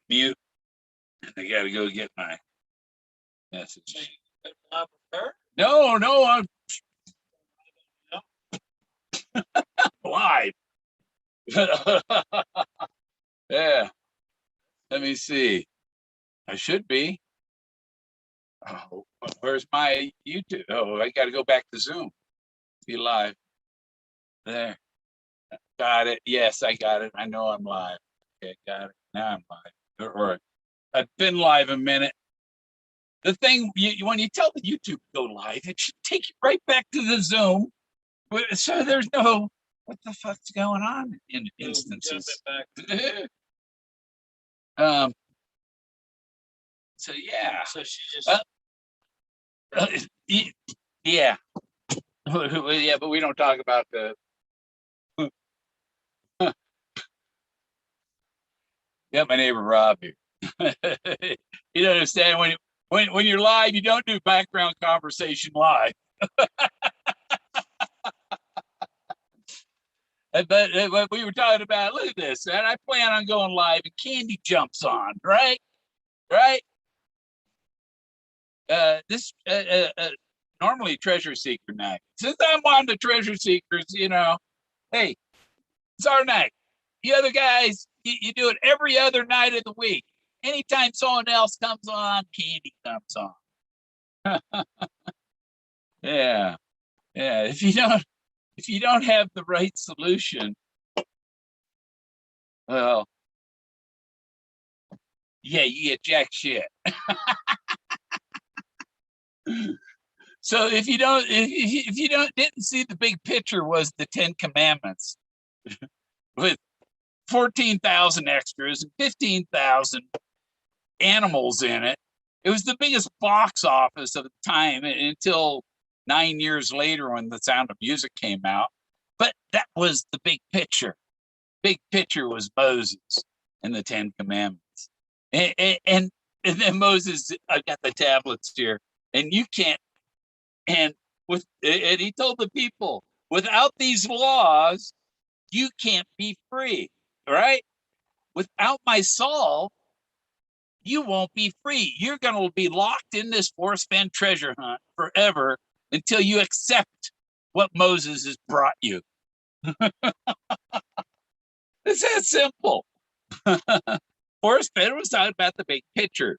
mute, and I got to go get my message. No, I'm live. Yeah. Let me see. I should be. Oh, where's my YouTube? Oh, I got to go back to Zoom. Be live. There. Got it. Yes, I got it. I know I'm live. Okay, got it. Now I'm live. Or I've been live a minute. The thing, when you tell the YouTube to go live, it should take you right back to the Zoom. So there's no, what the fuck's going on in instances? So yeah. So she just. Yeah. Yeah, but we don't talk about the. Yeah, my neighbor Rob here. You don't understand when you're live, you don't do background conversation live. But we were talking about, look at this, and I plan on going live, and Candy jumps on, right? This normally Treasure Seeker night. Since I'm on the Treasure Seekers, hey, it's our night. The other guys, you do it every other night of the week. Anytime someone else comes on, Candy comes on. Yeah. If you don't have the right solution, well, yeah, you get jack shit. So if you didn't see the big picture was the 10 Commandments with 14,000 extras and 15,000 animals in it. It was the biggest box office of the time until 9 years later when The Sound of Music came out. But that was the big picture. Big picture was Moses and the 10 Commandments. And then Moses, I've got the tablets here, and you can't. And he told the people, without these laws, you can't be free, right? Without my Saul, you won't be free. You're going to be locked in this Forrest Fenn treasure hunt forever until you accept what Moses has brought you. It's that simple. Forrest Fenn was talking about the big picture,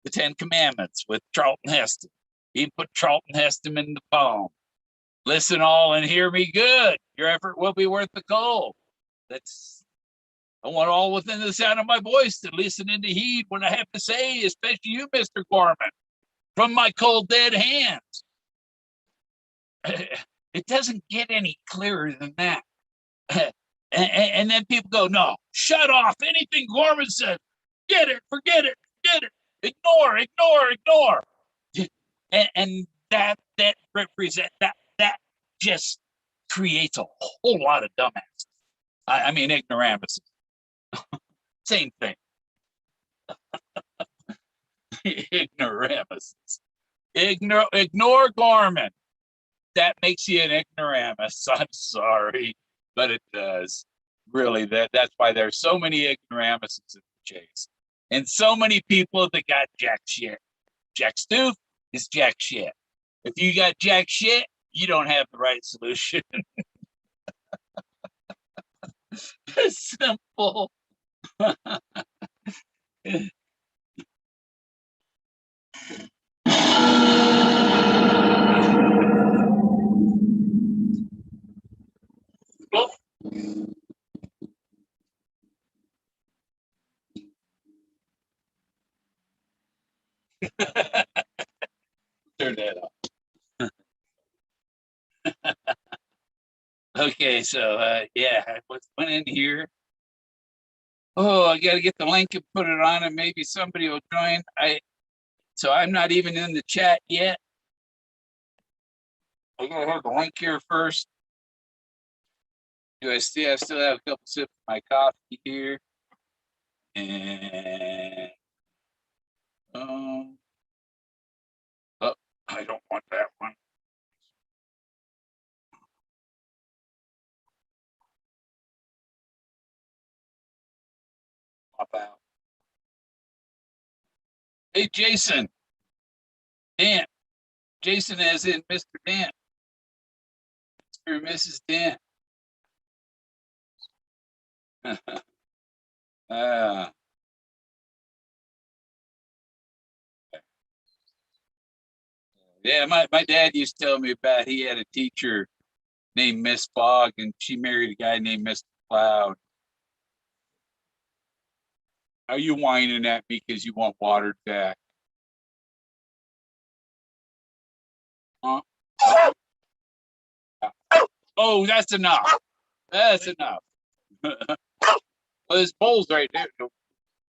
the 10 Commandments with Charlton Heston. He put Charlton Heston in the poem. Listen all and hear me good. Your effort will be worth the coal. I want all within the sound of my voice to listen and to heed what I have to say, especially you, Mr. Gorman, from my cold, dead hands. It doesn't get any clearer than that. And then people go, no, shut off anything Gorman says. Get it, forget it, ignore. And that represent that just creates a whole lot of dumbasses. I mean ignoramuses. Same thing. Ignoramuses. Ignore Gorman. That makes you an ignoramus. I'm sorry, but it does. Really, that's why there's so many ignoramuses in the chase. And so many people that got jack shit. Jack Stoof is jack shit. If you got jack shit, you don't have the right solution. It's simple. Turn that off. Okay, so yeah, I went in here. Oh, I got to get the link and put it on, and maybe somebody will join. So I'm not even in the chat yet. I gotta have the link here first. I still have a couple sips of my coffee here, and oh, I don't want that one. Pop out. Hey, Jason. Dan. Jason as in Mr. Dan. Mr. and Mrs. Dan. Yeah, my dad used to tell me about he had a teacher named Miss Fogg, and she married a guy named Mr. Cloud. Are you whining at me because you want watered back? Huh? Oh, that's enough. That's enough. Well, this bowl's right there.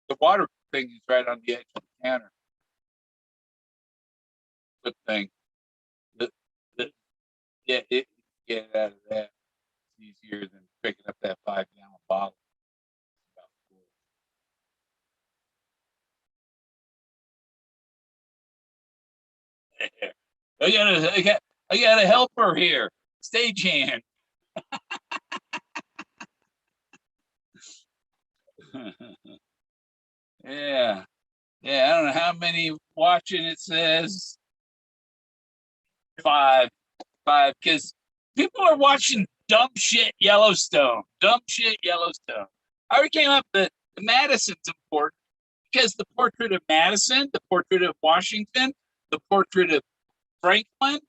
The water thing is right on the edge of the counter. Good thing. The, yeah, get it out of that. It's easier than picking up that 5-gallon bottle. I got a helper here. Stagehand. Yeah. Yeah, I don't know how many watching. It says 5, because people are watching dumb shit Yellowstone. Dumb shit Yellowstone. I already came up that the Madison's important because the portrait of Madison, the portrait of Washington, the portrait of Franklin,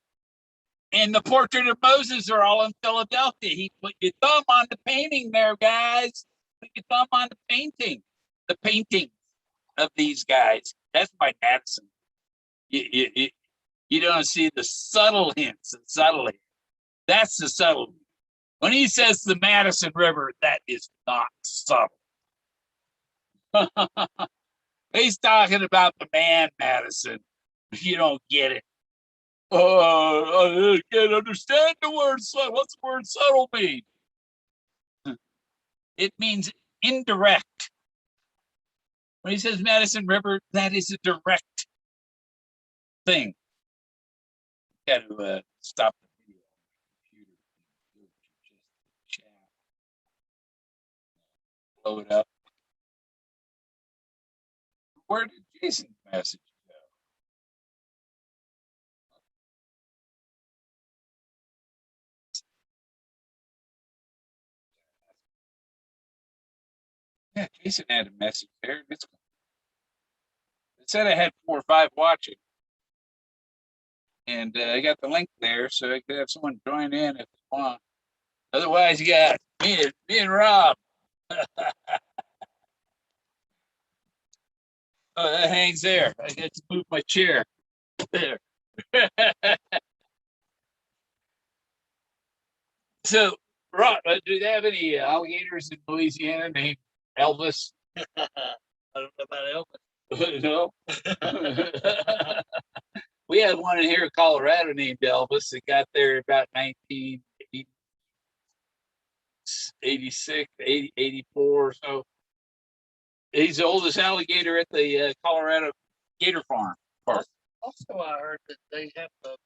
and the portrait of Moses are all in Philadelphia. He put your thumb on the painting there, guys. Put your thumb on the painting. The painting of these guys. That's by Madison. You don't see the subtle hints. Subtly. That's the subtle. When he says the Madison River, that is not subtle. He's talking about the man Madison. You don't get it. I can't understand the word subtle. What's the word subtle mean? It means indirect. When he says Madison River, that is a direct thing. Got to stop the video on my computer. Blow it up. Where did Jason's message go? Yeah, Jason had a message there. It said I had 4 or 5 watching. And I got the link there so I could have someone join in if they want. Otherwise, you got me and Rob. Oh, that hangs there. I get to move my chair. There. So, Rob, do they have any alligators in Louisiana named Elvis? I don't know about Elvis. No. We had one in here in Colorado named Elvis that got there about 1986, 84 or so. He's the oldest alligator at the Colorado Gator Farm Park. Also, I heard that they have the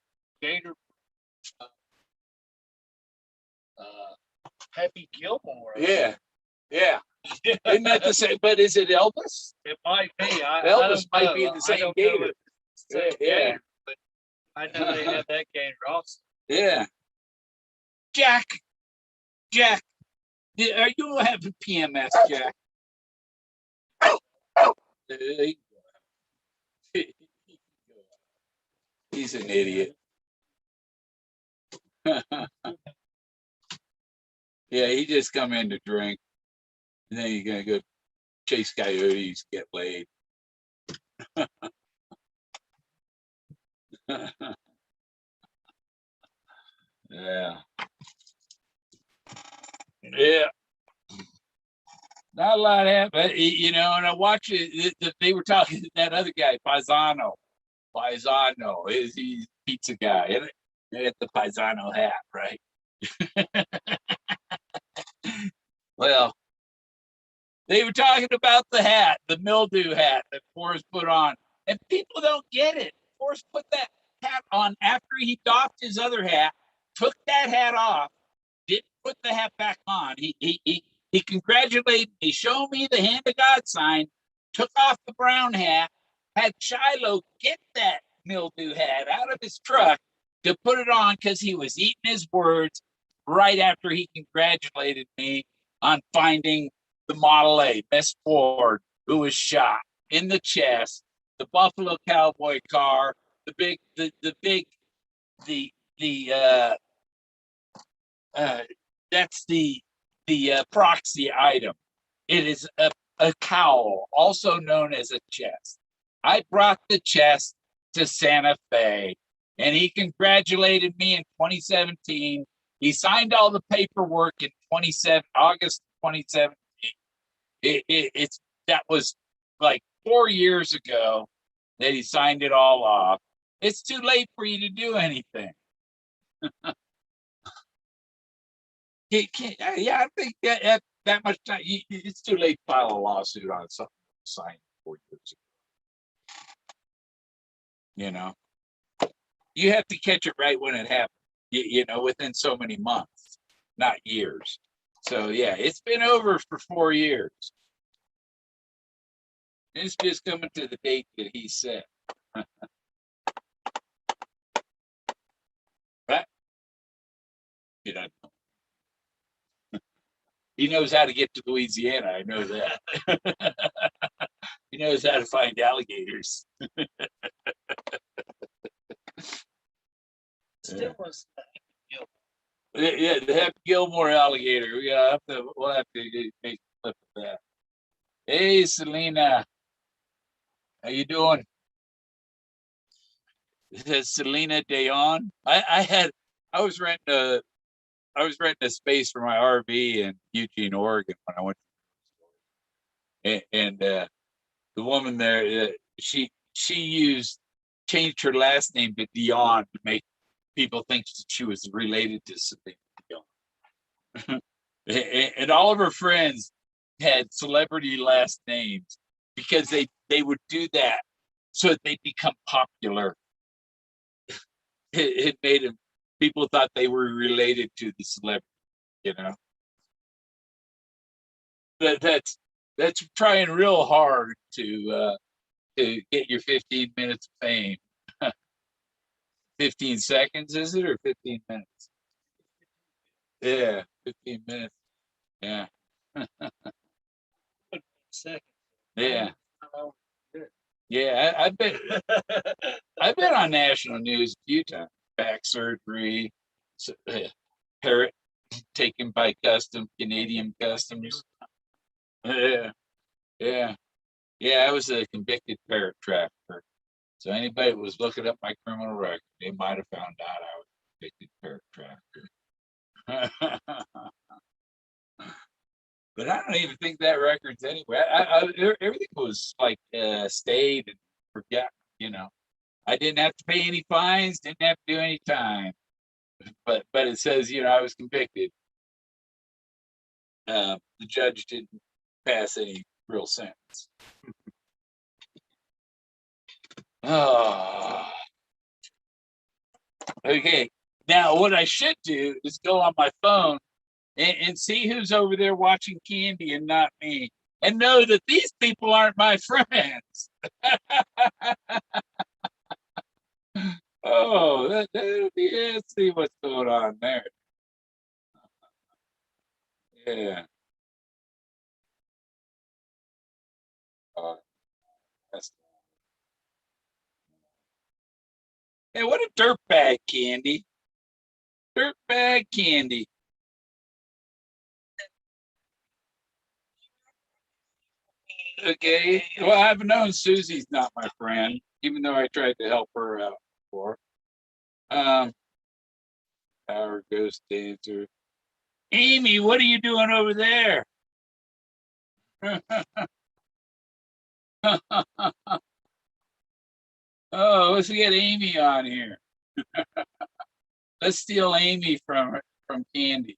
gator. Happy Gilmore. Yeah, yeah. Isn't that the same? But is it Elvis? It might be. Elvis might be the same gator. Yeah, gator, but I know they have that gator also. Yeah. Jack, are you having PMS, Jack? He's an idiot. Yeah, he just come in to drink. And then you're gonna go chase coyotes, get laid. Yeah. Yeah. Not a lot happened, and I watch it. They were talking to that other guy, Paisano. He's a pizza guy. And they got the Paisano hat, right? Well, they were talking about the hat, the mildew hat that Forrest put on. And people don't get it. Forrest put that hat on after he doffed his other hat, took that hat off, didn't put the hat back on. He congratulated me, showed me the hand of God sign, took off the brown hat, had Shiloh get that mildew hat out of his truck to put it on because he was eating his words right after he congratulated me on finding the Model A, Miss Ford, who was shot in the chest, the Buffalo Cowboy car, the big, the that's the proxy item. It is a cowl, also known as a chest. I brought the chest to Santa Fe, and he congratulated me in 2017. He signed all the paperwork in August 2017. It's that was like 4 years ago that he signed it all off. It's too late for you to do anything. Yeah, I think that much time, it's too late to file a lawsuit on something signed 4 years ago. You know, you have to catch it right when it happens. Within so many months, not years. So yeah, it's been over for 4 years. It's just coming to the date that he said. Right? You know, he knows how to get to Louisiana. I know that. He knows how to find alligators. Still was. Yeah, the Happy Gilmore alligator. We'll have to make a clip of that. Hey, Selena, how you doing? This is Selena Dayon. I was renting a space for my RV in Eugene, Oregon when I went, and the woman there, she changed her last name to Dion to make people think that she was related to Selena Dion. And all of her friends had celebrity last names because they would do that so that they become popular. It made them, people thought they were related to the celebrity, you know. That's trying real hard to get your 15 minutes of fame. 15 seconds, is it, or 15 minutes? Yeah, 15 minutes. Yeah. Seconds. Yeah. Yeah, I've been on national news a few times. Back surgery, parrot taken by Canadian customs. Yeah, yeah, yeah. I was a convicted parrot trafficker. So anybody that was looking up my criminal record, they might have found out I was a convicted parrot trafficker. But I don't even think that record's anywhere. Everything was like stayed and forgotten. I didn't have to pay any fines, didn't have to do any time. But it says, I was convicted. The judge didn't pass any real sentence. Oh, okay. Now, what I should do is go on my phone and see who's over there watching Candy and not me, and know that these people aren't my friends. Oh, let's see what's going on there. Yeah. That's, hey, what a dirtbag, Candy. Dirtbag Candy. Okay. Well, I've known Susie's not my friend, even though I tried to help her out before. Power Ghost Dancer. Amy, what are you doing over there? Oh, let's get Amy on here. Let's steal Amy from Candy.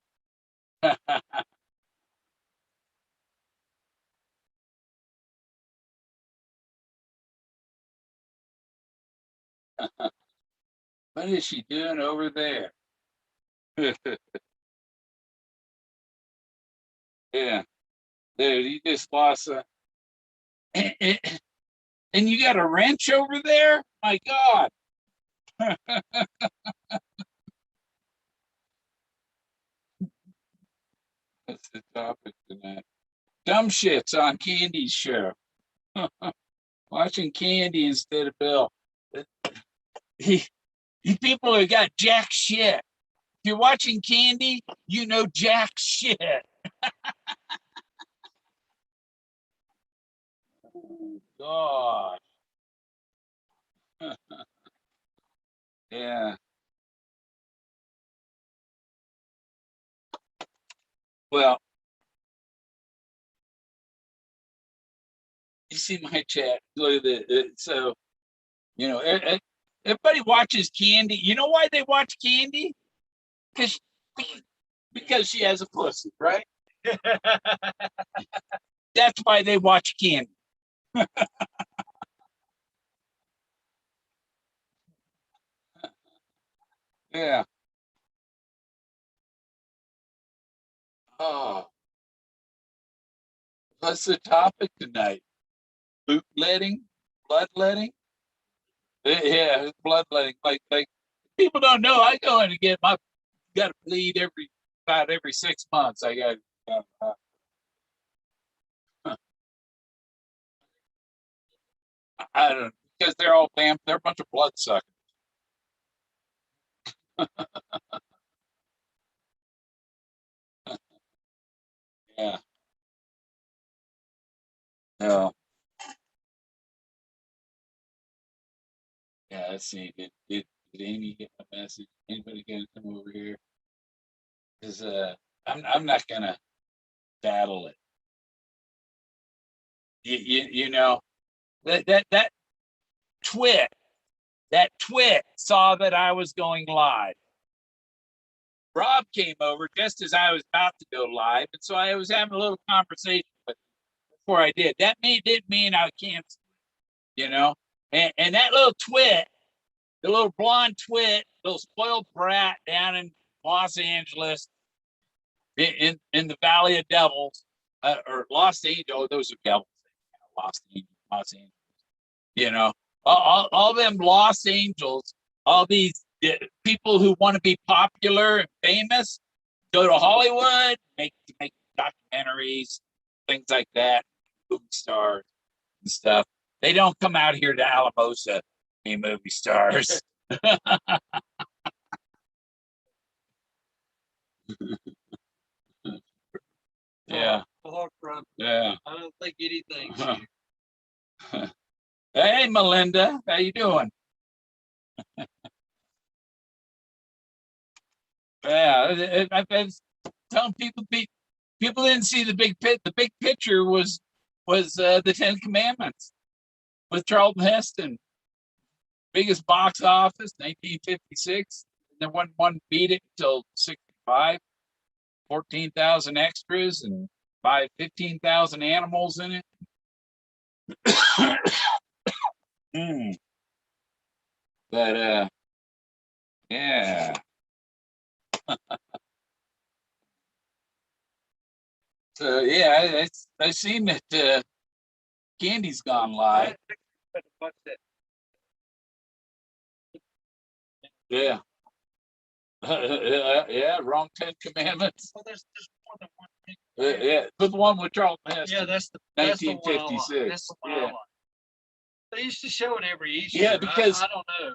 What is she doing over there? Yeah, dude, you just lost And you got a wrench over there? My God. That's the topic tonight. Dumb shits on Candy's show. Watching Candy instead of Bill. You people have got jack shit. If you're watching Candy, you know jack shit. Oh, God. Yeah. Well, you see my chat. Look at it. So, you know, everybody watches Candy. You know why they watch Candy? Because because she has a pussy, right? That's why they watch Candy. Yeah. Oh, what's the topic tonight? Bootletting, bloodletting. Yeah, bloodletting. Like people don't know. I go in and get my got to bleed about every 6 months. I got. I don't because they're all they're a bunch of bloodsuckers. Yeah. No. Yeah. Let's see. Did Amy get my message? Anybody gonna come over here? Because I'm not gonna battle it. You know that twit that twit saw that I was going live. Rob came over just as I was about to go live, and so I was having a little conversation with him before I did. That didn't mean I canceled, you know. And that little twit, the little blonde twit, little spoiled brat down in Los Angeles, in the Valley of Devils, or Los Angeles. Those are devils. Los Angeles. You know, all them Los Angeles, all these people who want to be popular and famous, go to Hollywood, make documentaries, things like that, movie stars and stuff. They don't come out here to Alamosa be movie stars. Yeah. Yeah. I don't think anything. Hey, Melinda, how you doing? Yeah, I've been telling people didn't see the big pit. The big picture was the Ten Commandments with Charlton Heston, biggest box office, 1956. And then one beat it until 65. 14,000 extras and 15,000 animals in it. Mm. But yeah. So yeah, I seen that Candy's gone live. Yeah. Yeah, wrong Ten Commandments. Well, there's more than one thing. Yeah, but the one with Charlton Heston. Yeah, that's the 1956. That's the one I like. They used to show it every Easter. Yeah, because I don't know.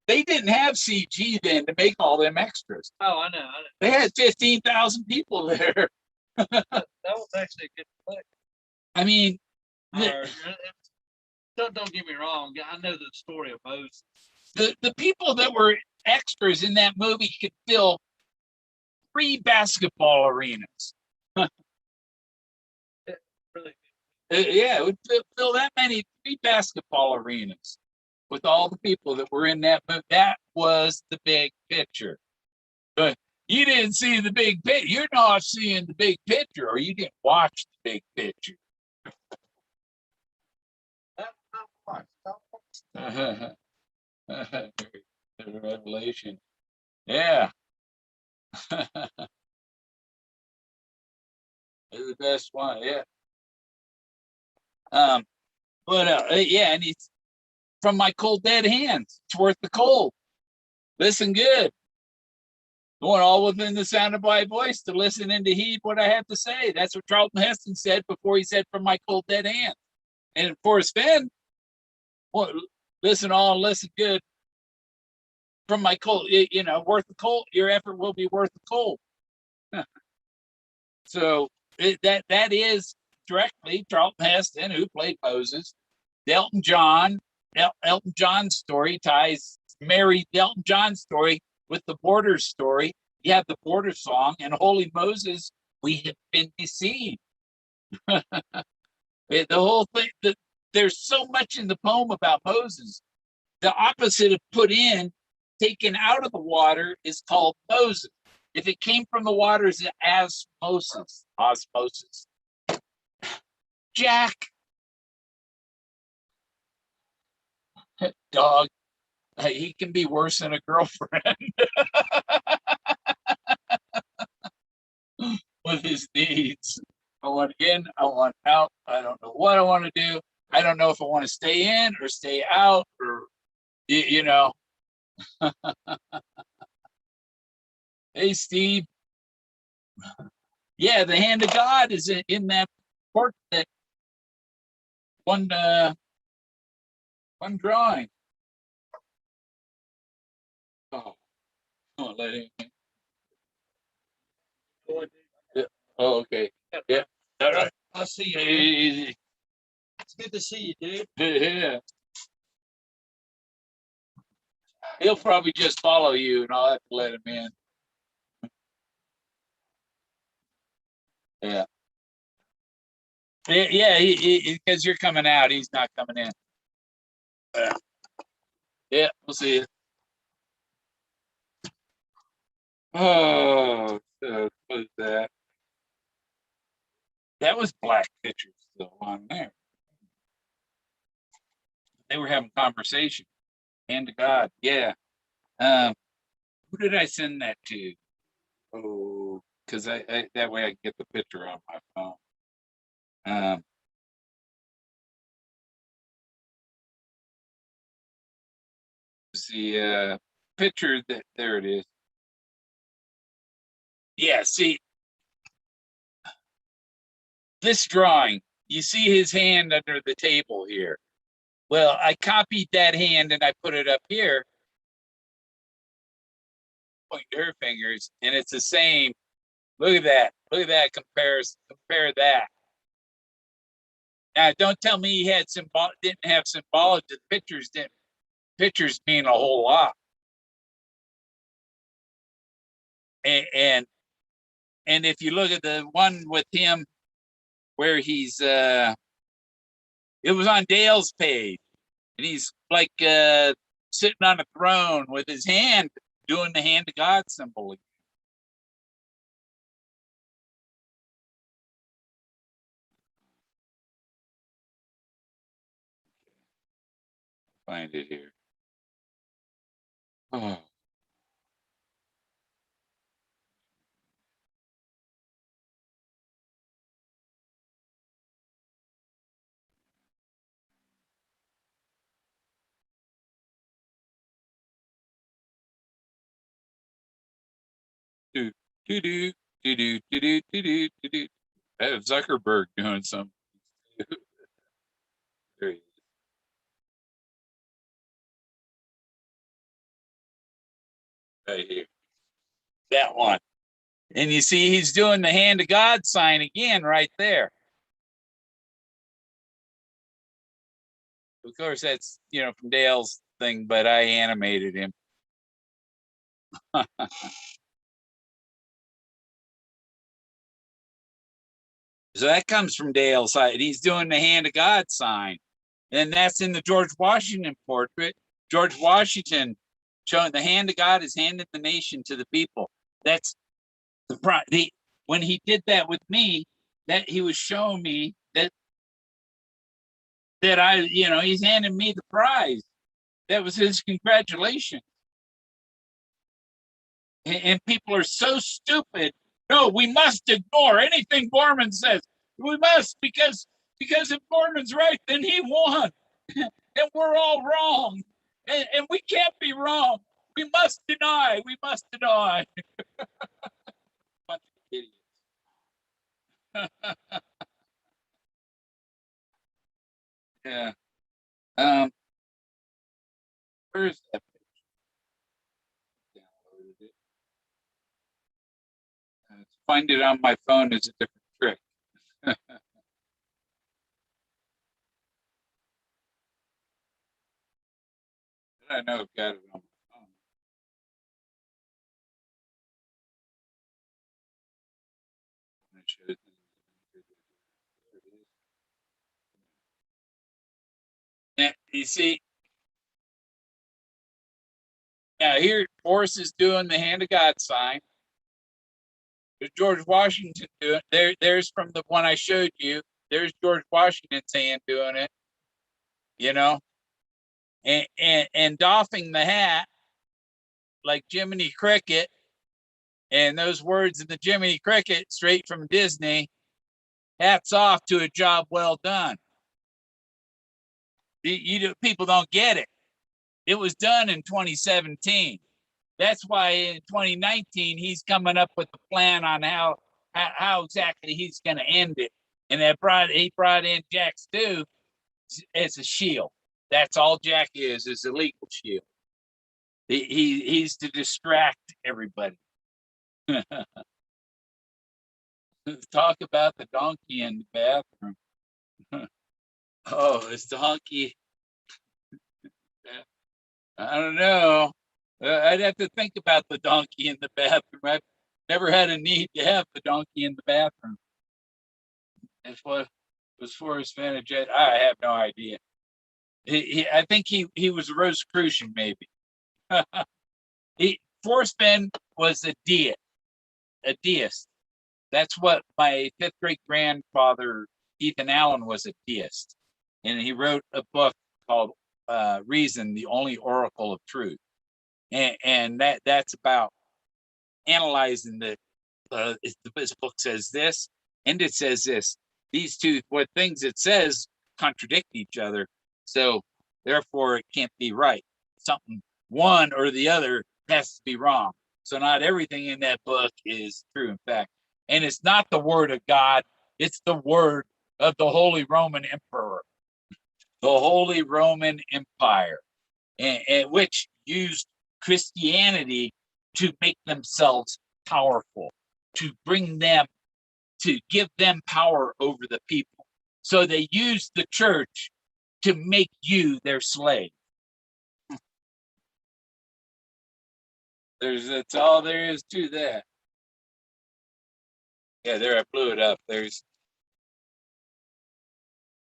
They didn't have CG then to make all them extras. Oh, I know. They had 15,000 people there. That was actually a good play. I mean, don't get me wrong. I know the story of Moses. The people that were extras in that movie could fill 3 basketball arenas. Really? Yeah, it would fill that many 3 basketball arenas with all the people that were in that movie. That was the big picture. But you didn't see the big picture. You're not seeing the big picture, or you didn't watch the big picture. The revelation. Yeah. The best one. Yeah. But yeah, and he's from my cold dead hands. It's worth the cold. Listen good. Going all within the sound of my voice to listen and to heed what I have to say. That's what Charlton Heston said before he said from my cold dead hands. And Forrest Fenn, well, listen all and listen good. From my cold, worth the cold. Your effort will be worth the cold. So that is directly Charlton Heston, who played Moses. Elton John. Elton John's story married Elton John's story with the Border story. You have the Border song and Holy Moses, we have been deceived. The whole thing, there's so much in the poem about Moses. The opposite of put in, taken out of the water, is called Moses. If it came from the waters, osmosis. Jack, dog, he can be worse than a girlfriend with his needs. I want in, I want out. I don't know what I want to do. I don't know if I want to stay in or stay out, or, you know. Hey, Steve. Yeah, the hand of God is in that portrait, that one drawing. Oh, let him. Yeah. Oh, okay. Yeah. All right. I'll see you. Hey, It's good to see you, dude. yeah. He'll probably just follow you, and I'll have to let him in. Yeah. Yeah, because you're coming out, he's not coming in. Yeah, we'll see you. Oh, what was that? That was black pictures still on there. They were having conversation. Hand to God. Yeah. Who did I send that to? Oh, because I that way I can get the picture on my phone. The picture that there it is. Yeah, see this drawing, you see his hand under the table here. Well, I copied that hand and I put it up here. Point to her fingers, and it's the same. Look at that. Look at that. Compare that. Now, don't tell me he had didn't have symbolic. The pictures didn't. Pictures mean a whole lot. And if you look at the one with him where he's it was on Dale's page, and he's like sitting on a throne with his hand doing the hand of God symbol. Find it here. Oh. Do do do do do do do do do do. I have Zuckerberg doing something. There he is. Right here. That one. And you see he's doing the hand of God sign again right there. Of course, that's from Dale's thing, but I animated him. So that comes from Dale's side. He's doing the hand of God sign. And that's in the George Washington portrait. George Washington showing the hand of God is handing the nation to the people. That's when he did that with me, that he was showing me that he's handing me the prize. That was his congratulations. And people are so stupid. No, we must ignore anything Borman says. We must, because Because if Mormon's right, then he won. And we're all wrong. And we can't be wrong. We must deny. We must deny. Bunch of idiots. Yeah. Where's that picture? Downloaded it. To find it on my phone is a different trick. I know I've got it on my phone. Yeah, you see, now here Forrest is doing the hand of God sign. There's George Washington doing there. There's from the one I showed you. There's George Washington's hand doing it. You know, and doffing the hat like Jiminy Cricket, and those words in the Jiminy Cricket straight from Disney. Hats off to a job well done. People don't get it. It was done in 2017. That's why in 2019 he's coming up with a plan on how exactly he's going to end it. And he brought in Jack Stu as a shield. That's all Jack is a legal shield. He's to distract everybody. Talk about the donkey in the bathroom. Oh, this donkey. I don't know. I'd have to think about the donkey in the bathroom. I've never had a need to have the donkey in the bathroom. That's what was Forrest Fenn. I have no idea. I think he was a Rosicrucian, maybe. Forrest Fenn was a deist. That's what my fifth great grandfather Ethan Allen was, a deist, and he wrote a book called "Reason: The Only Oracle of Truth," and that's about analyzing this book says this and it says this. These two what things it says contradict each other, so therefore it can't be right. Something one or the other has to be wrong. So not everything in that book is true, in fact. And it's not the word of God, it's the word of the Holy Roman Emperor, the Holy Roman Empire, and which used Christianity to make themselves powerful, to bring them, to give them power over the people. So they used the church to make you their slave. That's all there is to that. Yeah, there I blew it up. There's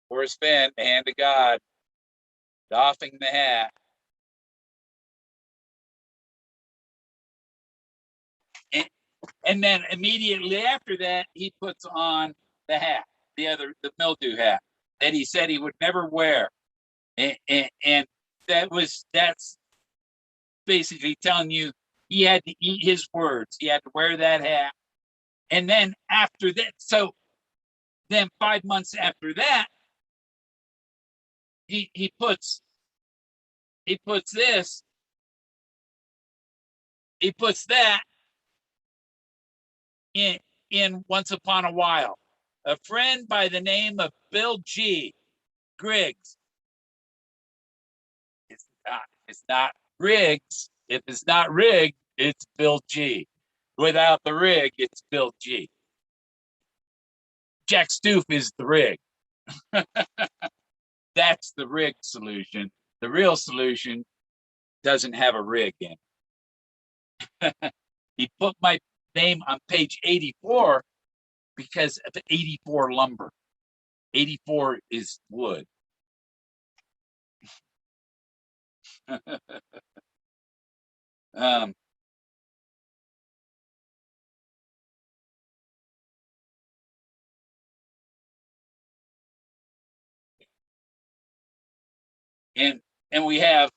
Forrest Fenn, the hand of God, doffing the hat. And then immediately after that, he puts on the hat, the mildew hat that he said he would never wear. And that's basically telling you he had to eat his words. He had to wear that hat. And then after that, so then 5 months after that, he puts this, he puts that in Once Upon a While. A friend by the name of Bill G. Griggs. It's not Riggs. If it's not rigged, it's Bill G. Without the rig, it's Bill G. Jack Stoof is the rig. That's the rig solution. The real solution doesn't have a rig in. He put my name on page 84 because of 84 lumber. 84 is wood. um, and we have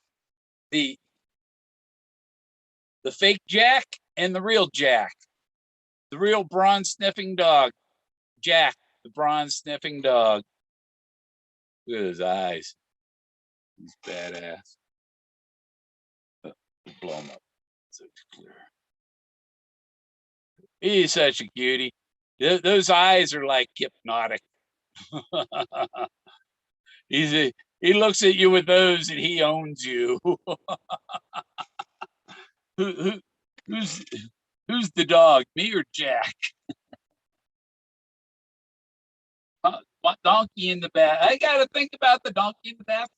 the fake Jack and the real Jack. The real bronze sniffing dog, Jack, the bronze sniffing dog. Look at his eyes. He's badass. Blow him up. So clear. He's such a cutie. Those eyes are like hypnotic. He looks at you with those and he owns you. who, who's the dog? Me or Jack? What donkey in the bath? I gotta think about the donkey in the bathroom.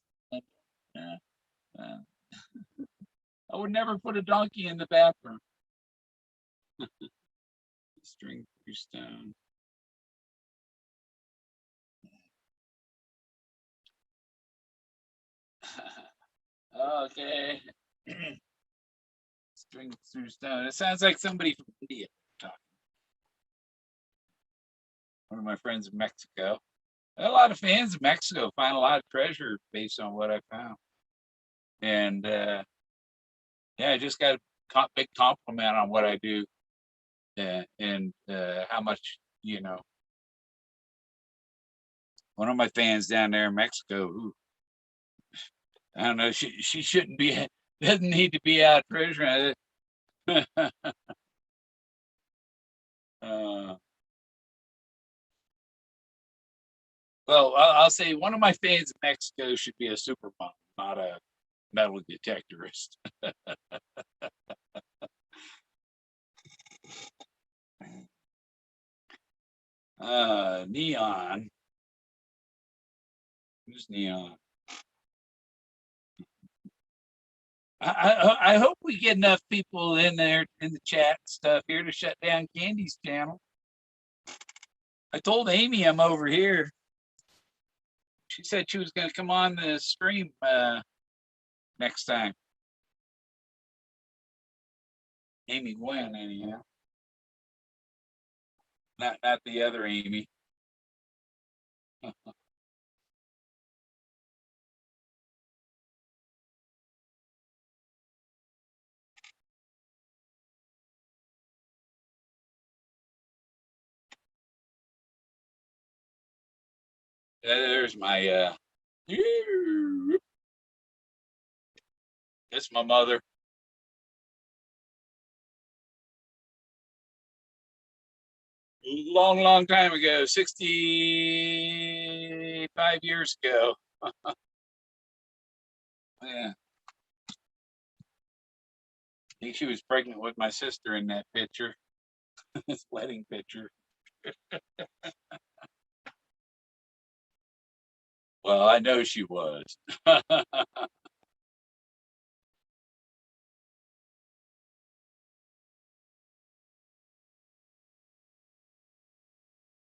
I would never put a donkey in the bathroom. String through stone. Okay. String through stone. It sounds like somebody from India talking. One of my friends in Mexico. A lot of fans in Mexico find a lot of treasure based on what I found. And yeah, I just got a big compliment on what I do and how much, you know. One of my fans down there in Mexico, who I don't know, she shouldn't be, doesn't need to be out treasuring. Well, I'll say one of my fans in Mexico should be a supermodel, not a metal detectorist. Neon. Who's Neon? I hope we get enough people in there in the chat stuff here to shut down Candy's channel. I told Amy I'm over here. She said she was going to come on the stream next time. Amy Gwen, anyhow. Not the other Amy. There's my that's my mother. Long time ago, 65 years ago. Yeah. I think she was pregnant with my sister in that picture, this wedding picture. Well, I know she was.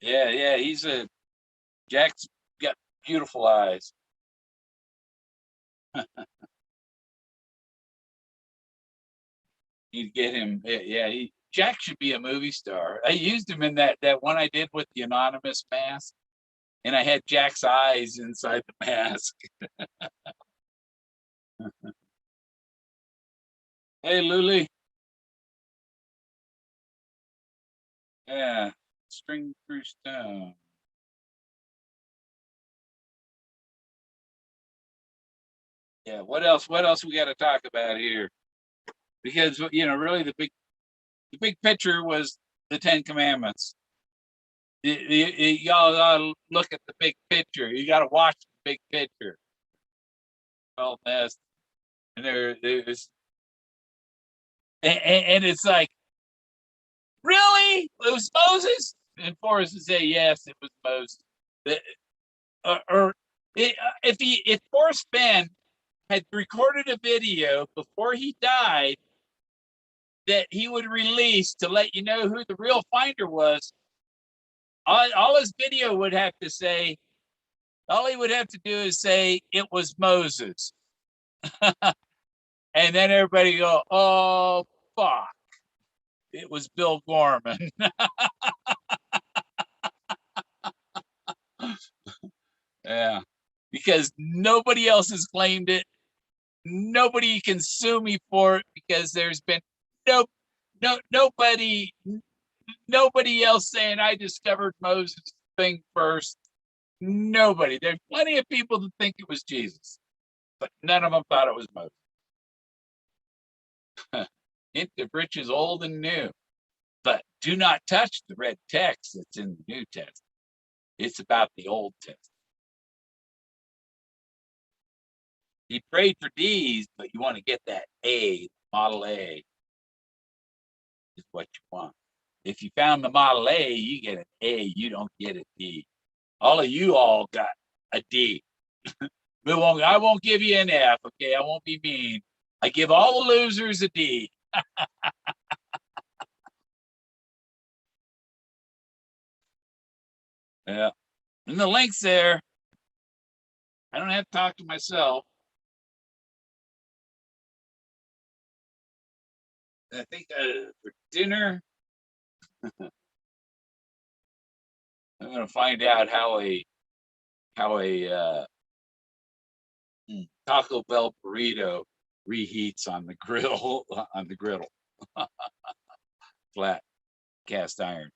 Yeah, Jack's got beautiful eyes. You'd get him. Yeah, Jack should be a movie star. I used him in that one I did with the anonymous mask, and I had Jack's eyes inside the mask. Hey, Luli. Yeah, string through stone. Yeah, what else? What else we got to talk about here? Because really the big picture was the Ten Commandments. Y'all gotta look at the big picture. You gotta watch the big picture. Well, that's and there's and it's like, really? It was Moses? And Forrest would say, yes, it was Moses. If Forrest Fenn had recorded a video before he died that he would release to let you know who the real finder was, all his video would have to say, all he would have to do is say it was Moses. And then everybody go, oh, fuck. It was Bill Gorman. Yeah, because nobody else has claimed it. Nobody can sue me for it because there's been nobody else saying I discovered Moses thing first. Nobody. There's plenty of people that think it was Jesus, but none of them thought it was Moses. Hint of riches old and new. But do not touch the red text that's in the New Testament. It's about the Old Testament. He prayed for D's, but you want to get that A, Model A, is what you want. If you found the Model A, you get an A, you don't get a D. All of you all got a D. I won't give you an F, okay? I won't be mean. I give all the losers a D. Yeah. And the link's there. I don't have to talk to myself. I think for dinner, I'm going to find out how a Taco Bell burrito reheats on the griddle flat cast iron.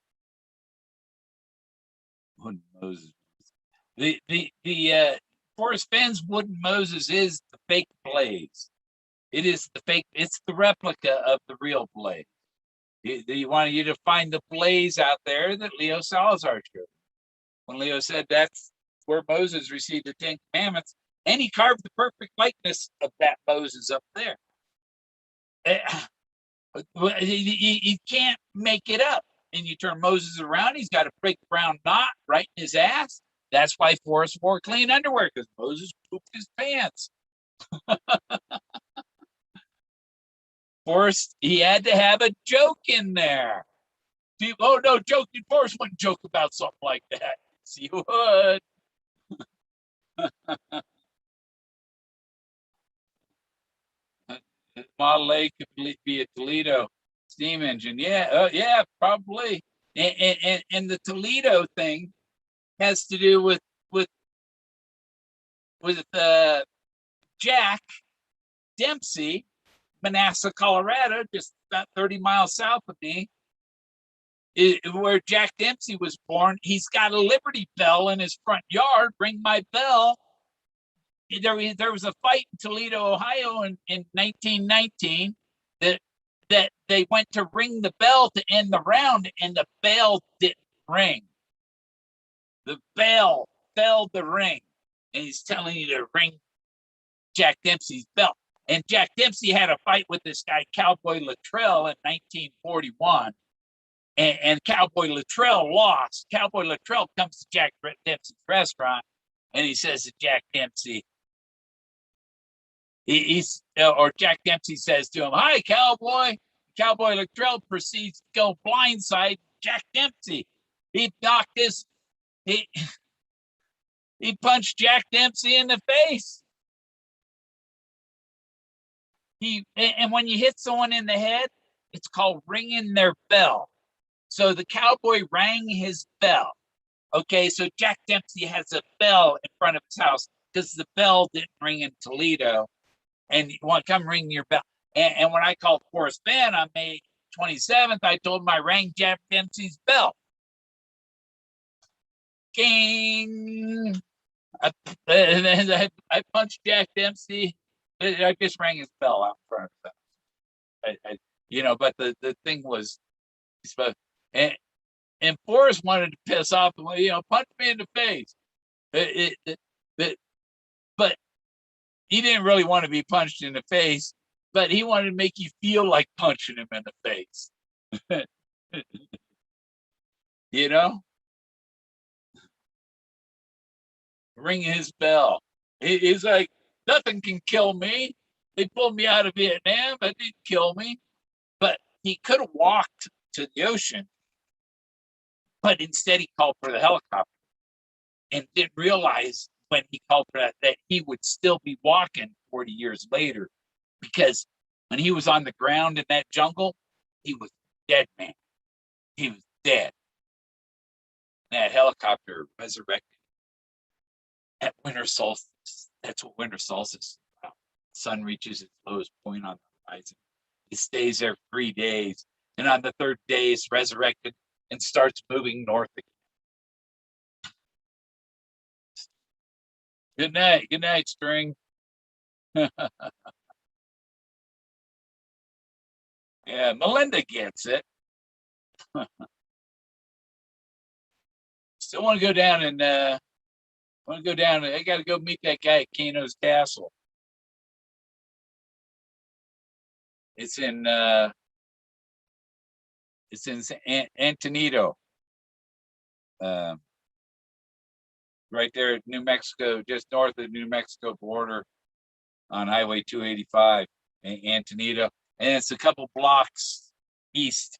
Wooden Moses. The Forrest Fenn's wooden Moses is the fake blaze. It is the fake. It's the replica of the real blaze. He wanted you to find the blaze out there that Leo Salazar showed. When Leo said that's where Moses received the 10 Commandments, and he carved the perfect likeness of that Moses up there. You can't make it up. And you turn Moses around, he's got a big brown knot right in his ass. That's why Forrest wore clean underwear, because Moses pooped his pants. Forrest, he had to have a joke in there. Oh no, joking. Forrest wouldn't joke about something like that. See, you would. Model A could be a Toledo steam engine. Yeah, yeah, probably. And the Toledo thing has to do with Jack Dempsey, Manassas, Colorado, just about 30 miles south of me, where Jack Dempsey was born. He's got a Liberty Bell in his front yard. Ring my bell. There was a fight in Toledo, Ohio in 1919 that they went to ring the bell to end the round, and the bell didn't ring. The bell failed to ring, and he's telling you to ring Jack Dempsey's bell. And Jack Dempsey had a fight with this guy, Cowboy Luttrell, in 1941. And Cowboy Luttrell lost. Cowboy Luttrell comes to Jack Dempsey's restaurant, and he says to Jack Dempsey, or Jack Dempsey says to him, "Hi, Cowboy." Cowboy Luttrell proceeds to go blindside Jack Dempsey. He punched Jack Dempsey in the face. And when you hit someone in the head, it's called ringing their bell. So the cowboy rang his bell. Okay, so Jack Dempsey has a bell in front of his house because the bell didn't ring in Toledo. And you want to come ring your bell. And when I called Forrest Fenn on May 27th, I told him I rang Jack Dempsey's bell. King. I punched Jack Dempsey. I just rang his bell out in front of him. But the thing was, and Forrest wanted to piss off, punch me in the face. But he didn't really want to be punched in the face, but he wanted to make you feel like punching him in the face. Ring his bell. He's like, nothing can kill me. They pulled me out of Vietnam, but it didn't kill me. But he could have walked to the ocean, but instead he called for the helicopter and didn't realize when he called for that he would still be walking 40 years later, because when he was on the ground in that jungle, he was dead, man. He was dead. And that helicopter resurrected at winter solstice. That's what winter solstice is about. The sun reaches its lowest point on the horizon. It stays there 3 days, and on the third day, it's resurrected and starts moving north again. Good night. Good night, String. Yeah, Melinda gets it. Still want to go down and want to go down. I got to go meet that guy at Kano's Castle. It's in Antonito, right there at New Mexico, just north of the New Mexico border on Highway 285, Antonito, and it's a couple blocks east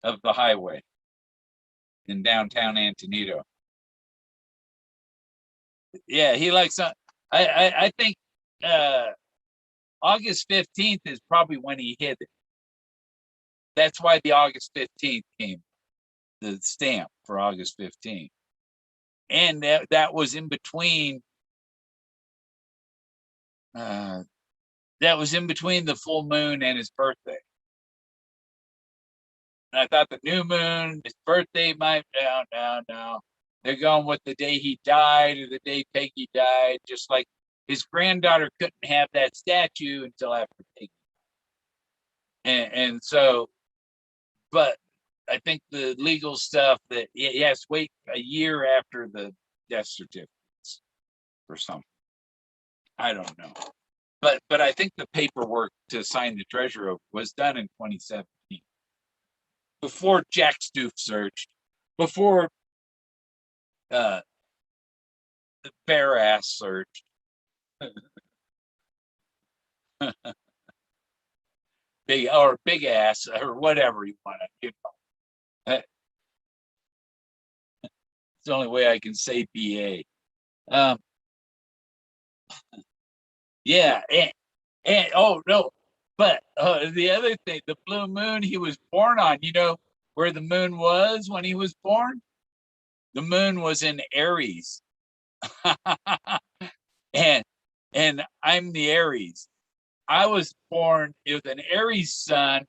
of the highway in downtown Antonito. Yeah, he likes. I think August 15th is probably when he hit it. That's why the August 15th came, the stamp for August 15th. And that was in between. That was in between the full moon and his birthday. And I thought the new moon, his birthday might. No. They're going with the day he died or the day Peggy died, just like his granddaughter couldn't have that statue until after Peggy. And so, but I think the legal stuff that he has to wait a year after the death certificates or something. I don't know. But I think the paperwork to sign the treasure oath was done in 2017. Before Jack Stoof searched, before the bare ass searched. big ass or whatever you want to, That's the only way I can say BA. Yeah, and oh no, but the other thing, the blue moon he was born on, you know where the moon was when he was born? The moon was in Aries. and I'm the Aries. I was born with an Aries sun,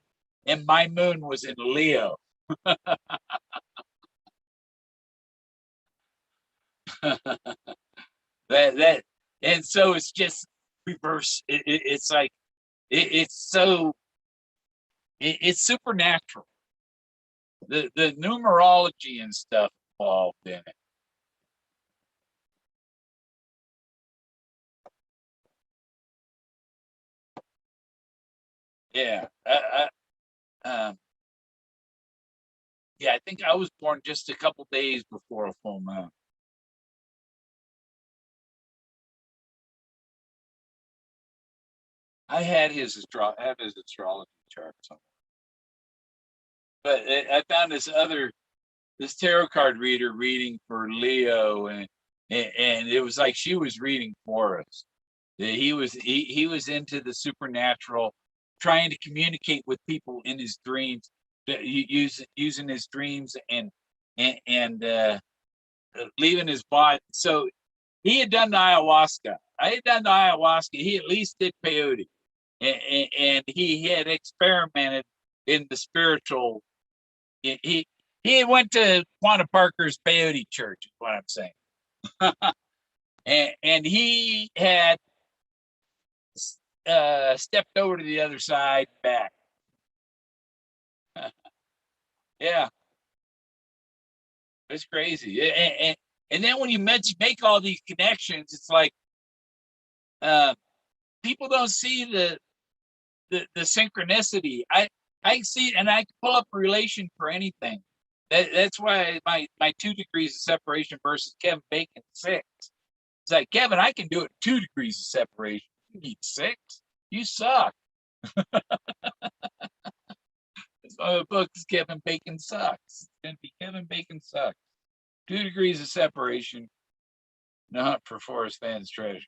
and my moon was in Leo. that and so it's just reverse. It's like it's so it's supernatural. The numerology and stuff involved in it. Yeah, yeah. I think I was born just a couple days before a full moon. I had his astrology chart somewhere, but I found this tarot card reader reading for Leo, and it was like she was reading Forrest. He was into the supernatural, trying to communicate with people in his dreams, using his dreams and leaving his body. So he had done the ayahuasca. I had done the ayahuasca. He at least did peyote, and he had experimented in the spiritual. He went to Quanah Parker's peyote church. Is what I'm saying. And he had stepped over to the other side back. Yeah, it's crazy. And then when you make all these connections, it's like uh, people don't see the synchronicity. I see, and I can pull up a relation for anything. That's why my 2 degrees of separation versus Kevin Bacon 6. It's like, Kevin, I can do it 2 degrees of separation. You need 6. You suck. The book is Kevin Bacon Sucks. It's going to be Kevin Bacon Sucks. 2 degrees of separation, not for Forrest Fenn's treasure.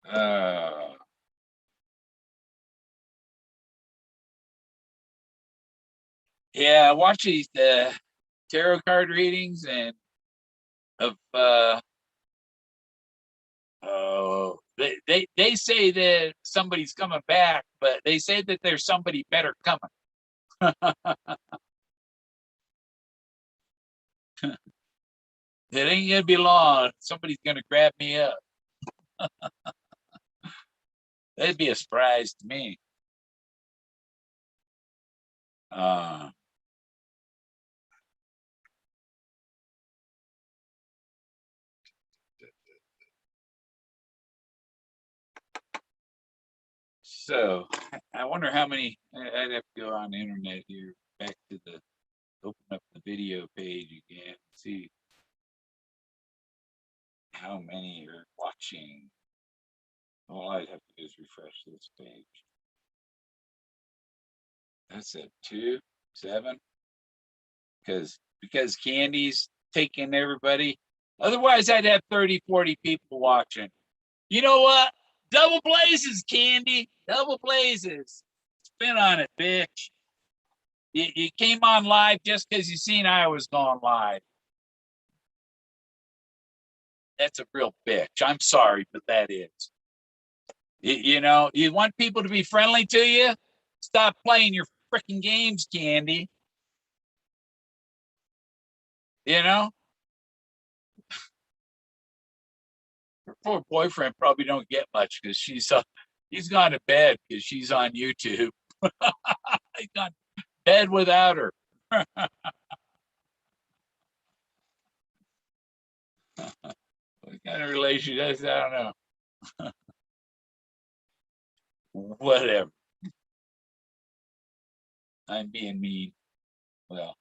uh, yeah, I watch these tarot card readings and of oh, they say that somebody's coming back, but they say that there's somebody better coming. It ain't gonna be long. Somebody's gonna grab me up. That'd be a surprise to me. So I wonder how many. I'd have to go on the internet here, back to the open up the video page again, see how many are watching. All I'd have to do is refresh this page. That's a 2-7 because Candy's taking everybody. Otherwise, I'd have 30-40 people watching. You know what? Double blazes, Candy. Double blazes. Spin on it, bitch. You came on live just because you seen I was going live. That's a real bitch. I'm sorry, but that is. You know, you want people to be friendly to you? Stop playing your freaking games, Candy. You know? Her poor boyfriend probably don't get much because he's gone to bed because she's on YouTube. He's gone to bed without her. What kind of relationship? I don't know. Whatever. I'm being mean. Well,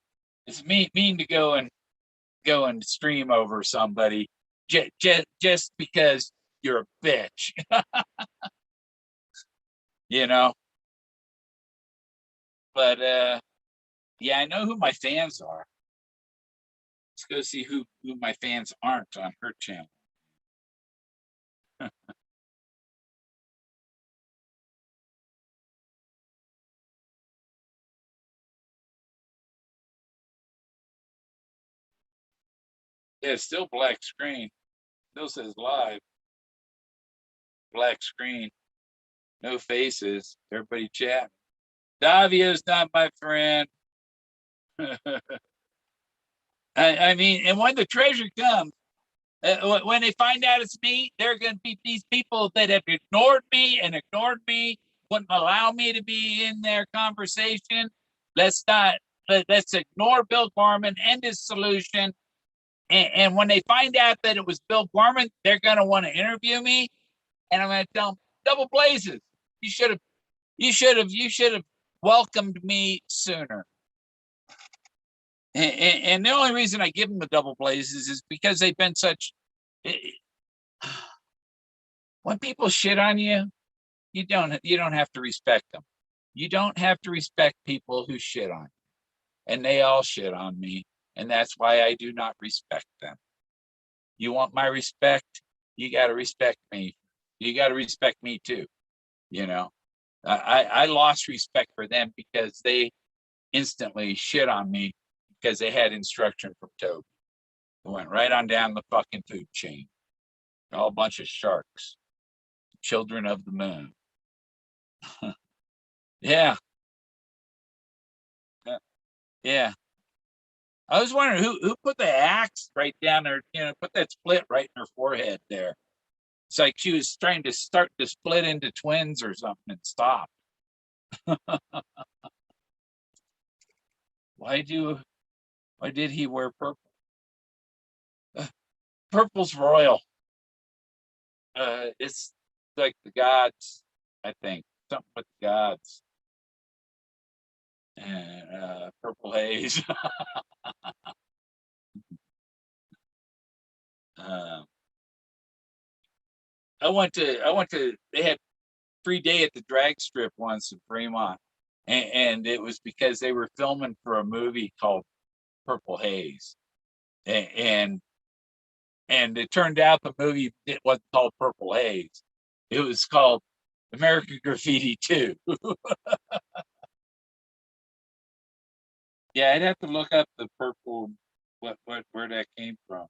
it's mean to go and stream over somebody just because you're a bitch. You know. But yeah, I know who my fans are. Let's go see who my fans aren't on her channel. Yeah, it's still black screen. Still says live. Black screen. No faces. Everybody chat. Davio's not my friend. I mean, and when the treasure comes, when they find out it's me, there are going to be these people that have ignored me, wouldn't allow me to be in their conversation. Let's ignore Bill Gorman and his solution. And when they find out that it was Bill Gorman, they're going to want to interview me, and I'm going to tell them, double blazes. You should have welcomed me sooner. And the only reason I give them the double blazes is because they've been such. When people shit on you, you don't have to respect them. You don't have to respect people who shit on you, and they all shit on me, and that's why I do not respect them. You want my respect? You got to respect me. You got to respect me too. You know, I lost respect for them because they instantly shit on me because they had instruction from Toby. It went right on down the fucking food chain. All a bunch of sharks, children of the moon. Yeah. Yeah. I was wondering who put the axe right down there, put that split right in her forehead there. It's like she was trying to start to split into twins or something and stop. Why did he wear purple? Purple's royal. It's like the gods, I think. Something with the gods. And purple haze. um, they had free day at the drag strip once in Fremont. And it was because they were filming for a movie called Purple Haze. And it turned out the movie it wasn't called Purple Haze. It was called American Graffiti 2. Yeah, I'd have to look up the purple where that came from.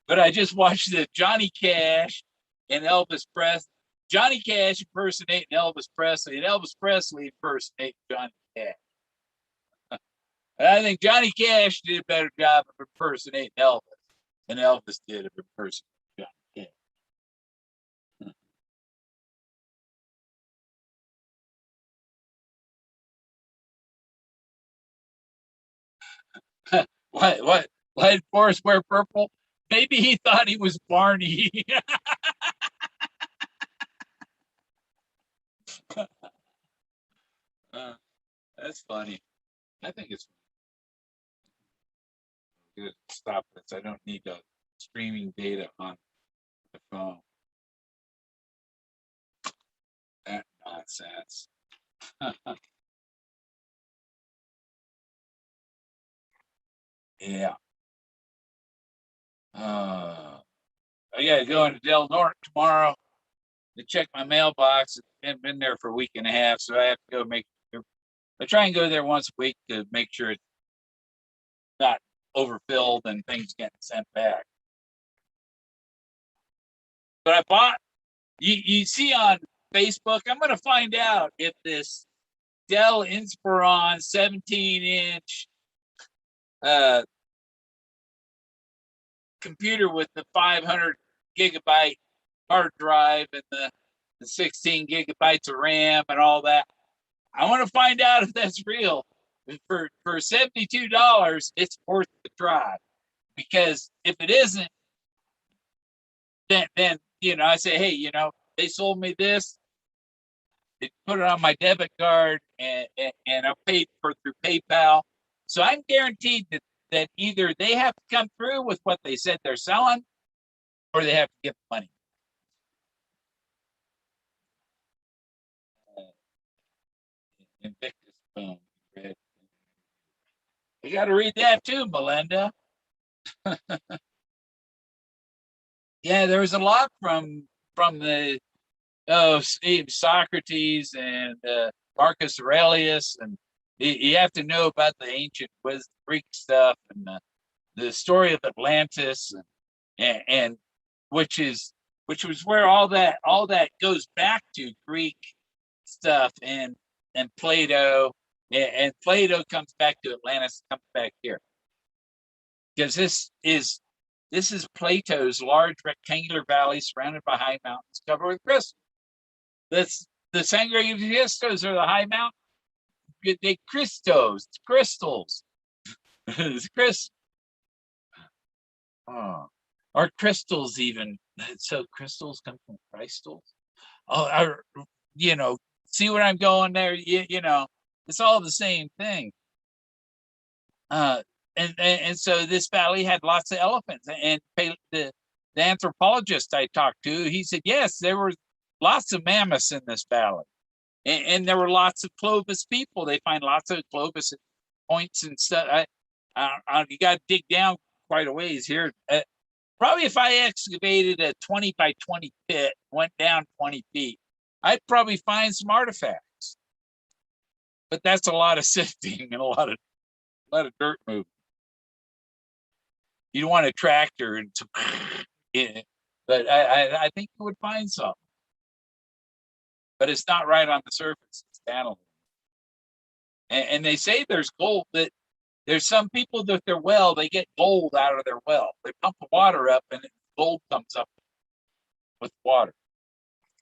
But I just watched the Johnny Cash and Elvis Presley. Johnny Cash impersonating Elvis Presley, and Elvis Presley impersonating Johnny Cash. I think Johnny Cash did a better job of impersonating Elvis than Elvis did of impersonating Johnny Cash. Why did Forrest wear purple? Maybe he thought he was Barney. That's funny. I think it's good. Stop this. I don't need streaming data on the phone. That nonsense. Yeah. I gotta go into Del Norte tomorrow to check my mailbox. It's been there for a week and a half, so I have to go make sure. I try and go there once a week to make sure it's not overfilled and things getting sent back. But I bought. You see on Facebook, I'm going to find out if this Dell Inspiron 17-inch computer with the 500 gigabyte hard drive and the 16 gigabytes of RAM and all that. I want to find out if that's real. For $72, it's worth the try. Because if it isn't, then I say, hey, they sold me this. They put it on my debit card and I paid for through PayPal. So I'm guaranteed that either they have to come through with what they said they're selling, or they have to give money. Invictus Boom. I got to read that too, Melinda. Yeah, there was a lot from the Socrates and Marcus Aurelius, and you have to know about the ancient Greek stuff and the story of Atlantis, and which was where all that goes back to Greek stuff and Plato, and Plato comes back to Atlantis, comes back here because this is Plato's large rectangular valley surrounded by high mountains covered with crystals. That's the Sangre Fiestas are the high mountain. They crystals. Chris. Oh. Or crystals even. So crystals come from crystals. Oh, see where I'm going there? It's all the same thing. And so this valley had lots of elephants. And the anthropologist I talked to, he said, yes, there were lots of mammoths in this valley. And there were lots of Clovis people. They find lots of Clovis points and stuff. You got to dig down quite a ways here. Probably if I excavated a 20 by 20 pit, went down 20 feet, I'd probably find some artifacts. But that's a lot of sifting and a lot of dirt moving. You don't want a tractor and but I think you would find some. But it's not right on the surface. It's down. And they say there's gold. That there's some people that their well, they get gold out of their well. They pump the water up and gold comes up with water.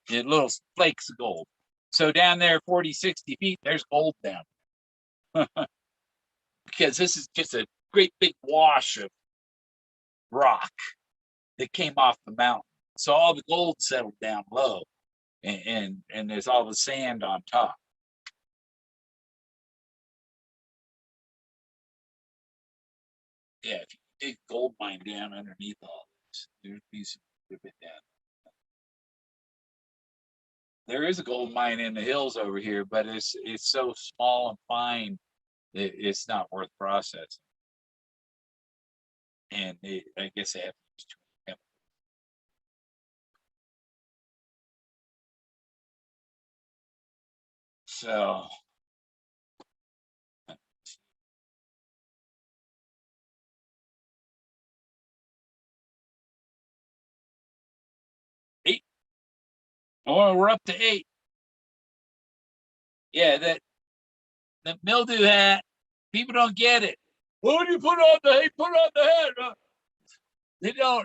Little flakes of gold. So down there, 40, 60 feet, there's gold down. Because this is just a great big wash of rock that came off the mountain. So all the gold settled down low, and there's all the sand on top. Yeah, if you dig gold mine down underneath all this, there'd be some bit down. There is a gold mine in the hills over here, but it's so small and fine that it's not worth processing. And I guess they have to use too many chemicals. So eight. Oh, we're up to 8. Yeah, that the mildew hat People don't get it. What do you put on the hat? Put on the hat.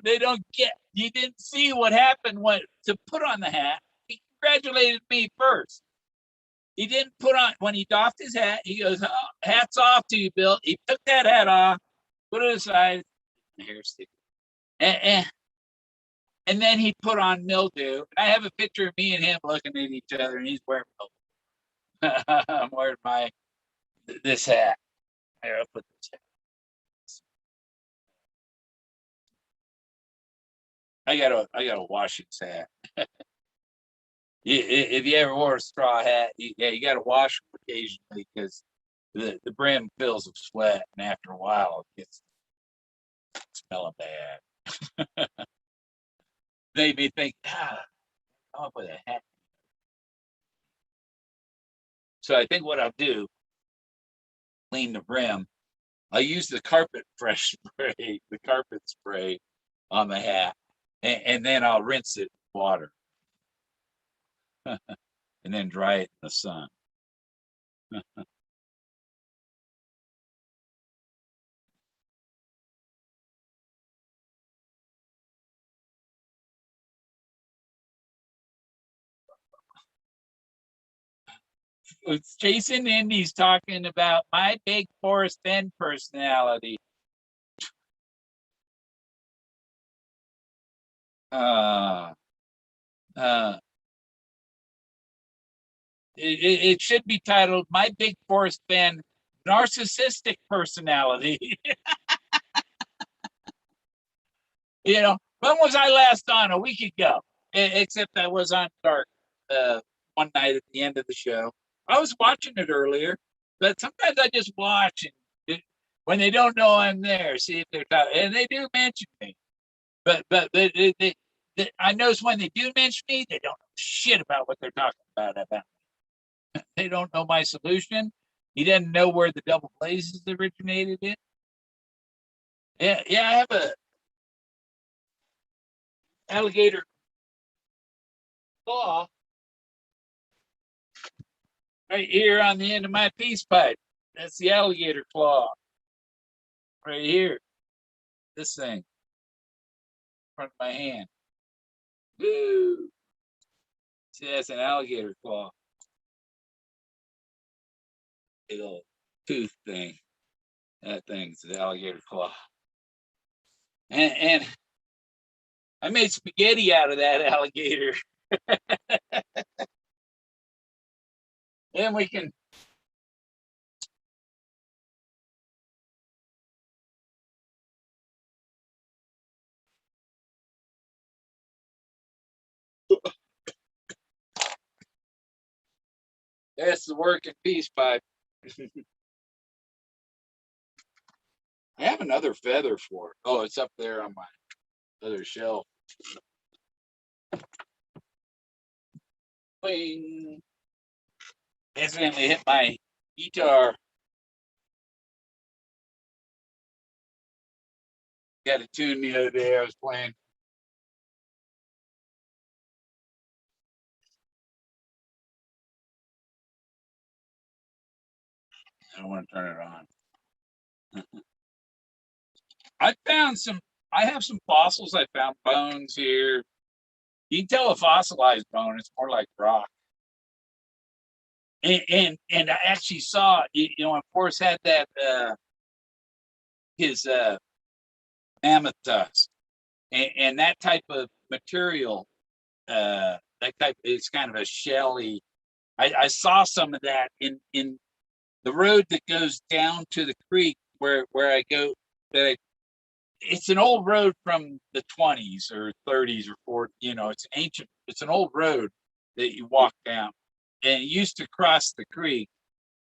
They don't get, you didn't see what happened when to put on the hat. He congratulated me first. He didn't put on, when he doffed his hat, he goes, oh, hats off to you, Bill. He took that hat off, put it aside, hair stick. And then he put on mildew. I have a picture of me and him looking at each other, and he's wearing mildew. I'm wearing this hat. Here, I'll put this hat. I gotta wash his hat. If you ever wore a straw hat, you gotta wash them occasionally because the brim fills with sweat, and after a while it gets smelling bad. They may think, I'll put a hat. So I think what I'll do, clean the brim. I'll use the carpet fresh spray, the carpet spray on the hat, and then I'll rinse it with water. And then dry it in the sun. It's Jason Indy's talking about my big Forrest Fenn personality. Uh, uh, it should be titled "My Big Forrest Fenn Narcissistic Personality." You know, when was I last on? A week ago. Except I was on dark one night at the end of the show. I was watching it earlier, but sometimes I just watch it when they don't know I'm there. See if they're talking, and they do mention me. But I notice when they do mention me, they don't know shit about what they're talking about. They don't know my solution. He doesn't know where the double blazes originated in. Yeah, I have a alligator claw right here on the end of my peace pipe. That's the alligator claw right here. This thing in front of my hand. Woo! See, that's an alligator claw. Big old tooth thing. That thing's an alligator claw. And I made spaghetti out of that alligator. And we can that's the working peace pipe. I have another feather for it. Oh, it's up there on my other shelf. Bing. Accidentally hit my guitar. Got a tune the other day I was playing. I don't want to turn it on. I have some fossils. I found bones here. You can tell a fossilized bone, it's more like rock. And I actually saw, when Forrest had that his mammoth tusk, and that type of material, that type, it's kind of a shelly. I saw some of that in the road that goes down to the creek where I go. It's an old road from the 20s or 30s or 40s. It's an old road that you walk down, and it used to cross the creek.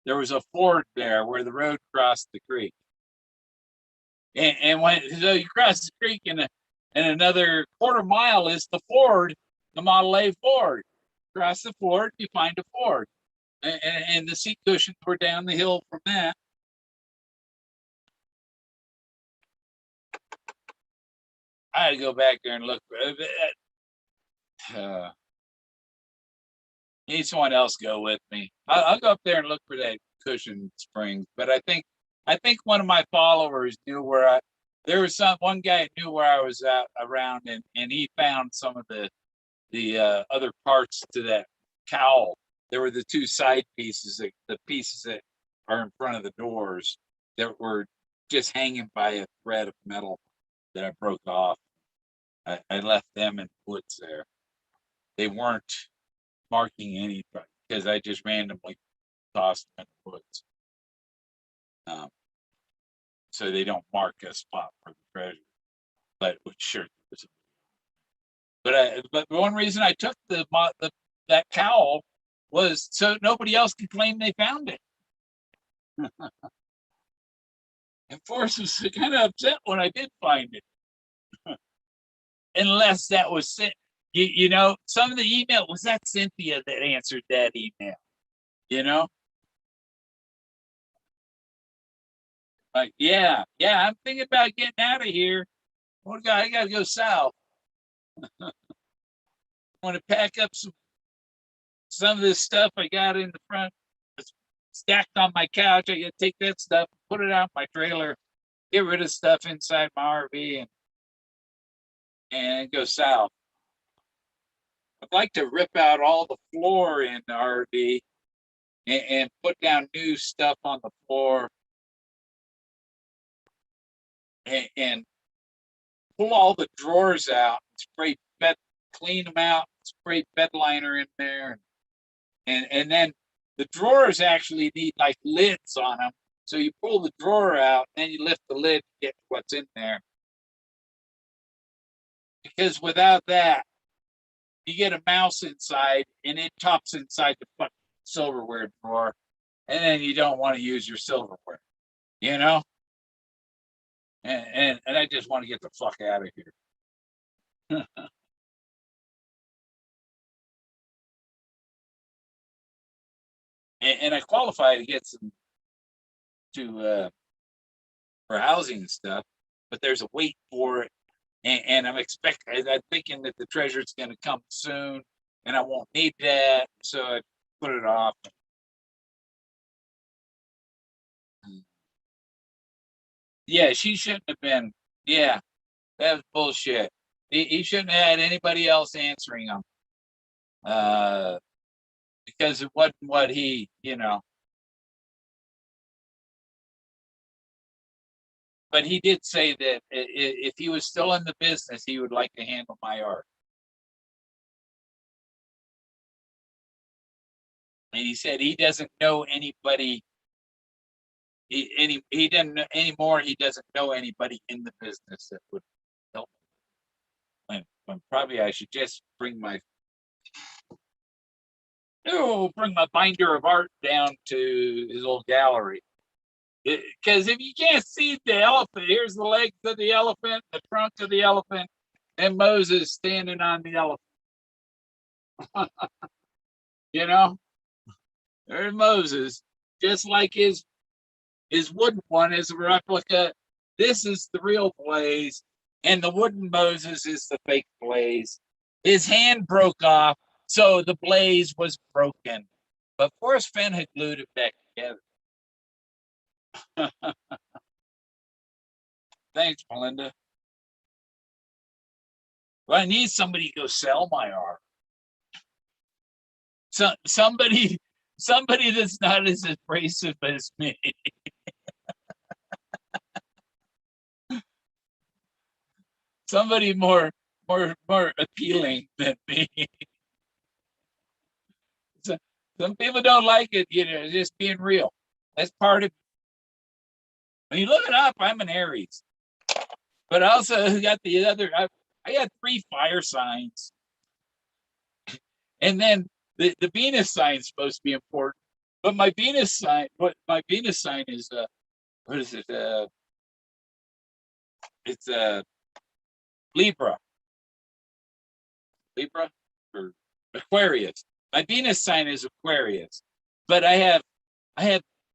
There was a ford there where the road crossed the creek. And when so you cross the creek, and another quarter mile is the ford, the Model A Ford. Cross the ford, you find a ford, and the seat cushions were down the hill from that. I had to go back there and look. Need someone else go with me. I'll go up there and look for that cushion springs, but I think I think one of my followers knew there was one guy who knew where I was at around, and he found some of the other parts to that cowl. There were the two side pieces, the pieces that are in front of the doors that were just hanging by a thread of metal that I broke off. I left them in the woods there. They weren't marking anybody because I just randomly tossed them in the woods. So they don't mark a spot for the treasure. But sure, but one reason I took that cowl was so nobody else could claim they found it. And Forrest was kind of upset when I did find it, unless that was sent. You know, some of the email was that Cynthia that answered that email. You know, like yeah, I'm thinking about getting out of here. I got to go south. I want to pack up some of this stuff I got in the front. It's stacked on my couch. I got to take that stuff, put it out my trailer, get rid of stuff inside my RV, and go south. I'd like to rip out all the floor in the RV and put down new stuff on the floor and pull all the drawers out, clean them out, spray bed liner in there, and then the drawers actually need like lids on them. So you pull the drawer out, and then you lift the lid to get what's in there. Because without that, you get a mouse inside, and it tops inside the fucking silverware drawer, and then you don't want to use your silverware, you know. And I just want to get the fuck out of here. And I qualify to get some for housing and stuff, but there's a wait for it, and I'm thinking that the treasure's going to come soon, and I won't need that, so I put it off. Yeah, she shouldn't have been. Yeah, that was bullshit. He shouldn't have had anybody else answering him, because it wasn't what he, you know. But he did say that if he was still in the business, he would like to handle my art. And he said he doesn't know anybody. He didn't anymore. He doesn't know anybody in the business that would help. When probably I should just bring my binder of art down to his old gallery. Because if you can't see the elephant, here's the legs of the elephant, the trunk of the elephant, and Moses standing on the elephant. You know, there's Moses, just like his wooden one is a replica. This is the real Blaze, and the wooden Moses is the fake Blaze. His hand broke off, so the Blaze was broken. But Forrest Fenn had glued it back together. Thanks, Melinda. Well, I need somebody to go sell my art. Somebody that's not as abrasive as me. Somebody more appealing than me. Some people don't like it, you know, just being real. That's part of it. When you look it up, I'm an Aries. But I also got the other, I got 3 fire signs. And then the Venus sign is supposed to be important. But my Venus sign is what is it? It's Libra. Libra or Aquarius. My Venus sign is Aquarius. But I have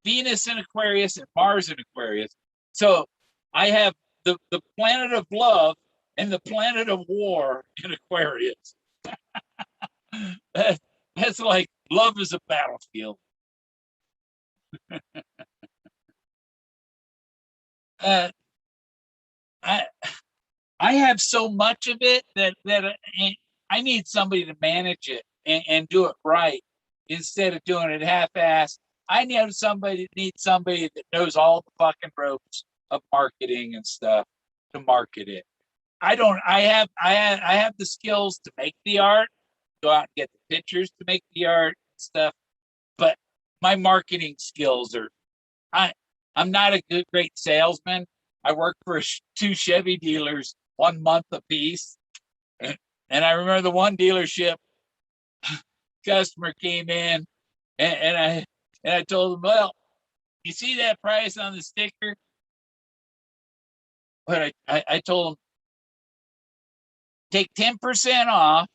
Venus in Aquarius and Mars in Aquarius. So I have the planet of love and the planet of war in Aquarius. That's like love is a battlefield. uh, I I have so much of it that I need somebody to manage it and do it right instead of doing it half-assed. I need somebody that knows all the fucking ropes of marketing and stuff to market it. I don't. I have the skills to make the art, go out and get the pictures to make the art and stuff, but my marketing skills are I I'm not a great salesman. I worked for two Chevy dealers 1 month apiece, and I remember the one dealership customer came in, and I told him, "Well, you see that price on the sticker?" But I told him, take 10% off,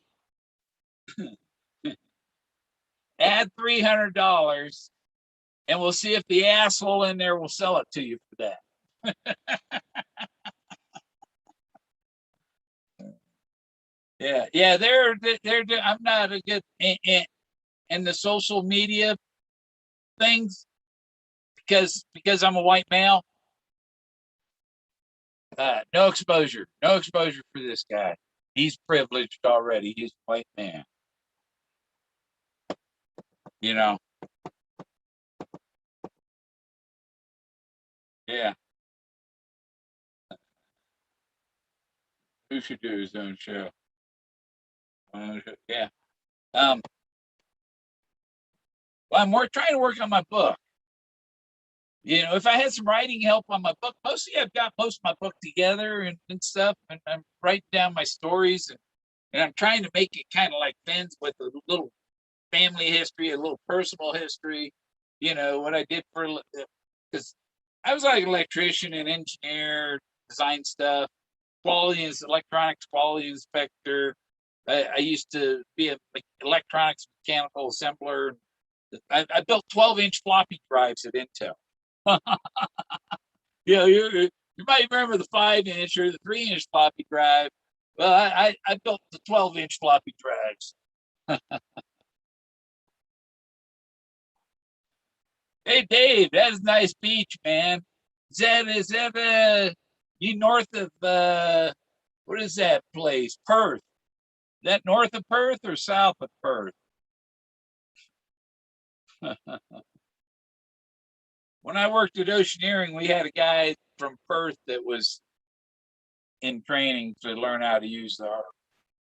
add $300, and we'll see if the asshole in there will sell it to you for that. Yeah. I'm not a good in the social media things because I'm a white male. No exposure for this guy. He's privileged already. He's a white man. You know. Yeah. Who should do his own show? Yeah. Well, trying to work on my book. If I had some writing help on my book, mostly I've got most of my book together and stuff, and I'm writing down my stories, and I'm trying to make it kind of like Fenn's with a little family history, a little personal history, what I did because I was like an electrician and engineer, design stuff, electronics quality inspector. I used to be an electronics mechanical assembler. I built 12-inch floppy drives at Intel. You might remember the 5-inch or the 3-inch floppy drive. Well, I built the 12-inch floppy drives. Hey Dave, that's a nice beach, man. Is that you north of what is that place? Perth. Is that north of Perth or south of Perth? When I worked at Oceaneering, we had a guy from Perth that was in training to learn how to use the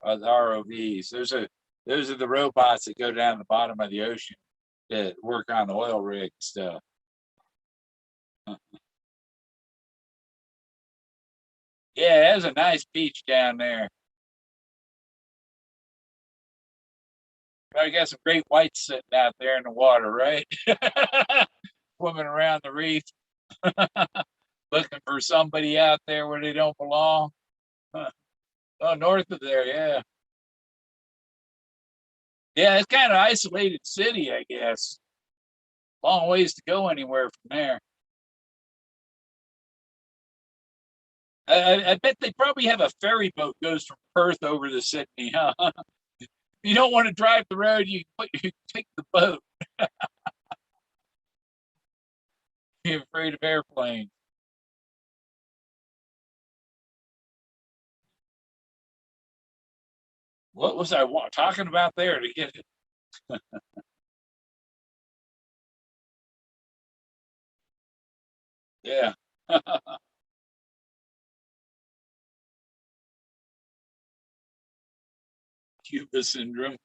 ROVs. Those are the robots that go down the bottom of the ocean that work on the oil rig stuff. Yeah, there's a nice beach down there. I got some great whites sitting out there in the water, right? Swimming around the reef, looking for somebody out there where they don't belong. Oh, north of there, yeah. Yeah, it's kind of isolated city, I guess. Long ways to go anywhere from there. I bet they probably have a ferry boat goes from Perth over to Sydney, huh? You don't want to drive the road, you take the boat. You're afraid of airplanes. What was I talking about there to get it? Yeah. Cuba syndrome.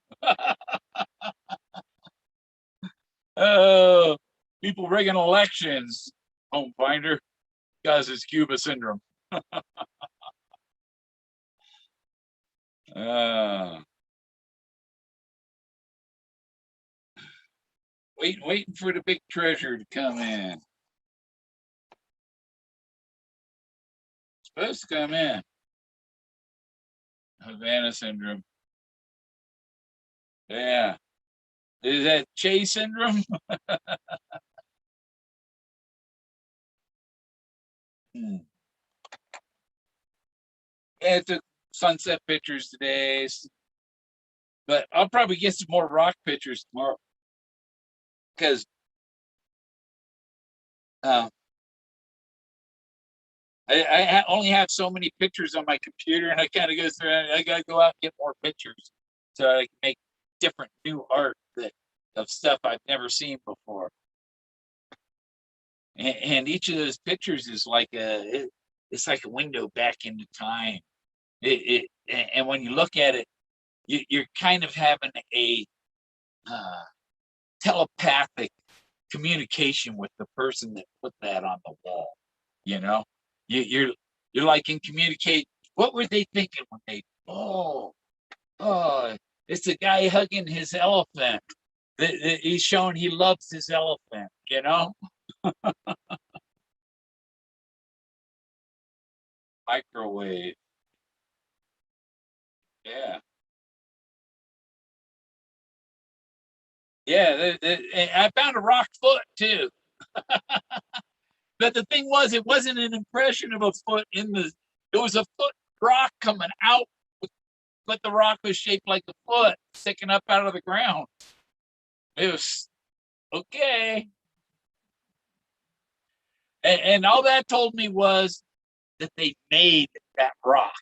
Oh, people rigging elections. Home finder causes Cuba syndrome. Uh, waiting for the big treasure to come in. Supposed to come in. Havana syndrome. Yeah. Is that Chase syndrome? Hmm. Yeah, I took sunset pictures today, but I'll probably get some more rock pictures tomorrow because uh, I only have so many pictures on my computer, and I kind of go through and I got to go out and get more pictures so I can make different new art of stuff I've never seen before. And each of those pictures is like it's like a window back into time. And when you look at it, you're kind of having a uh, telepathic communication with the person that put that on the wall. You know, you're like in communicate. What were they thinking when they? Oh, it's a guy hugging his elephant. He's showing he loves his elephant. You know, microwave. Yeah. Yeah, I found a rock foot too. But the thing was, it wasn't an impression of a foot in the. It was a foot rock coming out, but the rock was shaped like a foot sticking up out of the ground. It was okay, and all that told me was that they made that rock.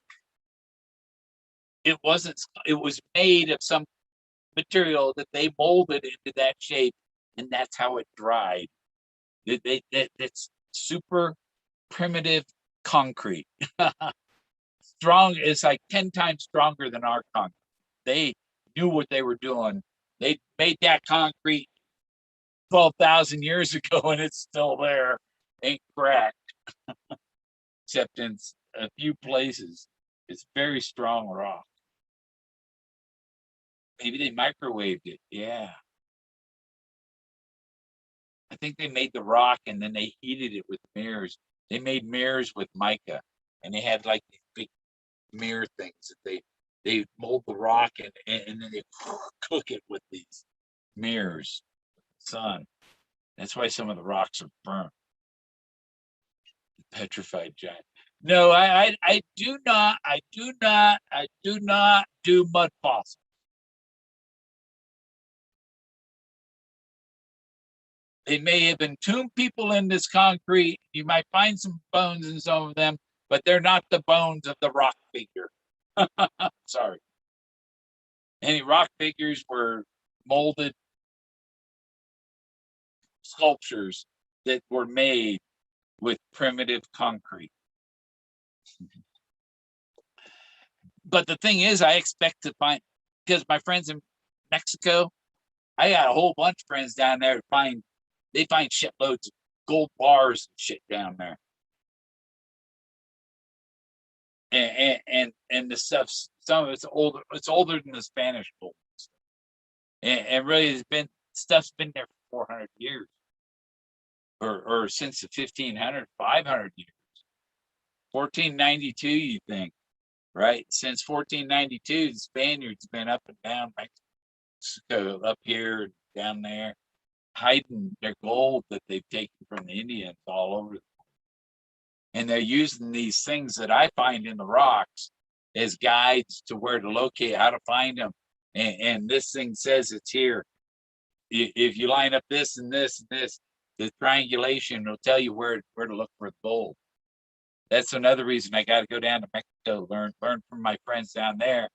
It wasn't. It was made of some material that they molded into that shape, and that's how it dried. It's super primitive concrete. Strong is like 10 times stronger than our concrete. They knew what they were doing. They made that concrete 12,000 years ago and it's still there. Ain't cracked, except in a few places. It's very strong rock. Maybe they microwaved it. Yeah. I think they made the rock and then they heated it with mirrors. They made mirrors with mica and they had like these big mirror things that they mold the rock and then they cook it with these mirrors, sun. That's why some of the rocks are burnt. Petrified giant. No, I do not. I do not do mud fossils. They may have entombed people in this concrete. You might find some bones in some of them, but they're not the bones of the rock figure. Sorry. Any rock figures were molded sculptures that were made with primitive concrete. But the thing is, I expect to find, because my friends in Mexico, I got a whole bunch of friends down there to find, they find shitloads of gold bars and shit down there. And the stuff, some of it's older than the Spanish gold. And really has been, stuff's been there for 400 years. Or since the 1500, 500 years. 1492, you think, right? Since 1492, the Spaniards been up and down Mexico, up here, down there, hiding their gold that they've taken from the Indians all over. And they're using these things that I find in the rocks as guides to where to locate, how to find them. And this thing says it's here. If you line up this and this and this, the triangulation will tell you where to look for the gold. That's another reason I got to go down to Mexico, learn from my friends down there.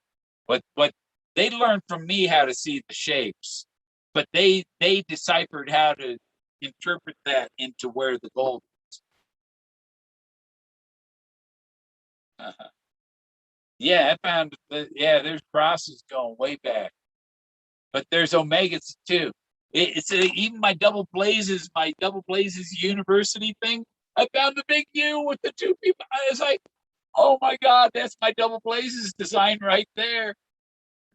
But they learned from me how to see the shapes, but they deciphered how to interpret that into where the gold is. Yeah, I found that, yeah, there's crosses going way back, but there's omegas too. It's even my double blazes university thing. I found the big U with the two people. I was like, oh my God, that's my double blazes design right there.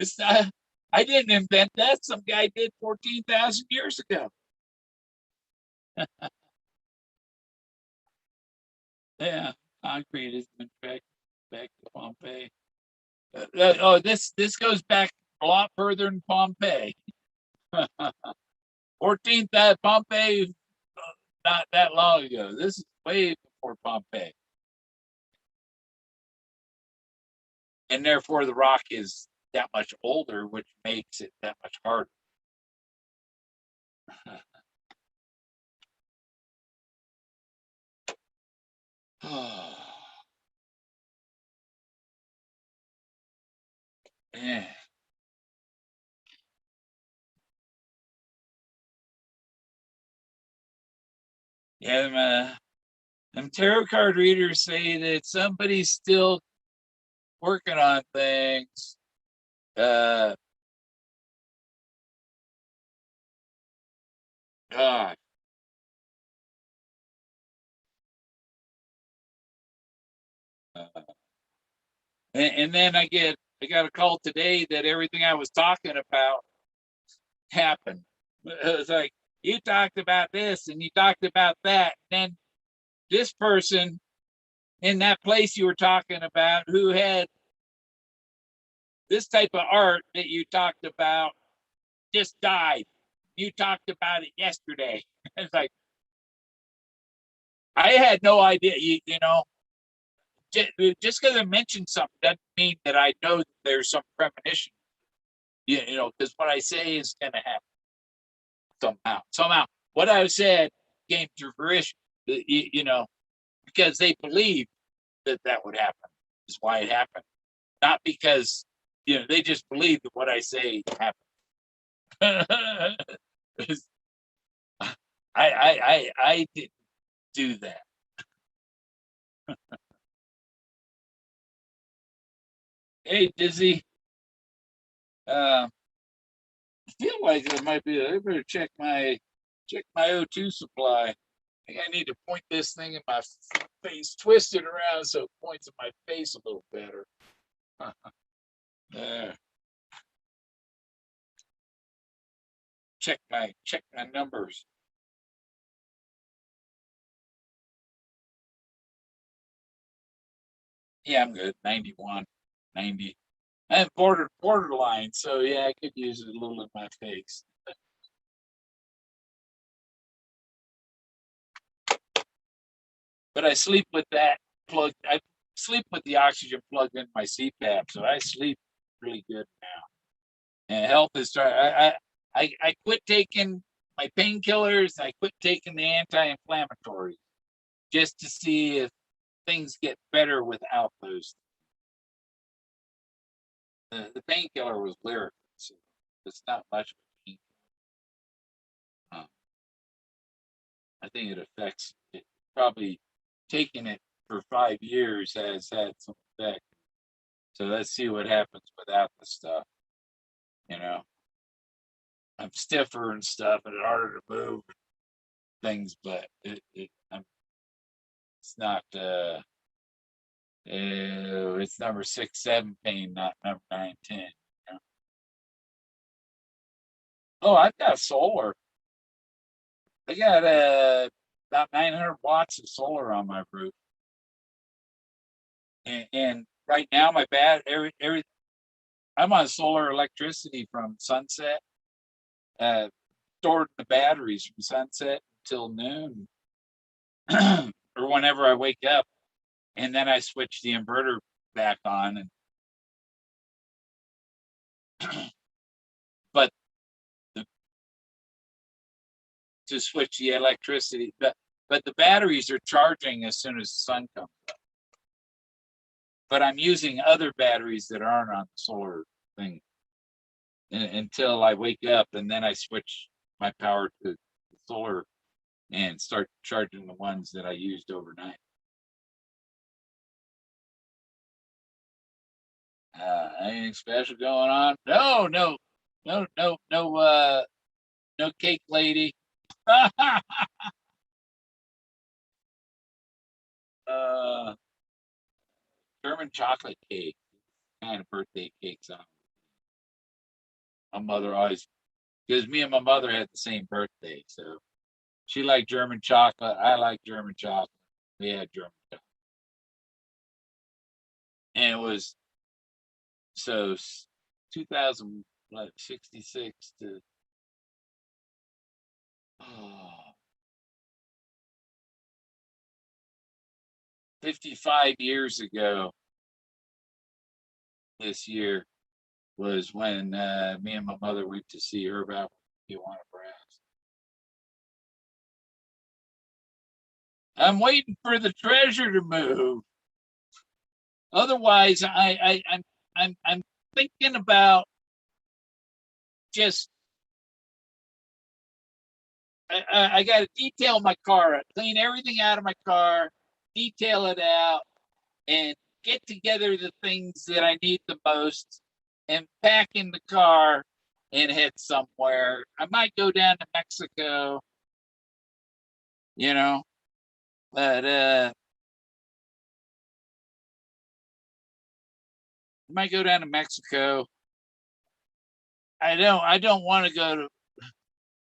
It's not, I didn't invent that. Some guy did 14,000 years ago. Yeah, concrete has been back to Pompeii. Oh, this goes back a lot further than Pompeii. 14th Pompeii, not that long ago. This is way before Pompeii. And therefore the rock is that much older, which makes it that much harder. Yeah, them tarot card readers say that somebody's still working on things. God, and then I got a call today that everything I was talking about happened. It was like, you talked about this and you talked about that. And then this person in that place you were talking about who had this type of art that you talked about just died. You talked about it yesterday. It's like, I had no idea, you know, just because I mentioned something doesn't mean that I know that there's some premonition, you know, because what I say is going to happen somehow. What I said came to fruition, you know, because they believed that that would happen is why it happened. Not because, you know, they just believe that what I say happened. I didn't do that. Hey, Dizzy, I feel like it might be. I better check my O2 supply. I think I need to point this thing in my face, twist it around so it points in my face a little better. There. Check my numbers. Yeah, I'm good. 91, 90. And borderline, so yeah, I could use it a little in my face. But I sleep with that plugged. I sleep with the oxygen plugged in my CPAP, so I sleep really good now. And health is trying. I quit taking my painkillers. I quit taking the anti-inflammatories just to see if things get better without those. The painkiller was lyric, so it's not much of a pain. I think it affects it. Probably taking it for 5 years has had some effect. So let's see what happens without the stuff. You know, I'm stiffer and stuff, and it's harder to move things, but it's not. It's number 6, 7 pain, not number 9, 10. You know? Oh, I've got solar. I got about 900 watts of solar on my roof, and right now my every I'm on solar electricity from sunset, stored in the batteries from sunset until noon, or whenever I wake up, and then I switch the inverter back on. And but the, to switch the electricity, but the batteries are charging as soon as the sun comes up. But I'm using other batteries that aren't on the solar thing until I wake up, and then I switch my power to solar and start charging the ones that I used overnight. Anything special going on? No cake lady. uh, German chocolate cake, kind of birthday cakes on. My mother always, because me and my mother had the same birthday, so she liked German chocolate. I like German chocolate. We had German chocolate, and it was so 2066 to oh, 55 years ago this year was when me and my mother went to see her about Tijuana Brass. I'm waiting for the treasure to move. Otherwise, I'm thinking about just I got to detail my car, clean everything out of my car, detail it out, and get together the things that I need the most, and pack in the car and head somewhere. I might go down to Mexico, you know, but I might go down to Mexico. I don't want to go to,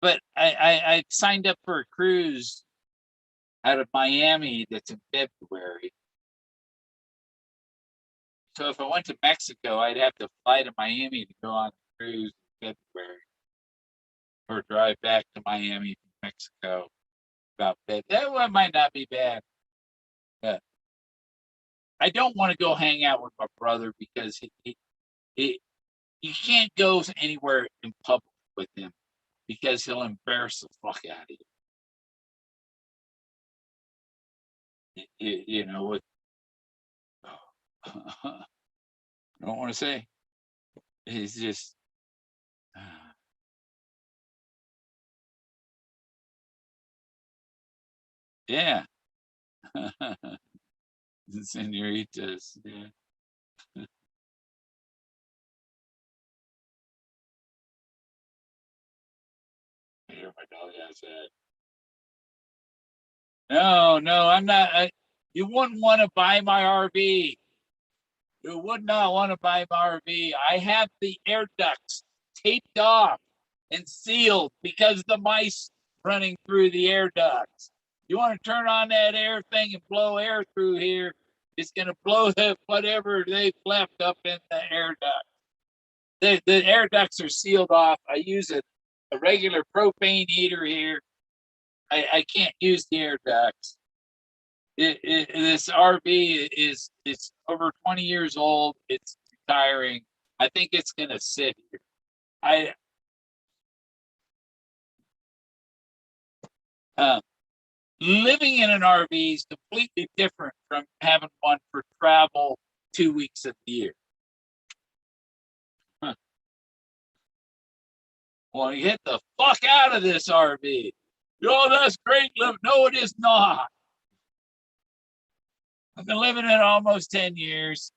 but I signed up for a cruise out of Miami that's in February. So if I went to Mexico, I'd have to fly to Miami to go on a cruise in February, or drive back to Miami from Mexico. About that one might not be bad. But I don't want to go hang out with my brother because he you can't go anywhere in public with him because he'll embarrass the fuck out of you. You know what? I don't want to say. He's just, yeah. Senoritas. Yeah. I hear my dog outside. No, no, I'm not. You wouldn't want to buy my RV. You would not want to buy my RV. I have the air ducts taped off and sealed because the mice running through the air ducts. You want to turn on that air thing and blow air through here, it's going to blow whatever they've left up in the air duct. The air ducts are sealed off. I use a regular propane heater here. I can't use the air ducts. This RV is it's over 20 years old. It's retiring. I think it's gonna sit here. I uh, Living in an RV is completely different from having one for travel 2 weeks of the year. Huh. Well, you get the fuck out of this RV. Oh, that's great. No, it is not. I've been living in it almost 10 years,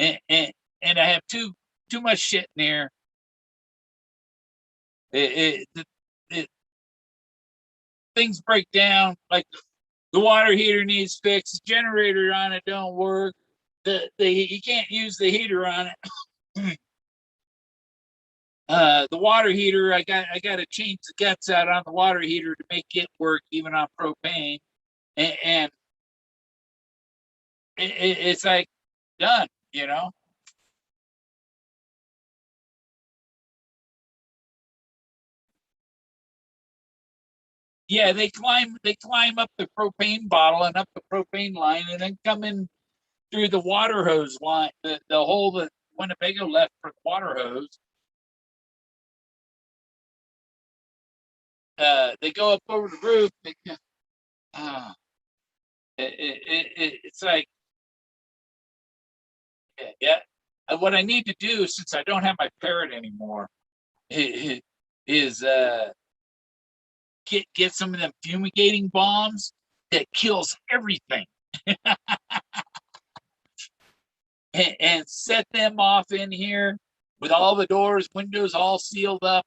and, and, and I have too much shit in here. It things break down, like the water heater needs fixed, the generator on it don't work. The you can't use the heater on it. The water heater, I got to change the guts out on the water heater to make it work even on propane, and it's like done, you know. Yeah, they climb up the propane bottle and up the propane line, and then come in through the water hose line, the hole that Winnebago left for the water hose. They go up over the roof. Uh, it's like, yeah. What I need to do, since I don't have my parrot anymore, is get some of them fumigating bombs that kills everything, and set them off in here with all the doors, windows all sealed up,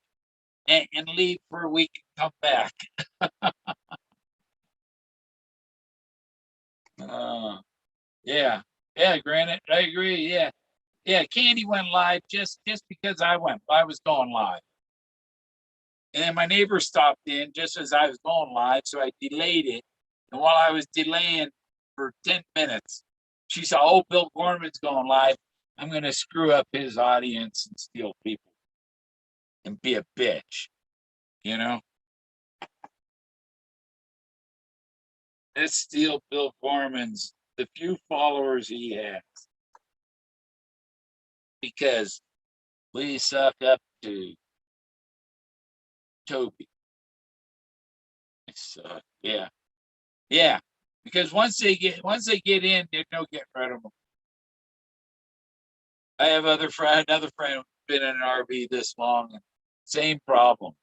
and leave for a week and come back. Uh, yeah, yeah, granted, I agree. Yeah, yeah. Candy went live just because I was going live, and then my neighbor stopped in just as I was going live, so I delayed it. And while I was delaying for 10 minutes, she saw, "Oh, Bill Gorman's going live. I'm going to screw up his audience and steal people and be a bitch." You know, let's steal Bill Gorman's the few followers he has because we suck up to Toby. So yeah, yeah. Because once they get in, there's no getting rid of them. I have another friend been in an RV this long, and same problem.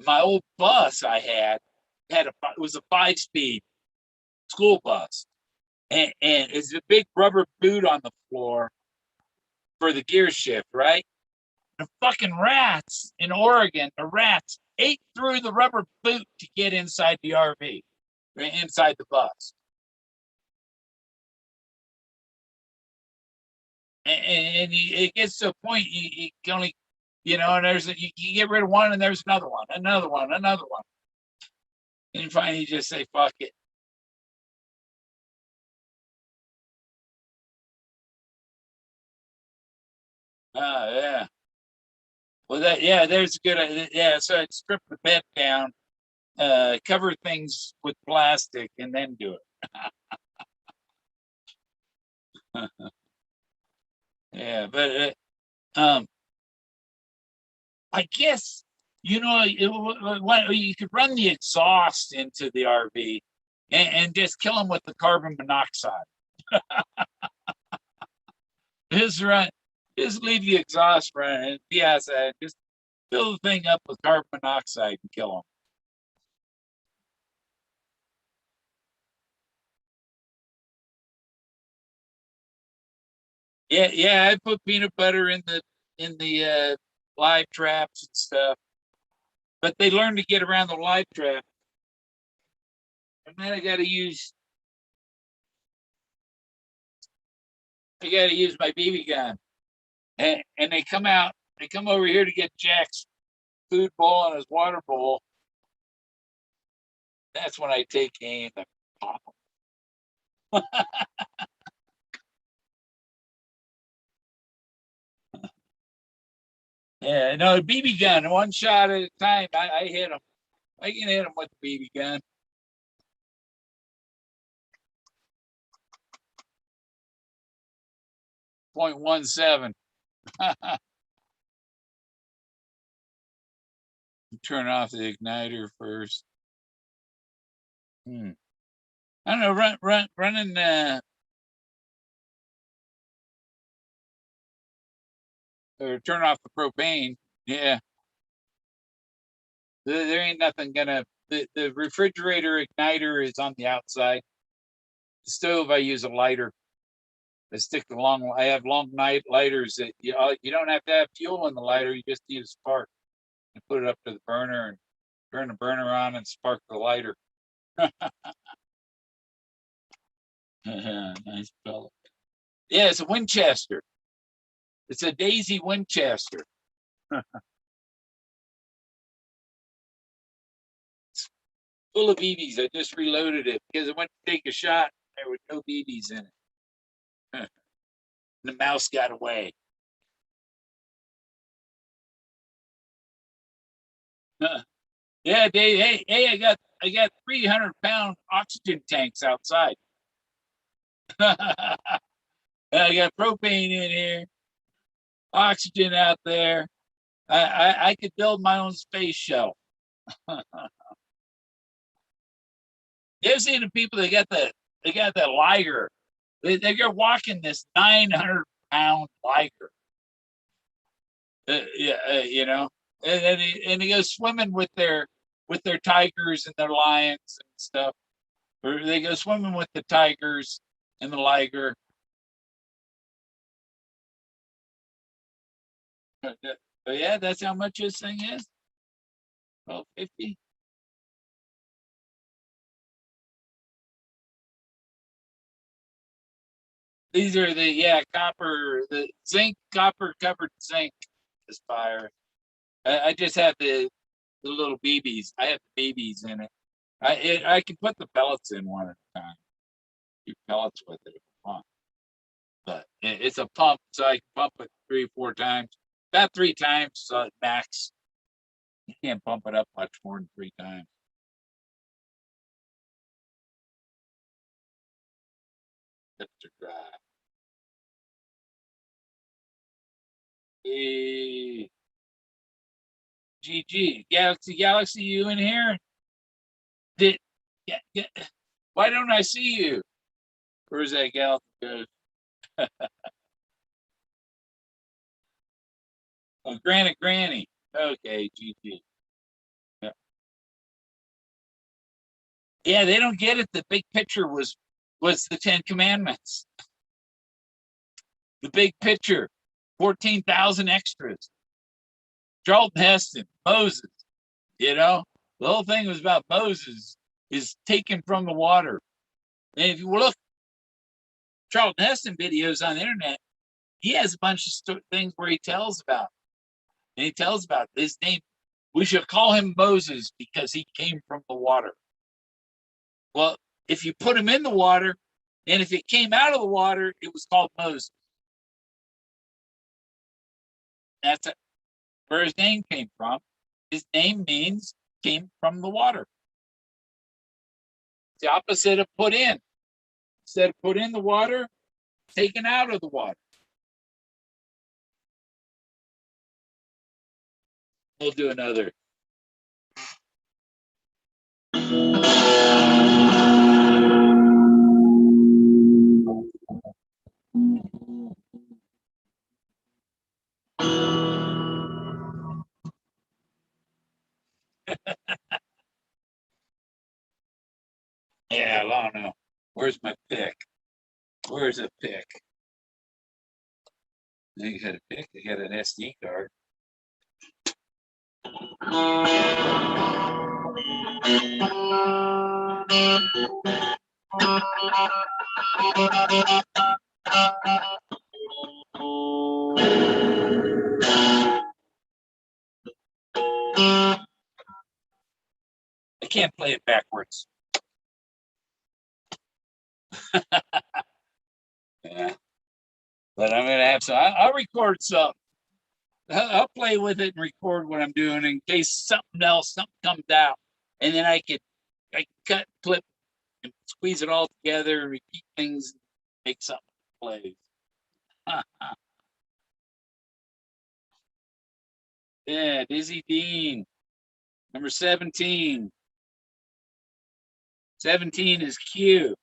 my old bus I had it was a 5-speed school bus, and it's a big rubber boot on the floor for the gear shift, right? The fucking rats in Oregon, the rats ate through the rubber boot to get inside the RV, inside the bus. And it gets to a point you can only, and you get rid of one and there's another one, another one, another one. And finally you just say, fuck it. Yeah. Well, there's a good, so I'd strip the bed down, cover things with plastic, and then do it. Yeah, but I guess you could run the exhaust into the RV and just kill them with the carbon monoxide. Just run, just leave the exhaust running. Yes, just fill the thing up with carbon monoxide and kill them. Yeah, I put peanut butter in the live traps and stuff, but they learn to get around the live trap, and then I got to use my BB gun, and they come over here to get Jack's food bowl and his water bowl. That's when I take aim and pop them. Yeah, no, BB gun, one shot at a time. I hit them. I can hit them with the BB gun. 0.17. Turn off the igniter first. I don't know. Running. Or turn off the propane. Yeah, there ain't nothing gonna. The refrigerator igniter is on the outside. The stove, I use a lighter. I have long night lighters that you don't have to have fuel in the lighter. You just need a spark and put it up to the burner and turn the burner on and spark the lighter. Nice pellet. Yeah, it's a Winchester. It's a Daisy Winchester. It's full of BBs. I just reloaded it because I went to take a shot. There were no BBs in it. The mouse got away. Yeah, Dave. Hey, I got 300-pound oxygen tanks outside. I got propane in here, oxygen out there. I could build my own space shuttle. You've seen the people they got that liger. They're walking this 900-pound liger. Yeah, and they go swimming with their tigers and their lions and stuff. Or they go swimming with the tigers and the liger. But yeah, that's how much this thing is. 12.50. These are the zinc copper covered zinc is fire. I just have the little BBs. I have the BBs in it. I can put the pellets in one at a time. Do pellets with it if you want. But it's a pump, so I can pump it 3 or 4 times. About 3 times max. You can't pump it up much more than 3 times. Lips are dry. Hey, GG, Galaxy, you in here? Did yeah, why don't I see you? Where's that Galaxy goes? Oh, Granny. Okay, GG. Yeah. Yeah, they don't get it. The big picture was the 10 Commandments. The big picture, 14,000 extras. Charlton Heston, Moses, you know, the whole thing was about Moses is taken from the water. And if you look Charlton Heston videos on the internet, he has a bunch of things where he tells about, and he tells about his name. We should call him Moses because he came from the water. Well, if you put him in the water, and if it came out of the water, it was called Moses. That's where his name came from. His name means came from the water. It's the opposite of put in. Instead of put in the water, taken out of the water. We'll do another. Yeah, I don't know. Where's my pick? Where's a pick? You got a pick. You got an SD card. I can't play it backwards. Yeah, but I'm gonna have some. I'll record some. I'll play with it and record what I'm doing in case something comes out, and then I can cut, clip, and squeeze it all together and repeat things, and make something play. Yeah, Dizzy Dean, number 17. 17 is Q.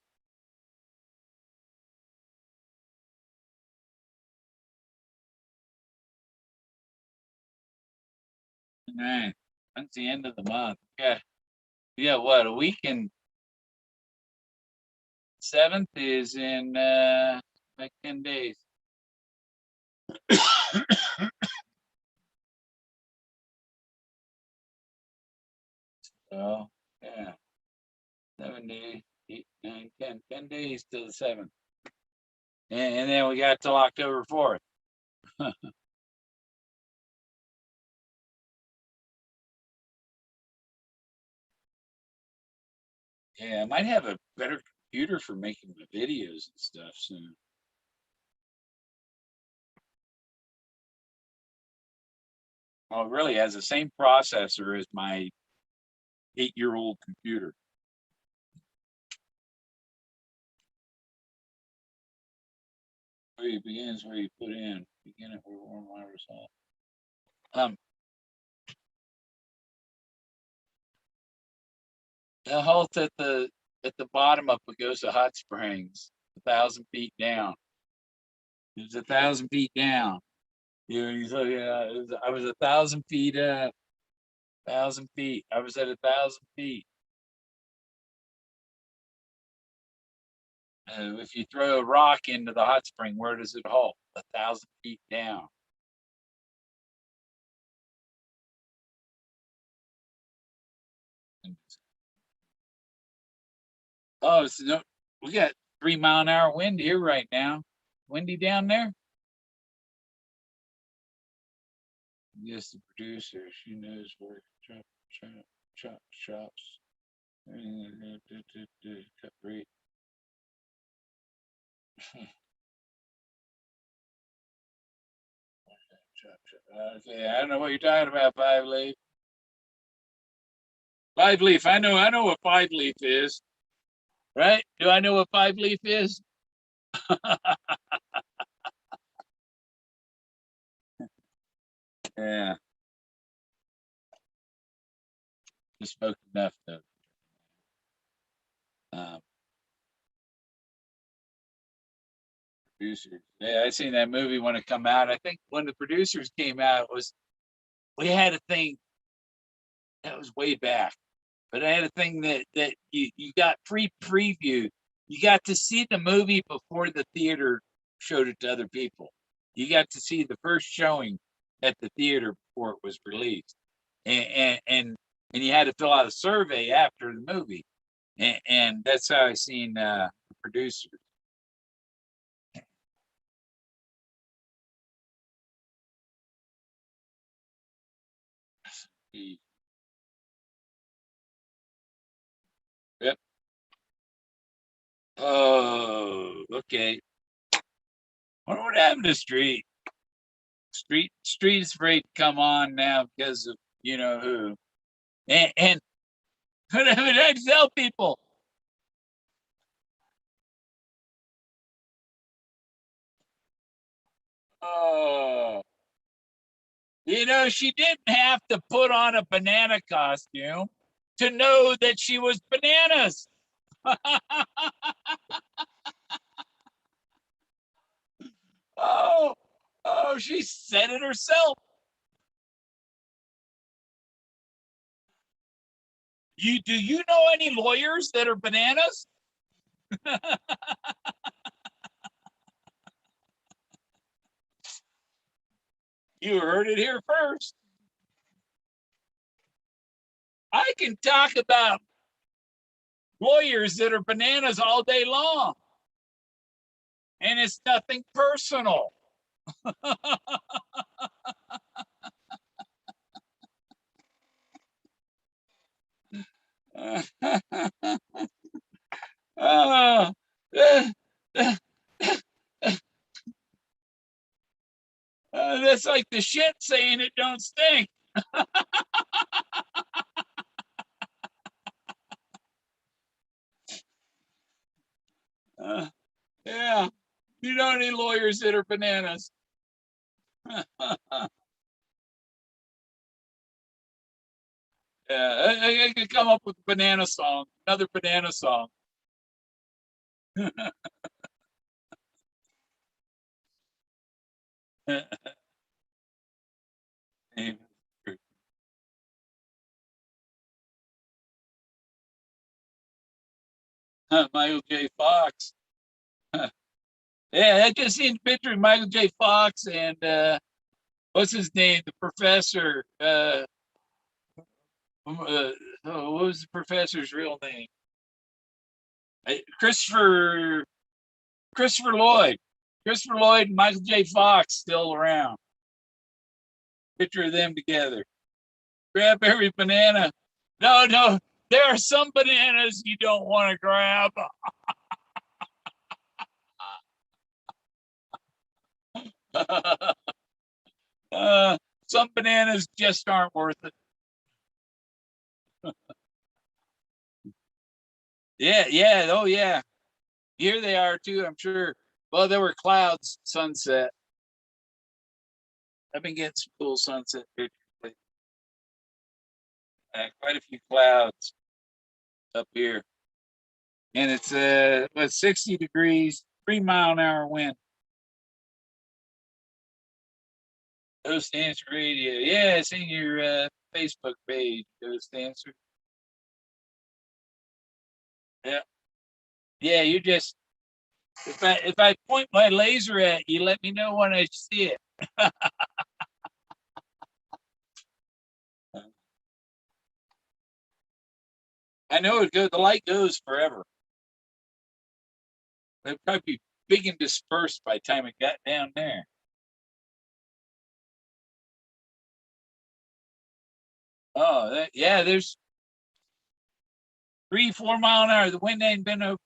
All right, that's the end of the month. Yeah, what, a week and 7th is in like 10 days. So yeah, 7 days, 8, 9, 10, 10 days till the 7th. And then we got till October 4th. Yeah, I might have a better computer for making the videos and stuff soon. Well, it really has the same processor as my 8-year-old computer. Where you begins where you put in. Begin it where warm water is hot. The halt at the bottom of Pagosa Hot Springs, 1,000 feet down. It's 1,000 feet down. So yeah, I was 1,000 feet up. 1,000 feet. I was at 1,000 feet. If you throw a rock into the hot spring, where does it halt? 1,000 feet down. Oh, so no, we got 3-mile-an-hour wind here right now. Windy down there? Yes, the producer. She knows where chops. Cut rate. Okay, I don't know what you're talking about, Five Leaf. Five Leaf, I know what Five Leaf is. Right? Do I know what Five Leaf is? Yeah. Just smoked enough though. Producers. Yeah, I seen that movie when it come out. I think when the producers came out, we had a thing that was way back. but I had a thing that you got free preview. You got to see the movie before the theater showed it to other people. You got to see the first showing at the theater before it was released, and you had to fill out a survey after the movie, and that's how I seen the producers. Yep. Oh, okay. Wonder what happened to Street. Street is afraid to come on now because of you know who. And what I tell people, oh, you know, she didn't have to put on a banana costume to know that she was bananas. Oh, oh, she said it herself. Do you know any lawyers that are bananas? You heard it here first. I can talk about lawyers that are bananas all day long, and it's nothing personal. uh, that's like the shit saying it don't stink. Yeah, you know any lawyers that are bananas? Yeah, I could come up with a banana song, another banana song. Michael J. Fox. Yeah, I just seen a picture of Michael J. Fox and what's his name? The professor. What was the professor's real name? Christopher Lloyd. Christopher Lloyd and Michael J. Fox still around. Picture of them together. Grab every banana. No, no, there are some bananas you don't want to grab. uh, some bananas just aren't worth it. Yeah, yeah, oh yeah. Here they are too, I'm sure. Well, there were clouds, sunset. I've been getting some cool sunset pictures. Quite a few clouds up here. And it's 60 degrees, 3-mile-an-hour wind. Ghost Answer Radio. Yeah, it's in your Facebook page, Ghost Answer. Yeah. Yeah, you just if I point my laser at you, let me know when I see it. I know the light goes forever. It'd probably be big and dispersed by the time it got down there. Oh, yeah, there's 3-4 mile an hour. The wind ain't been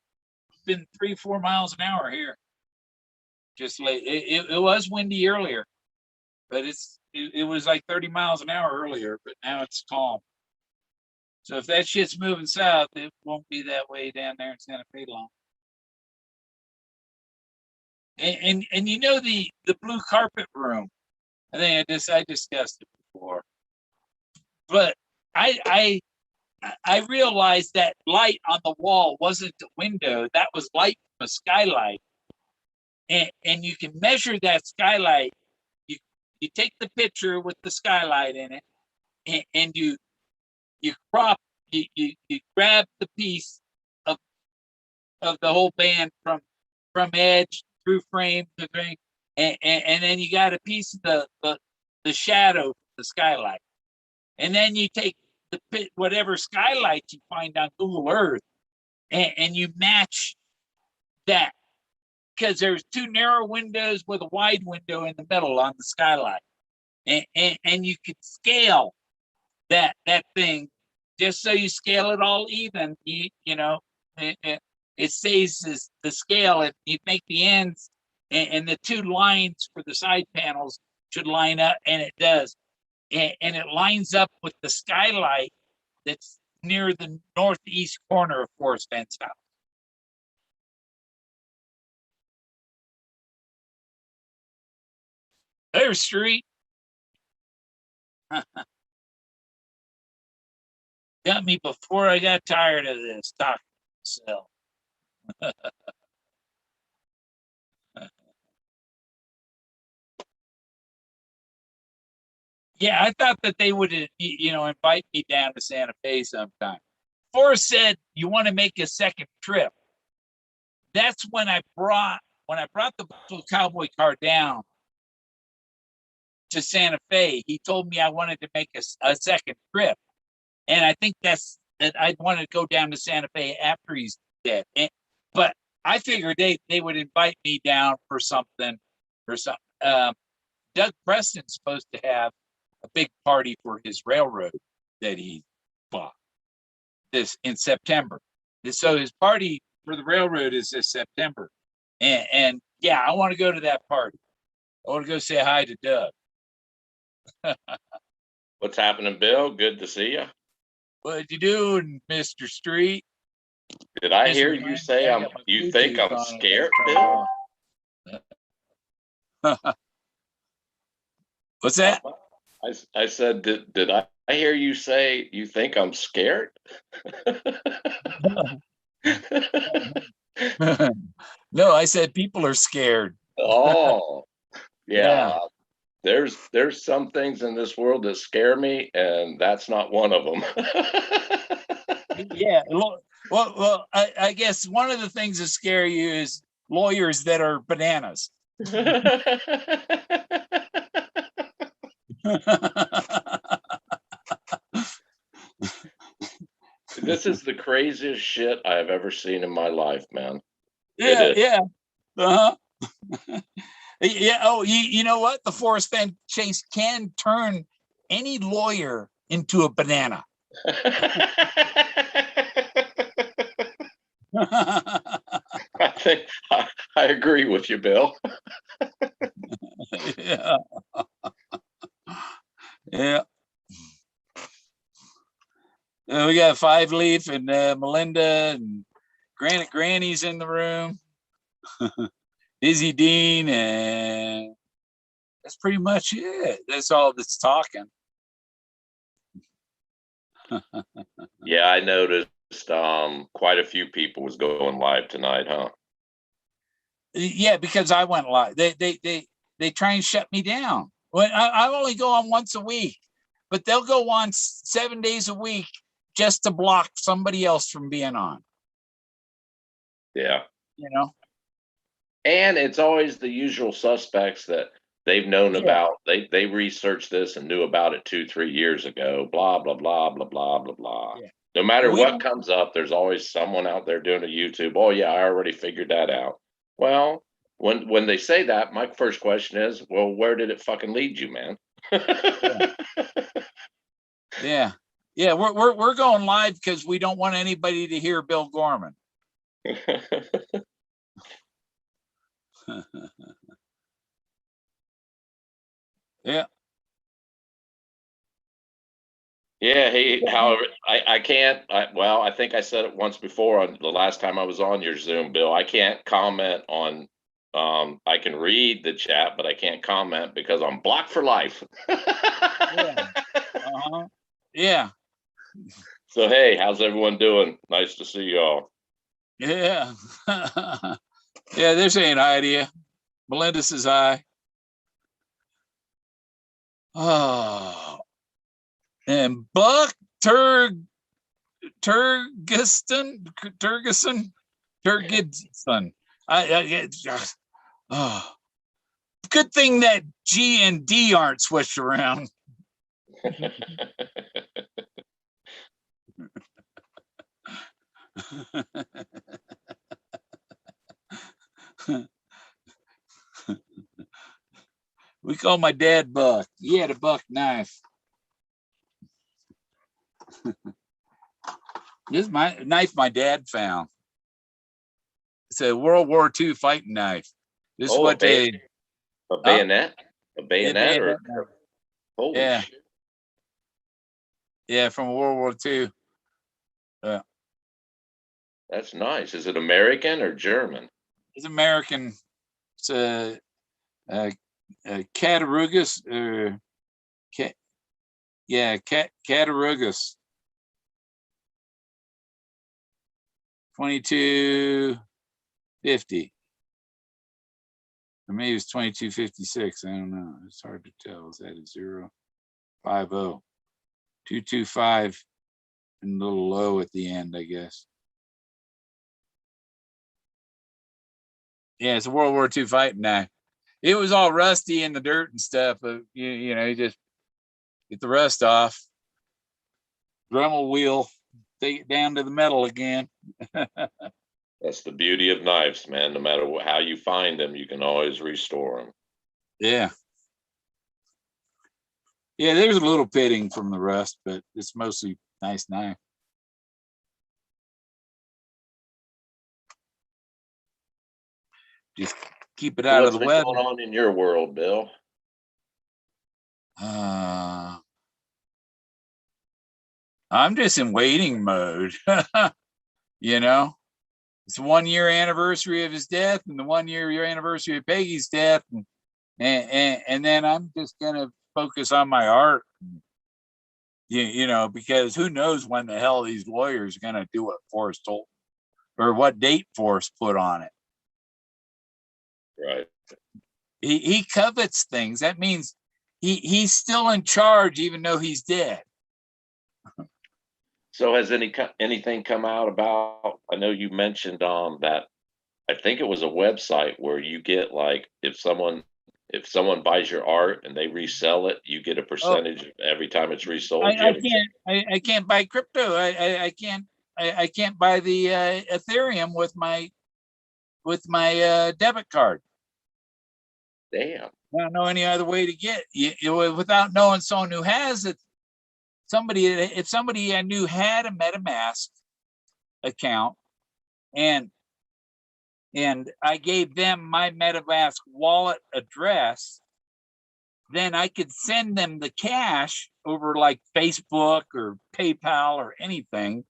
3-4 miles an hour here. Just late. It was windy earlier, but it was like 30 miles an hour earlier, but now it's calm. So if that shit's moving south, it won't be that way down there in Santa Fe long. And you know the blue carpet room. I think I discussed it before, but I I realized that light on the wall wasn't the window. That was light from a skylight, and you can measure that skylight. You you take the picture with the skylight in it, and you crop you grab the piece of the whole band from edge through frame to frame, and then you got a piece of the shadow, the skylight, and then you take whatever skylight you find on Google Earth, and you match that, because there's two narrow windows with a wide window in the middle on the skylight, and you could scale that thing just so you scale it all even. You know, it stays the scale. You make the ends and the two lines for the side panels should line up, and it does, and it lines up with the skylight that's near the northeast corner of Forrest Fenn's house. There's Street. Got me before I got tired of this talking to myself. Yeah, I thought that they would, invite me down to Santa Fe sometime. Forrest said, "You want to make a second trip?" That's when I brought the Buffalo Cowboy car down to Santa Fe. He told me I wanted to make a second trip, and I think that I'd want to go down to Santa Fe after he's dead. But I figured they would invite me down for something or something. Doug Preston's supposed to have a big party for his railroad that he bought this in September. So his party for the railroad is this September. And yeah, I want to go to that party. I want to go say hi to Doug. What's happening, Bill? Good to see you. What you doing, Mr. Street? Did I hear you say you think I'm scared, Bill? What's that? I said, did I hear you say you think I'm scared? No, I said people are scared. Oh, yeah. There's some things in this world that scare me, and that's not one of them. Yeah. Well, I guess one of the things that scare you is lawyers that are bananas. This is the craziest shit I have ever seen in my life, man. Yeah. Uh-huh. Yeah. Oh, you know what? The Forrest Fenn chase can turn any lawyer into a banana. I think I agree with you, Bill. Yeah. Yeah. We got Five Leaf and Melinda and Granny's in the room. Dizzy Dean, and that's pretty much it. That's all that's talking. Yeah, I noticed quite a few people was going live tonight, huh? Yeah, because I went live. They try and shut me down. When I only go on once a week, but they'll go on 7 days a week just to block somebody else from being on. Yeah. You know? And it's always the usual suspects that they've known about. They researched this and knew about it 2-3 years ago. Blah blah blah blah blah blah blah. Yeah. No matter what comes up, there's always someone out there doing a YouTube. Oh yeah, I already figured that out. Well, when they say that, my first question is, well, where did it fucking lead you, man? Yeah. Yeah, we're going live because we don't want anybody to hear Bill Gorman. Yeah. Yeah, hey, however, I can't, well, I think I said it once before on the last time I was on your Zoom, Bill. I can't comment on, I can read the chat, but I can't comment because I'm blocked for life. Yeah. Uh-huh. Yeah. So, hey, how's everyone doing? Nice to see y'all. Yeah. Yeah, they're saying hi to you. Melinda says hi. Oh. And Buck Turd Turgeson. Oh, good thing that G and D aren't switched around. We call my dad Buck. He had a buck knife. This is my knife my dad found. It's a World War II fighting knife. This is what a bayonet? A bayonet or holy yeah. shit. Yeah, from World War II. That's nice. Is it American or German? It's American. It's a Catarugas or Catarugas. 2250. Or maybe it's 2256. I don't know. It's hard to tell. Is that a 050? 225 and a little low at the end, I guess. Yeah, it's a World War II fighting knife. It was all rusty in the dirt and stuff, but you know, you just get the rust off, Dremel wheel, take it down to the metal again. That's the beauty of knives, man. No matter how you find them, you can always restore them. Yeah. Yeah, there's a little pitting from the rust, but it's mostly nice knife. Just keep it out of the weather. What's been going on in your world, Bill? I'm just in waiting mode. You know, it's the 1 year anniversary of his death and the 1 year anniversary of Peggy's death. And then I'm just going to focus on my art. You know, because who knows when the hell these lawyers are going to do what Forrest told or what date Forrest put on it. Right. He covets things. That means he's still in charge, even though he's dead. So has anything come out about? I know you mentioned that. I think it was a website where you get like if someone buys your art and they resell it, you get a percentage every time it's resold. I can't buy crypto. I can't buy the Ethereum with my debit card. Damn. I don't know any other way to get without knowing someone who has it. If somebody I knew had a MetaMask account and I gave them my MetaMask wallet address, then I could send them the cash over like Facebook or PayPal or anything,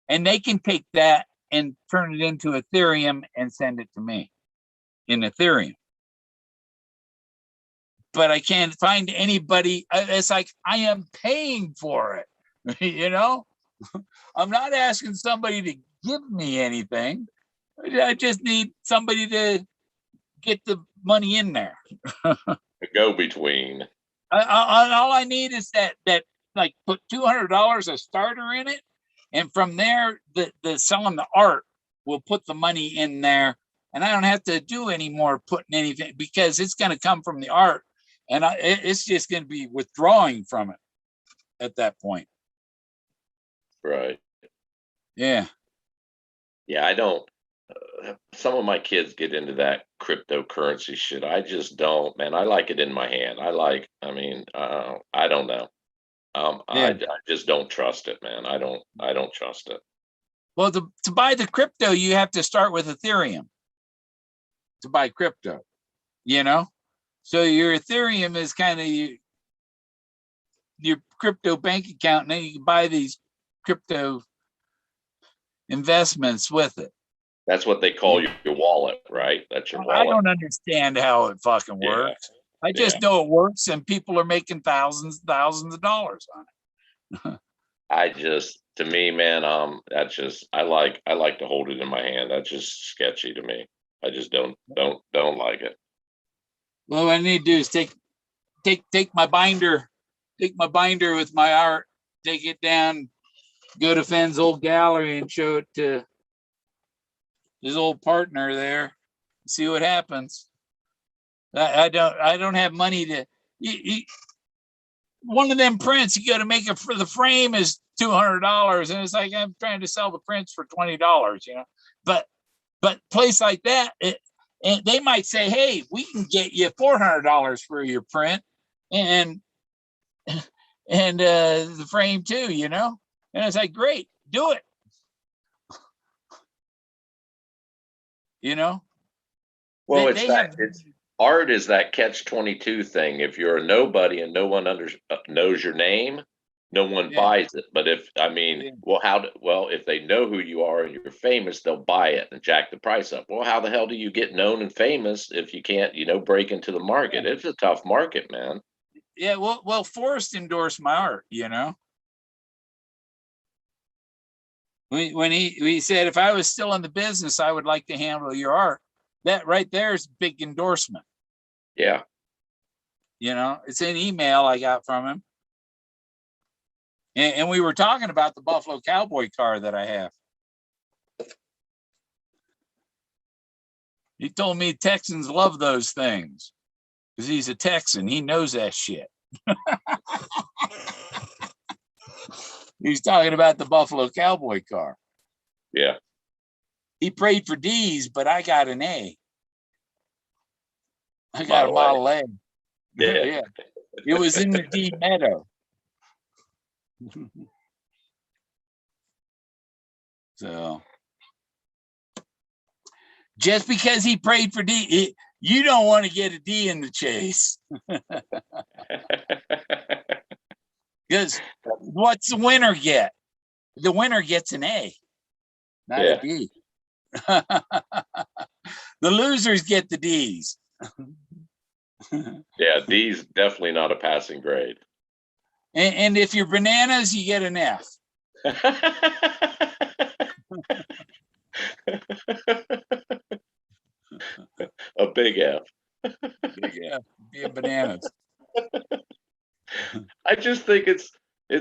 and they can take that and turn it into Ethereum and send it to me in Ethereum. But I can't find anybody. It's like I am paying for it. You know, I'm not asking somebody to give me anything. I just need somebody to get the money in there. A go-between. All I need is that like put $200 a starter in it, and from there the selling the art will put the money in there, and I don't have to do any more putting anything because it's going to come from the art, and it's just going to be withdrawing from it at that point. Right. Yeah. Yeah, I don't. Some of my kids get into that cryptocurrency shit. I just don't, man. I like it in my hand. I don't know. I just don't trust it, man. I don't trust it. Well, to buy the crypto, you have to start with Ethereum to buy crypto, you know? So your Ethereum is kind of your crypto bank account, and then you can buy these crypto investments with it. That's what they call your wallet, right? That's your wallet. I don't understand how it fucking works. I just know it works, and people are making thousands of dollars on it. To me, man, that's just I like to hold it in my hand. That's just sketchy to me. I just don't like it. Well, what I need to do is take my binder with my art, take it down go to Fenn's old gallery and show it to his old partner there, see what happens. I don't have money to. One of them prints, you got to make it for the frame is $200, and it's like I'm trying to sell the prints for $20, you know. But place like that, and they might say, hey, we can get you $400 for your print, and the frame too, you know. And it's like, great, do it. You know. Well, They it's art is that catch-22 thing. If you're a nobody and no one knows your name, no one buys it. But if if they know who you are and you're famous, they'll buy it and jack the price up. Well, how the hell do you get known and famous if you can't, break into the market? It's a tough market, man. Yeah, well, Forrest endorsed my art, you know. When he said, if I was still in the business, I would like to handle your art. That right there is big endorsement. Yeah. You know, it's an email I got from him. And we were talking about the Buffalo Cowboy car that I have. He told me Texans love those things because he's a Texan. He knows that shit. He's talking about the Buffalo Cowboy car. Yeah. He prayed for D's, but I got an A. I got a Model A. Yeah. Yeah. It was in the D Meadow. So just because he prayed for D, you don't want to get a D in the chase. Because what's the winner get? The winner gets an A, not a D. The losers get the D's. Yeah, D's definitely not a passing grade. And if you're bananas, you get an F. A big F. Big F, being bananas. I just think it's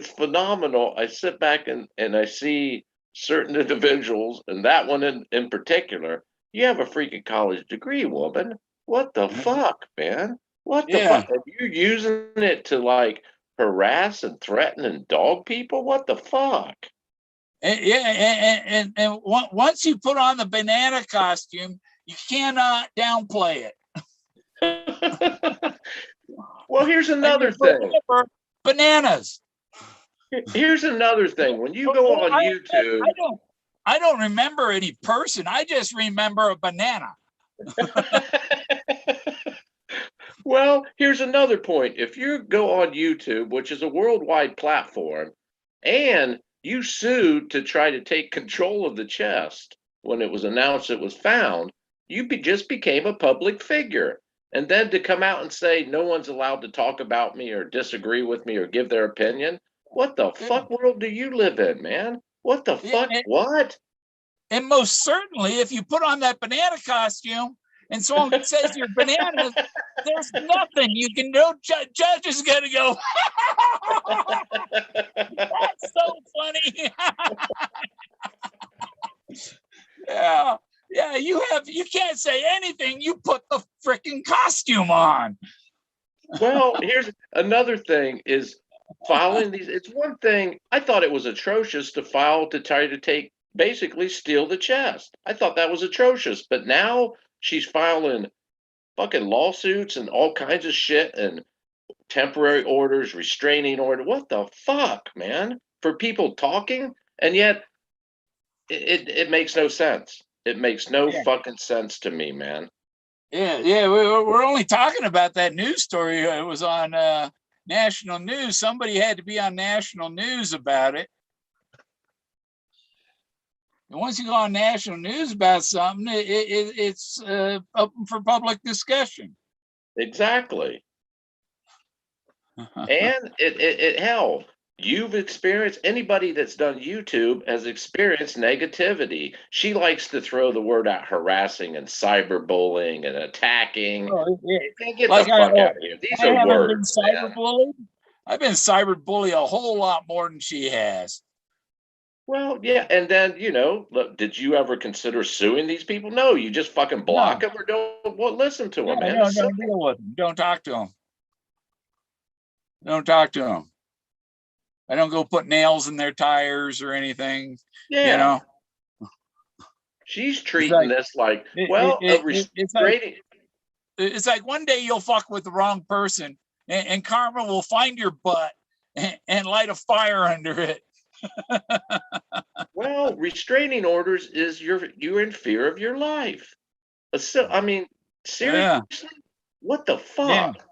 phenomenal. I sit back and I see certain individuals, and that one in particular. You have a freaking college degree, woman. What the fuck, man? What the fuck? Are you using it to like harass and threaten and dog people? What the fuck? And once you put on the banana costume, you cannot downplay it. Well, here's another thing. Bananas. Here's another thing. When you go on YouTube, I don't remember any person. I just remember a banana. Well, here's another point. If you go on YouTube, which is a worldwide platform, and you sued to try to take control of the chest when it was announced it was found, you just became a public figure. And then to come out and say no one's allowed to talk about me or disagree with me or give their opinion, what the fuck world do you live in, man? What the fuck? What? And most certainly, if you put on that banana costume and someone says you're bananas, there's nothing you can do. Judge is going to go, that's so funny. Yeah, you can't say anything. You put the freaking costume on. Well, here's another thing is filing these. It's one thing. I thought it was atrocious to file to try to basically steal the chest. I thought that was atrocious. But now she's filing fucking lawsuits and all kinds of shit and temporary orders, restraining order. What the fuck, man? For people talking, and yet it makes no sense. It makes no fucking sense to me, man. Yeah. We're only talking about that news story. It was on national news. Somebody had to be on national news about it. And once you go on national news about something, it's open for public discussion. Exactly. And hell, you've experienced, anybody that's done YouTube has experienced negativity. She likes to throw the word out harassing and cyberbullying and attacking. Oh, yeah. You can't get the fuck out of here. These are words. I've been cyberbullied a whole lot more than she has. Well, yeah, and then look, did you ever consider suing these people? No, you just fucking block No, them or don't listen to them, no, man. no, It's don't simple. deal with them. Don't talk to them. Don't talk to them. I don't go put nails in their tires or anything. You Yeah, know, she's it's treating like this like, it, well, a it's like restraining. one day you'll fuck with the wrong person, and karma will find your butt and light a fire under it. Well, restraining orders is you're in fear of your life. So, I mean, seriously, Yeah, what the yeah. fuck?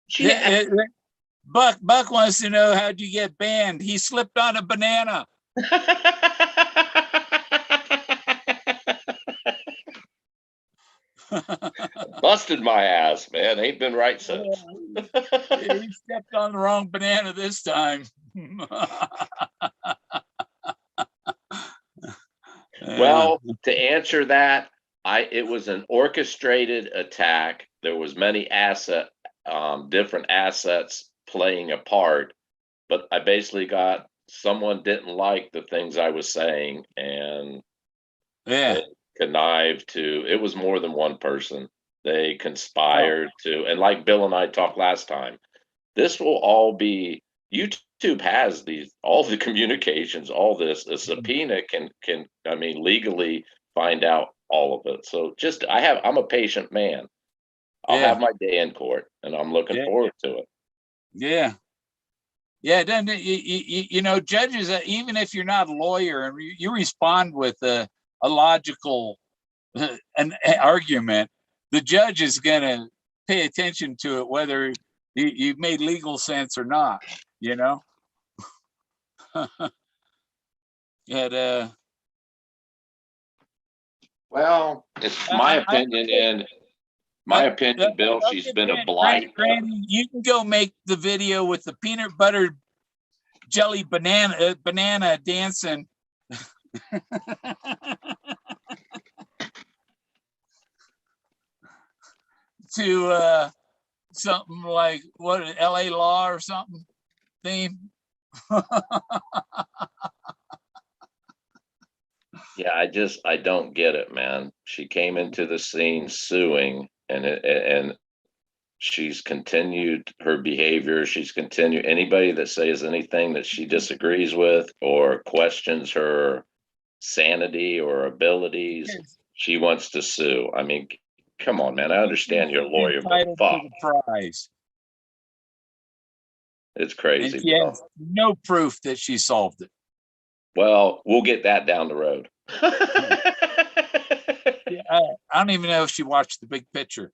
She Yeah, Buck wants to know how'd you get banned. He slipped on a banana. busted my ass, man. Ain't been right since. He stepped on the wrong banana this time. Well, to answer that, it was an orchestrated attack. There was many different assets playing a part, but I basically got someone didn't like the things I was saying and Yeah. they connived to. It was more than one person. They Oh, conspired to, and like Bill and I talked last time, this will all be YouTube has all the communications, all this. A subpoena can I mean legally find out all of it. So I'm a patient man. I'll yeah, have my day in court, and I'm looking yeah, forward to it. yeah, yeah. Then judges, even if you're not a lawyer and you respond with a logical an argument, the judge is going to pay attention to it, whether you've made legal sense or not. You know. And Well, it's my opinion, and my opinion, Bill. She's been a blight. Granny, you can go make the video with the peanut butter jelly banana dancing. To something like what, LA Law or something theme. Yeah, I don't get it, man. She came into the scene suing, and she's continued her behavior. She's continued anybody that says anything that she disagrees with or questions her sanity or abilities. She wants to sue. I mean, come on, man. I understand you're a lawyer, but Entitled to fuck, the prize, it's and crazy, she Bill. has no proof that she solved it. Well, we'll get that down the road. Yeah, I don't even know if she watched The Big Picture.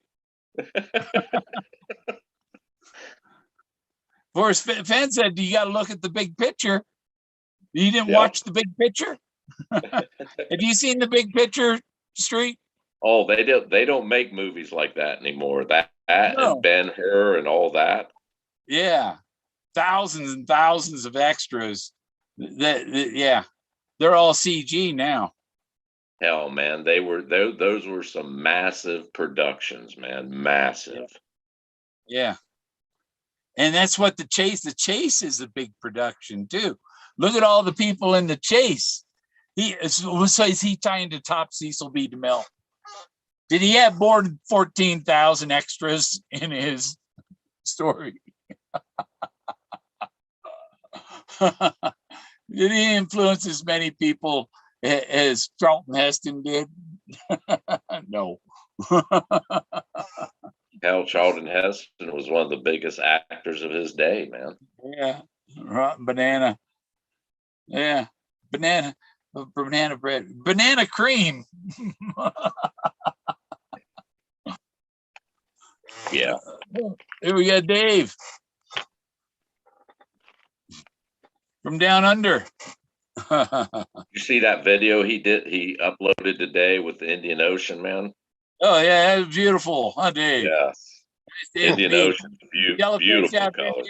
Forrest Fenn said, "You got to look at the big picture." You didn't watch The Big Picture? Have you seen The Big Picture, Street? Oh, they don't make movies like that anymore. That No. and Ben-Hur and all that. Yeah, thousands and thousands of extras. Yeah, they're all CG now. Hell, man, those were some massive productions, man, massive. Yeah, and that's what the chase. The chase is a big production too. Look at all the people in the chase. So is he tying to top Cecil B. DeMille? Did he have more than 14,000 extras in his story? Did he influence as many people as Charlton Heston did? No. Hell, Charlton Heston was one of the biggest actors of his day, man. Yeah, banana. Yeah, banana bread, banana cream. Yeah. Here we got Dave from down under. You see that video he uploaded today with the Indian Ocean, man? Oh yeah, that was beautiful, huh, Dave? Yes. Indian Ocean, beautiful color.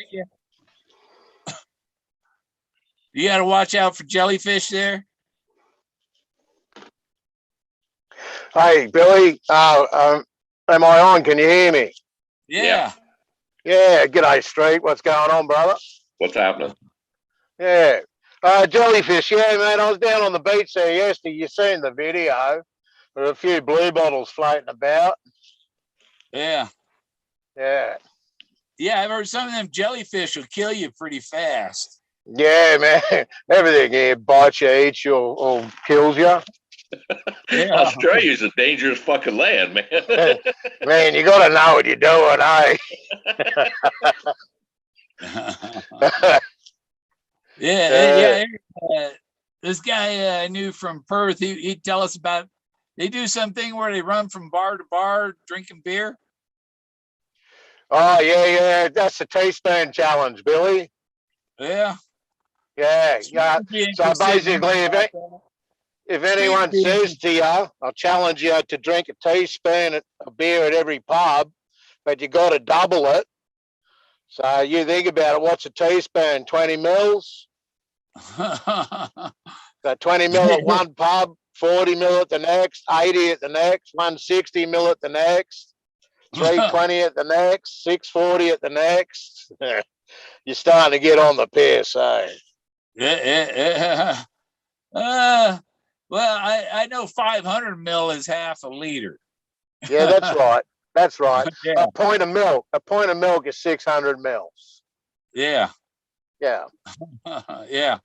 You got to watch out for jellyfish there. Hey, Billy, am I on? Can you hear me? Yeah. Yeah, g'day, Street. What's going on, brother? What's happening? Yeah. Jellyfish, yeah, man. I was down on the beach there yesterday. You seen the video? There were a few blue bottles floating about. Yeah. Yeah. Yeah, I've heard some of them jellyfish will kill you pretty fast. Yeah, man. Everything here bites you, eats you, or kills you. Yeah. Australia's a dangerous fucking land, man. Man, you got to know what you're doing, eh? Yeah. This guy I knew from Perth, he'd tell us about, they do something where they run from bar to bar drinking beer. Oh, yeah. That's the teaspoon challenge, Billy. Yeah. Yeah. So basically, if anyone Speed says to you, I'll challenge you to drink a teaspoon of beer at every pub, but you got to double it. So you think about it, what's a teaspoon? 20 mils? So 20 mil at one pub, 40 mil at the next, 80 at the next, 160 mil at the next, 320 at the next, 640 at the next. You're starting to get on the piss, eh? Yeah. Well, I know 500 mil is half a liter. Yeah, that's right. That's right. Yeah. A pint of milk is 600 mils. Yeah. Yeah. Yeah.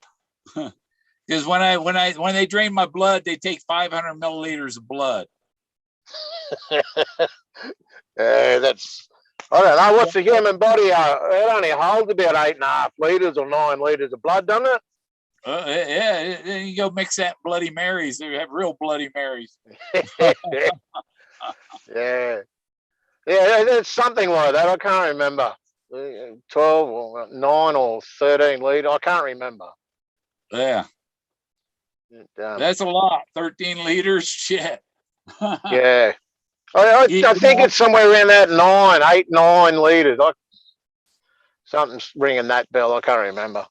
Because when they drain my blood, they take 500 milliliters of blood. That's, I don't know, what's the human body? It only holds about 8.5 liters or 9 liters of blood, doesn't it? Yeah, then you go mix that Bloody Marys. They have real Bloody Marys. Yeah. Yeah, it's something like that. I can't remember. 12 or 9 or 13 litre. I can't remember. Yeah. That's a lot. 13 liters. Shit. Yeah. I think it's somewhere around that 9 litres. Something's ringing that bell. I can't remember.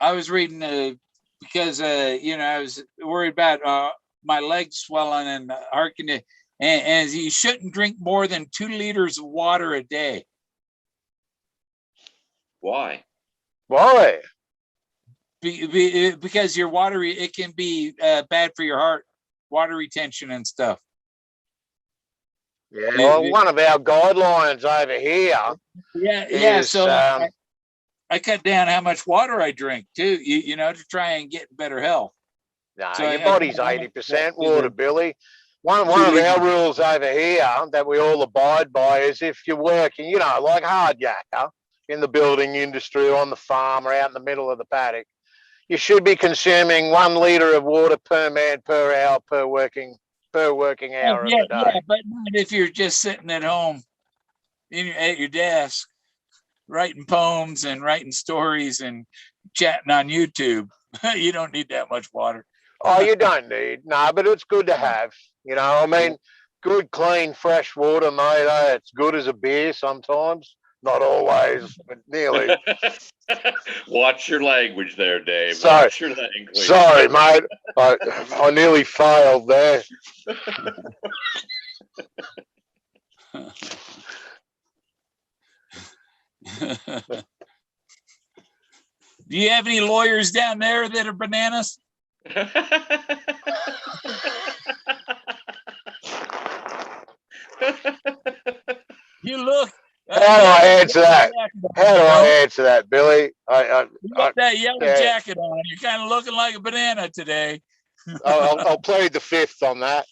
I was reading because I was worried about my legs swelling and heart condition, and you shouldn't drink more than 2 liters of water a day. Why? Why? Because your water, it can be bad for your heart, water retention and stuff. Yeah. Well, one of our guidelines over here. Yeah. So I cut down how much water I drink too, to try and get better health. No, So your body's 80% water, Billy. One of our rules over here that we all abide by is if you're working, like hard yakka in the building industry or on the farm or out in the middle of the paddock, you should be consuming 1 litre of water per man per hour per working hour of the day. Yeah, but not if you're just sitting at home at your desk writing poems and writing stories and chatting on YouTube. You don't need that much water. Oh, you don't need. No, but it's good to have. I mean, good, clean, fresh water, mate. It's good as a beer sometimes. Not always, but nearly. Watch your language there, Dave. Sorry. Watch your language. Sorry, mate. I nearly failed there. Do you have any lawyers down there that are bananas? You look. How do I answer that? Billy? You got that yellow jacket on. You're kind of looking like a banana today. I'll plead the fifth on that.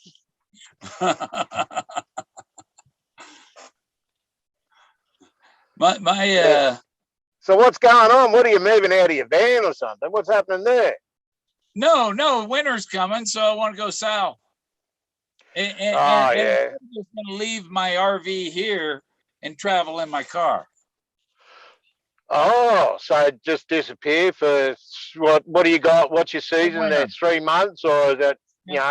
So what's going on? What are you moving out of your van or something? What's happening there? No, winter's coming, so I want to go south. And I'm just going to leave my RV here and travel in my car. Oh, so just disappear for what do you got? What's your season there? 3 months, or is that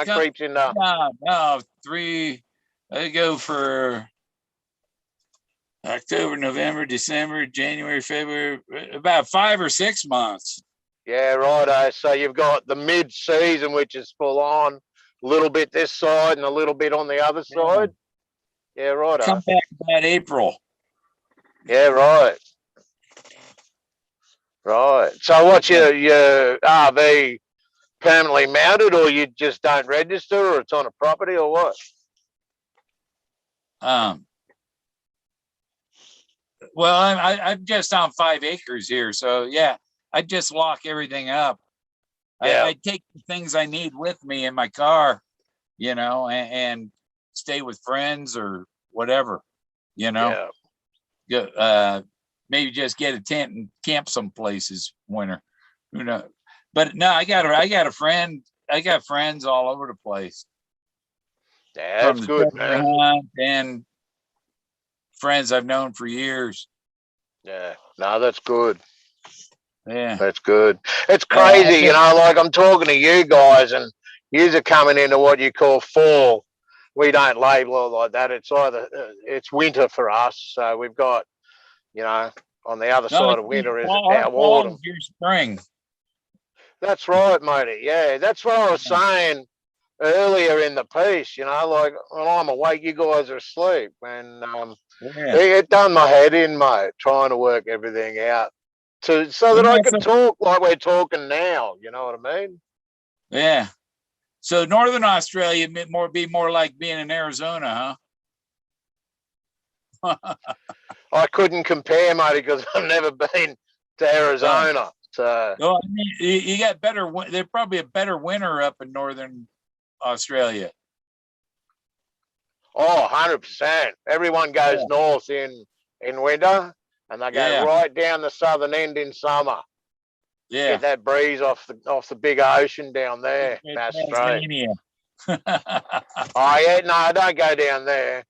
creeps into? No, 3. I go for October, November, December, January, February, about 5 or 6 months. Yeah, righto. So you've got the mid-season, which is full on, a little bit this side and a little bit on the other side. Yeah, righto. Come back about April. Yeah, right. Right. So what's your RV permanently mounted, or you just don't register, or it's on a property, or what? Well, I'm just on 5 acres here, so yeah, I just lock everything up. Yeah. I take the things I need with me in my car, and stay with friends or whatever, Yeah. maybe just get a tent and camp some places winter. Who knows? But no, I got a friend. I got friends all over the place. Yeah, From that's the good, treasure man. hunt and friends I've known for years. Yeah. No, that's good. Yeah. That's good. It's I've crazy, been, like I'm talking to you guys, and yous are coming into what you call fall. We don't label it like that. It's either it's winter for us. So we've got, on the other no, side of winter is our our fall autumn. is your spring. That's right, matey. Yeah, that's what I was saying earlier in the piece. Like when I'm awake, you guys are asleep, and Yeah. it done my head in, mate, trying to work everything out so that I can talk like we're talking now. You know what I mean? Yeah. So Northern Australia be more like being in Arizona, huh? I couldn't compare, matey, because I've never been to Arizona. So, No, I mean, you got better. There's probably a better winter up in Northern Australia. 100%. Everyone goes north in winter, and they go right down the southern end in summer. Yeah. Get that breeze off the big ocean down there. That's straight. Oh yeah, no, I don't go down there.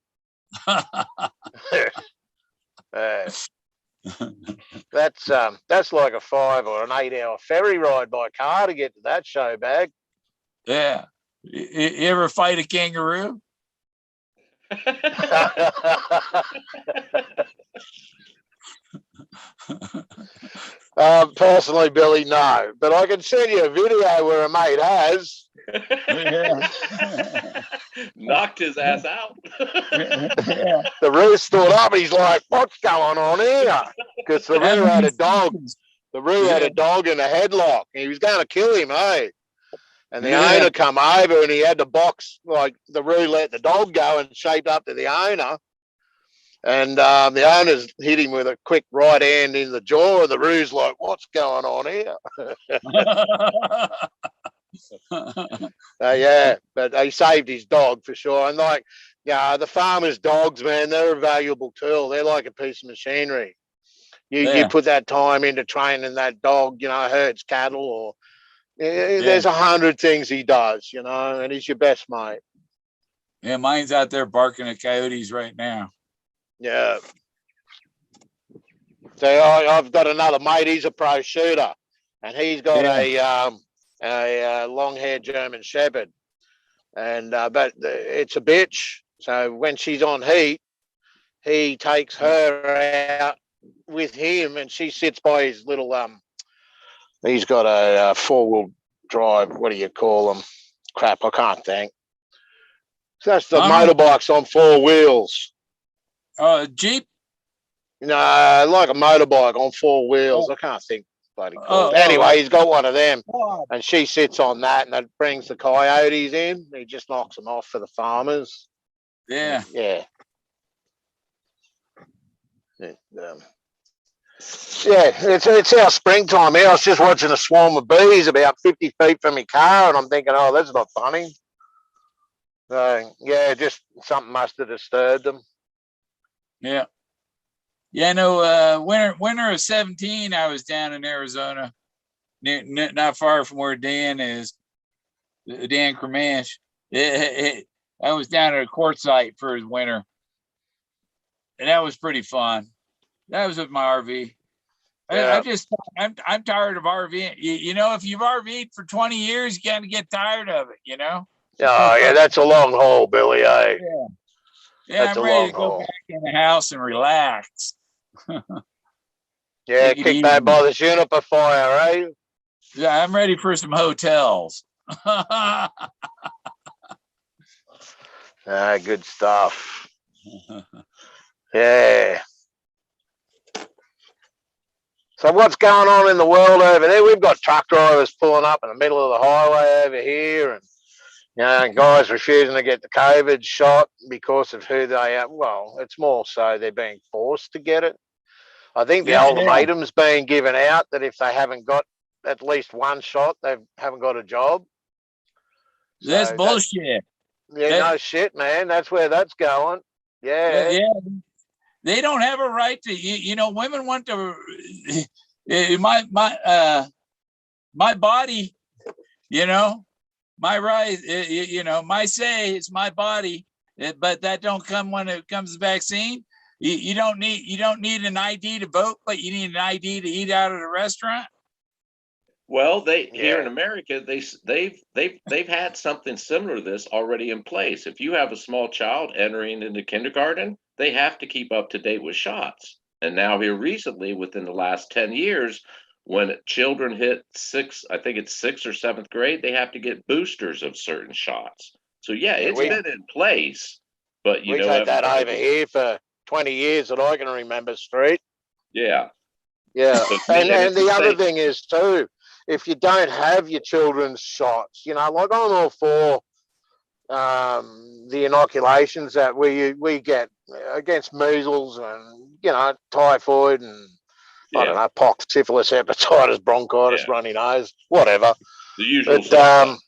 That's like a 5 or an 8 hour ferry ride by car to get to that show bag. Yeah. You ever fight a kangaroo? Personally, Billy, no. But I can send you a video where a mate has. Knocked his ass out. The roo stood up. He's like, "What's going on here?" Because the roo had a dog. The roo had a dog in a headlock. He was going to kill him, eh? And the owner come over, and he had the box, like the roo let the dog go and shaped up to the owner. And the owner's hit him with a quick right hand in the jaw. The roo's like, "What's going on here?" Yeah, but he saved his dog for sure. And the farmers' dogs, man, they're a valuable tool. They're like a piece of machinery. You put that time into training that dog, herds cattle, or there's 100 things he does, and he's your best mate. Yeah, mine's out there barking at coyotes right now. Yeah. So I've got another mate. He's a pro shooter, and he's got a long-haired German Shepherd, and but it's a bitch. So when she's on heat, he takes her out with him, and she sits by his little He's got a 4-wheel drive. What do you call them? Crap, I can't think. So that's the motorbikes on 4 wheels. Oh, a Jeep? No, like a motorbike on 4 wheels. I can't think bloody called. Anyway, he's got one of them, and she sits on that, and that brings the coyotes in. He just knocks them off for the farmers. Yeah. Yeah. It's our springtime here. I was just watching a swarm of bees about 50 feet from my car, and I'm thinking, oh, that's not funny. So, yeah, just something must have disturbed them. Yeah. Yeah, no, winter of 17, I was down in Arizona, not far from where Dan is, Dan Cremash. I was down at a quartzsite for his winter, and that was pretty fun. That was with my RV. Yeah. I'm tired of RVing. If you've RV'd for 20 years, you got to get tired of it, Oh, yeah, that's a long haul, Billy, eh? Yeah, that's I'm ready to go back in the house and relax. Yeah, kick back by the juniper fire, eh? Yeah, I'm ready for some hotels. Good stuff. Yeah. So what's going on in the world over there? We've got truck drivers pulling up in the middle of the highway over here, and guys refusing to get the COVID shot because of who they are. Well, it's more so they're being forced to get it. I think the Yeah, ultimatum's being given out that if they haven't got at least one shot, they haven't got a job. that's So bullshit. no shit, man. That's where that's going. Yeah. They don't have a right to. Women want to. My body. My right. My say is my body. But that don't come when it comes to vaccine. You don't need an ID to vote, but you need an ID to eat out at a restaurant. Well, here in America, they've had something similar to this already in place. If you have a small child entering into kindergarten, they have to keep up to date with shots. And now here recently, within the last 10 years, when children hit I think it's 6th or 7th grade, they have to get boosters of certain shots. So it's been in place, but we've had that over here for 20 years that I can remember straight. Yeah. Yeah. And the other thing is too, if you don't have your children's shots, like I'm all for the inoculations that we get against measles and typhoid and I don't know, pox, syphilis, hepatitis, bronchitis, runny nose, whatever. The usual stuff.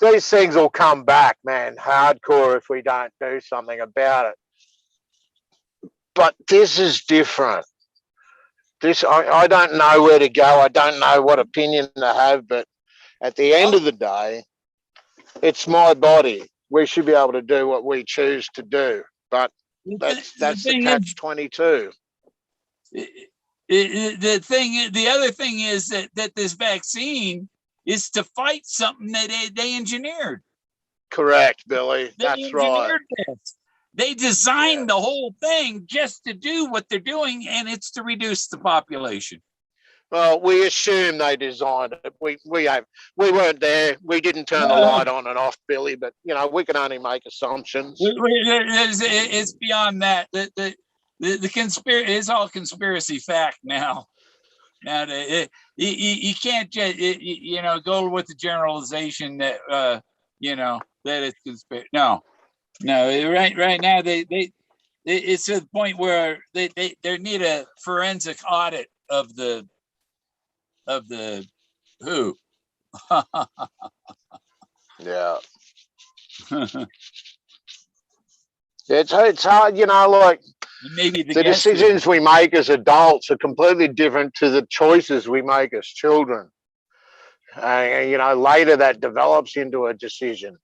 These things will come back, man, hardcore if we don't do something about it. But this is different. I don't know where to go. I don't know what opinion to have, but at the end of the day, it's my body. We should be able to do what we choose to do. But that's the catch-22. The other thing is that this vaccine is to fight something that they engineered. Correct, Billy. That's right. They designed the whole thing just to do what they're doing, and it's to reduce the population. Well, we assume they designed it. We weren't there. We didn't turn the light on and off, Billy. But we can only make assumptions. It's beyond that. The conspiracy is all conspiracy fact now. Now you can't just go with the generalization that that it's conspiracy. No. Right now it's to the point where they need a forensic audit of the who. Yeah. It's hard, like maybe the decisions we make as adults are completely different to the choices we make as children. Later that develops into a decision.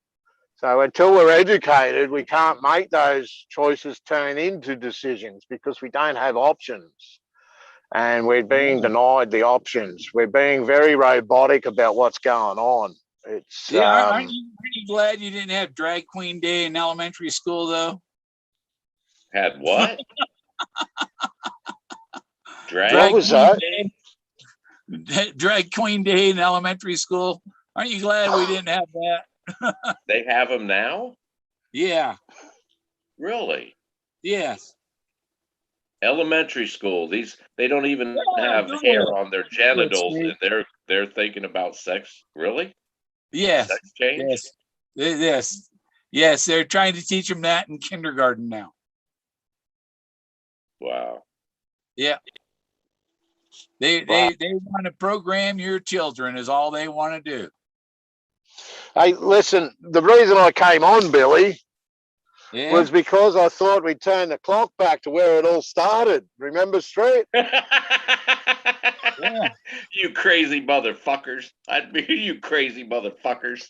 So until we're educated, we can't make those choices turn into decisions because we don't have options. And we're being denied the options. We're being very robotic about what's going on. It's aren't you glad you didn't have Drag Queen Day in elementary school, though? Had what? What was that? Drag Queen Day in elementary school. Aren't you glad we didn't have that? They have them now? Yeah. Really? Yes. Elementary school. They don't even have hair on their genitals, and they're thinking about sex. Really? Yes. Sex change? Yes. They're trying to teach them that in kindergarten now. Wow. Yeah. They want to program your children is all they want to do. Hey, listen, the reason I came on, Billy, was because I thought we'd turn the clock back to where it all started. Remember straight? Yeah. You crazy motherfuckers. You crazy motherfuckers.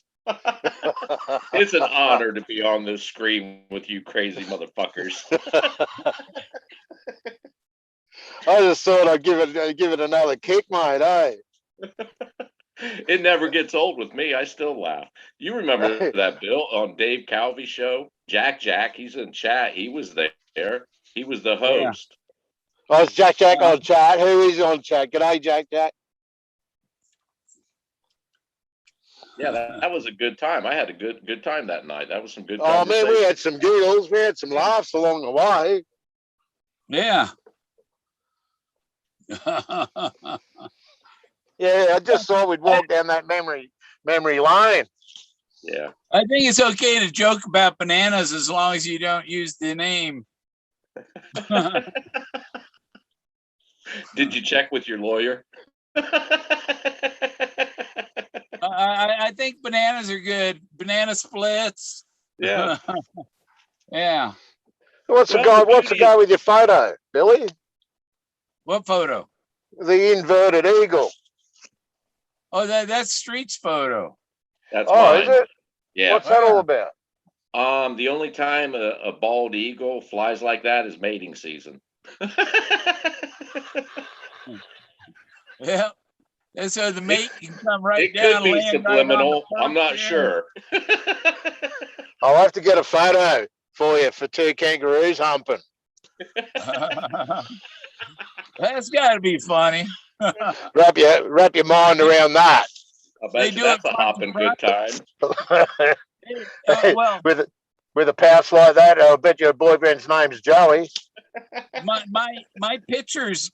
It's an honor to be on this screen with you crazy motherfuckers. I just thought I'd give it another kick, mate, eh? It never gets old with me. I still laugh. You remember that, Bill, on Dave Calvi's show? Jack, he's in chat. He was there. He was the host. Oh, it's Jack on chat. Who is on chat? G'day, Jack. Yeah, that was a good time. I had a good time that night. That was some good Oh, man, we had some giggles. We had some laughs along the way. Yeah. Yeah, I just thought we'd walk down that memory lane. Yeah. I think it's okay to joke about bananas as long as you don't use the name. Did you check with your lawyer? I think bananas are good. Banana splits. Yeah. Yeah. What's the Well, guy? What's the guy with your photo, Billy? What photo? The inverted eagle. Oh, that's Street's photo. That's Oh, mine. is it? Yeah. What's that all Wow. about? The only time a bald eagle flies like that is mating season. Yeah. And so the mate can come right It could down, be land right on the subliminal. I'm not sure. I'll have to get a photo for you for 2 kangaroos humping. That's got to be funny. Wrap your mind around that. I They bet you do that's it a front to hopping good time. Well, with a pouch like that, I'll bet your boyfriend's name's Joey. my pictures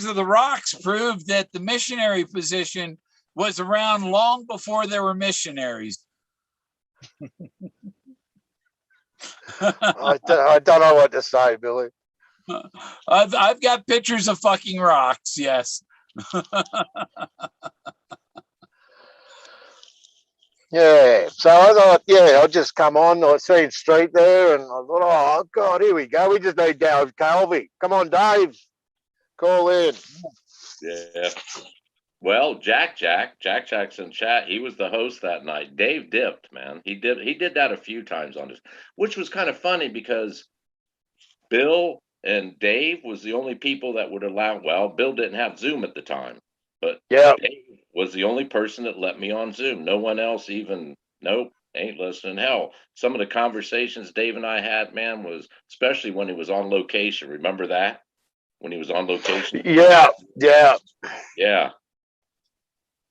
of the rocks prove that the missionary position was around long before there were missionaries. I don't know what to say, Billy. I've got pictures of fucking rocks. Yes. Yeah. So I thought, I'll just come on. I seen Street there, and I thought, oh God, here we go. We just need Dave Calvi. Come on, Dave. Call in. Yeah. Well, Jack's in chat. He was the host that night. Dave dipped, man. He did that a few times on his, which was kind of funny because Bill and Dave was the only people that would allow. Well, Bill didn't have Zoom at the time, but Yeah. Dave was the only person that let me on Zoom. No one else even. Nope, ain't listening. Hell, some of the conversations Dave and I had, man, was especially when he was on location. Remember that? When he was on location? Yeah. Yeah.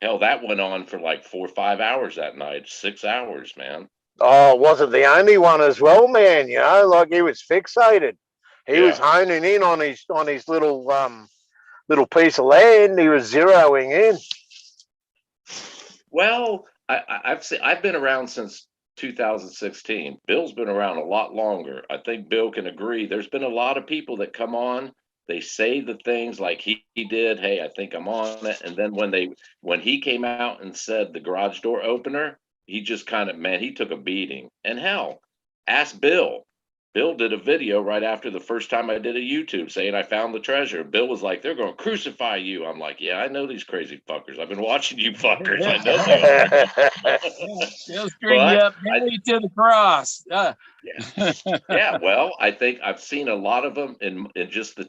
Hell, that went on for like 4 or 5 hours that night. 6 hours, man. Oh, wasn't the only one as well, man. Like he was fixated. He was honing in on his little piece of land. He was zeroing in. Well, I've been around since 2016. Bill's been around a lot longer. I think Bill can agree. There's been a lot of people that come on. They say the things like he did. Hey, I think I'm on it. And then when he came out and said the garage door opener, he just kind of, man, he took a beating. And hell, ask Bill. Bill did a video right after the first time I did a YouTube saying I found the treasure. Bill was like, they're going to crucify you. I'm like, yeah, I know these crazy fuckers. I've been watching you fuckers. I know they are. They'll string you up, nail you to the cross. Yeah. Well, I think I've seen a lot of them in just the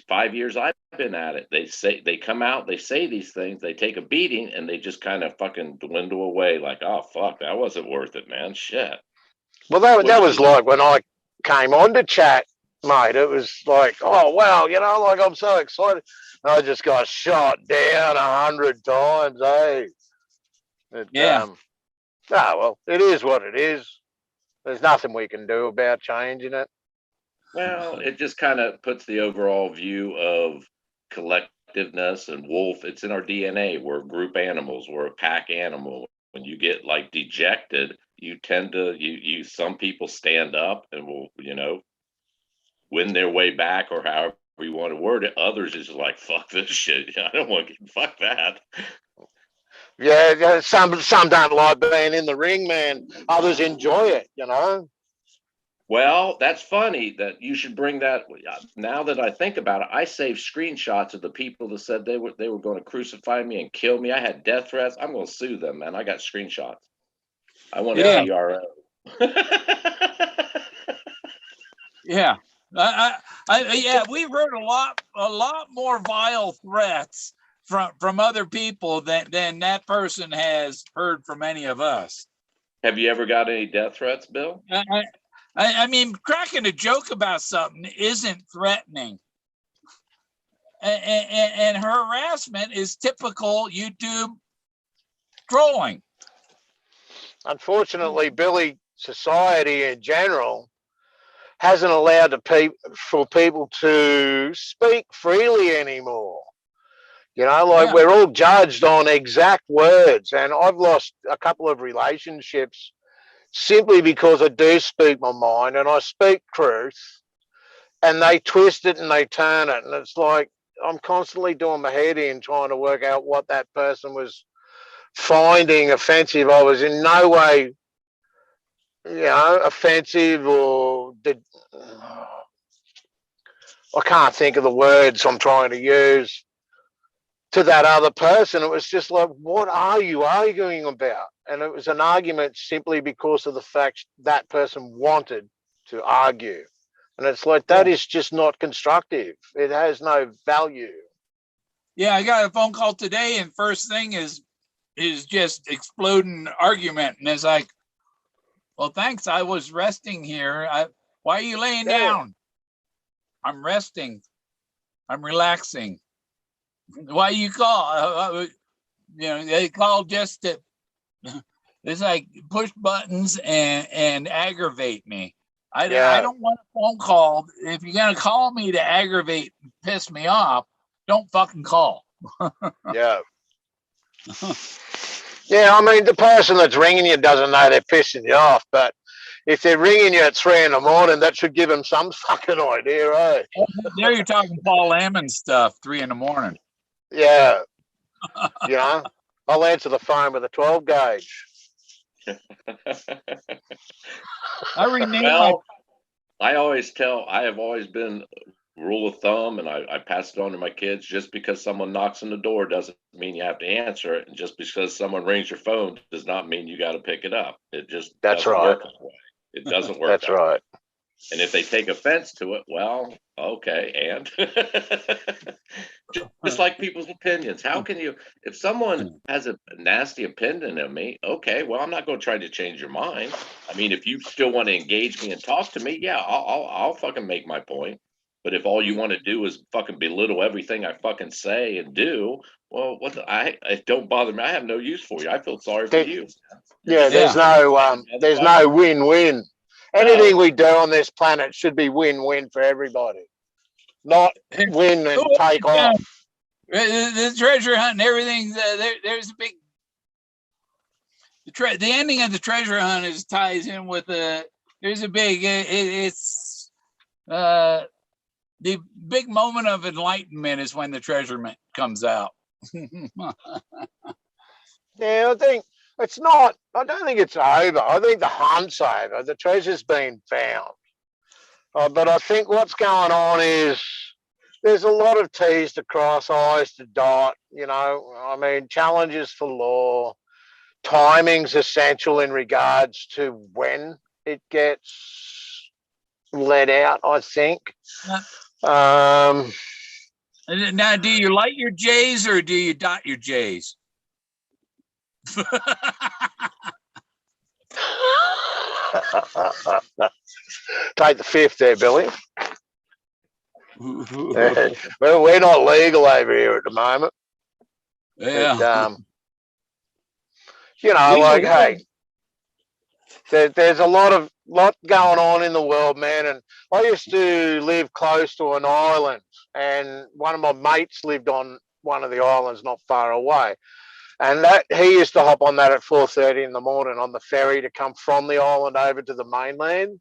5 years I've been at it. They come out, they say these things, they take a beating, and they just kind of fucking dwindle away. Like, oh fuck, that wasn't worth it, man. Shit. Well, that was like when I came on to chat, mate. It was like, oh wow, like I'm so excited. I just got shot down 100 times, eh? Yeah. Well, it is what it is. There's nothing we can do about changing it. Well, it just kind of puts the overall view of collectiveness and wolf. It's in our DNA. We're group animals. We're a pack animal. When you get like dejected, you tend to you some people stand up and will win their way back, or however you want to word it. Others is like, fuck this shit. I don't want to fuck that. Yeah, some don't like being in the ring, man. Others enjoy it, Well, that's funny that you should bring that. Now that I think about it, I saved screenshots of the people that said they were going to crucify me and kill me. I had death threats. I'm going to sue them, man. I got screenshots. I want a TRO. Yeah. We wrote a lot more vile threats from other people than that person has heard from any of us. Have you ever got any death threats, Bill? I mean, cracking a joke about something isn't threatening. And harassment is typical YouTube trolling. Unfortunately, Billy, society in general hasn't allowed for people to speak freely anymore. You know, like Yeah. we're all judged on exact words, and I've lost a couple of relationships simply because I do speak my mind and I speak truth, and they twist it and they turn it, and it's like I'm constantly doing my head in trying to work out what that person was finding offensive. I was in no way, offensive or did. I can't think of the words I'm trying to use to that other person. It was just like, what are you arguing about? And it was an argument simply because of the fact that person wanted to argue. And it's like, that is just not constructive. It has no value. Yeah, I got a phone call today, and first thing is just exploding argument, and it's like, well, thanks. I was resting here. Why are you laying down? I'm resting. I'm relaxing. Why you call? They call just to. It's like push buttons and aggravate me. I don't want a phone call. If you're gonna call me to aggravate and piss me off, don't fucking call. Yeah. Yeah, I mean, the person that's ringing you doesn't know they're pissing you off, but if they're ringing you at 3 a.m, that should give them some fucking idea, right? There you're talking Paul Lamon stuff, 3 a.m. Yeah. I'll answer the phone with a 12 gauge. I renamed Well, I have always been rule of thumb, and I pass it on to my kids. Just because someone knocks on the door doesn't mean you have to answer it, and just because someone rings your phone does not mean you got to pick it up. It just That's doesn't right. work that way. It doesn't work. That's right. Way. And if they take offense to it, well, okay, and just like people's opinions. How can you, if someone has a nasty opinion of me, okay, well, I'm not going to try to change your mind. I mean, if you still want to engage me and talk to me, yeah, I'll fucking make my point. But if all you want to do is fucking belittle everything I fucking say and do, well, it don't bother me. I have no use for you. I feel sorry for you. Yeah, there's no win-win. Anything we do on this planet should be win-win for everybody, not win and take off. The treasure hunt and everything. There's a big. The ending of the treasure hunt ties in with there's a big. It's the big moment of enlightenment is when the treasure comes out. Yeah, I think it's not. I don't think it's over. I think the hunt's over. The treasure's been found. But I think what's going on is there's a lot of T's to cross, I's to dot. I mean, challenges for law. Timing's essential in regards to when it gets let out, I think. Now, do you light your J's or do you dot your J's? Take the fifth there, Billy. Well, we're not legal over here at the moment. Yeah. But, hey, there's a lot going on in the world, man. And I used to live close to an island, and one of my mates lived on one of the islands not far away. And he used to hop on that at 4:30 in the morning on the ferry to come from the island over to the mainland.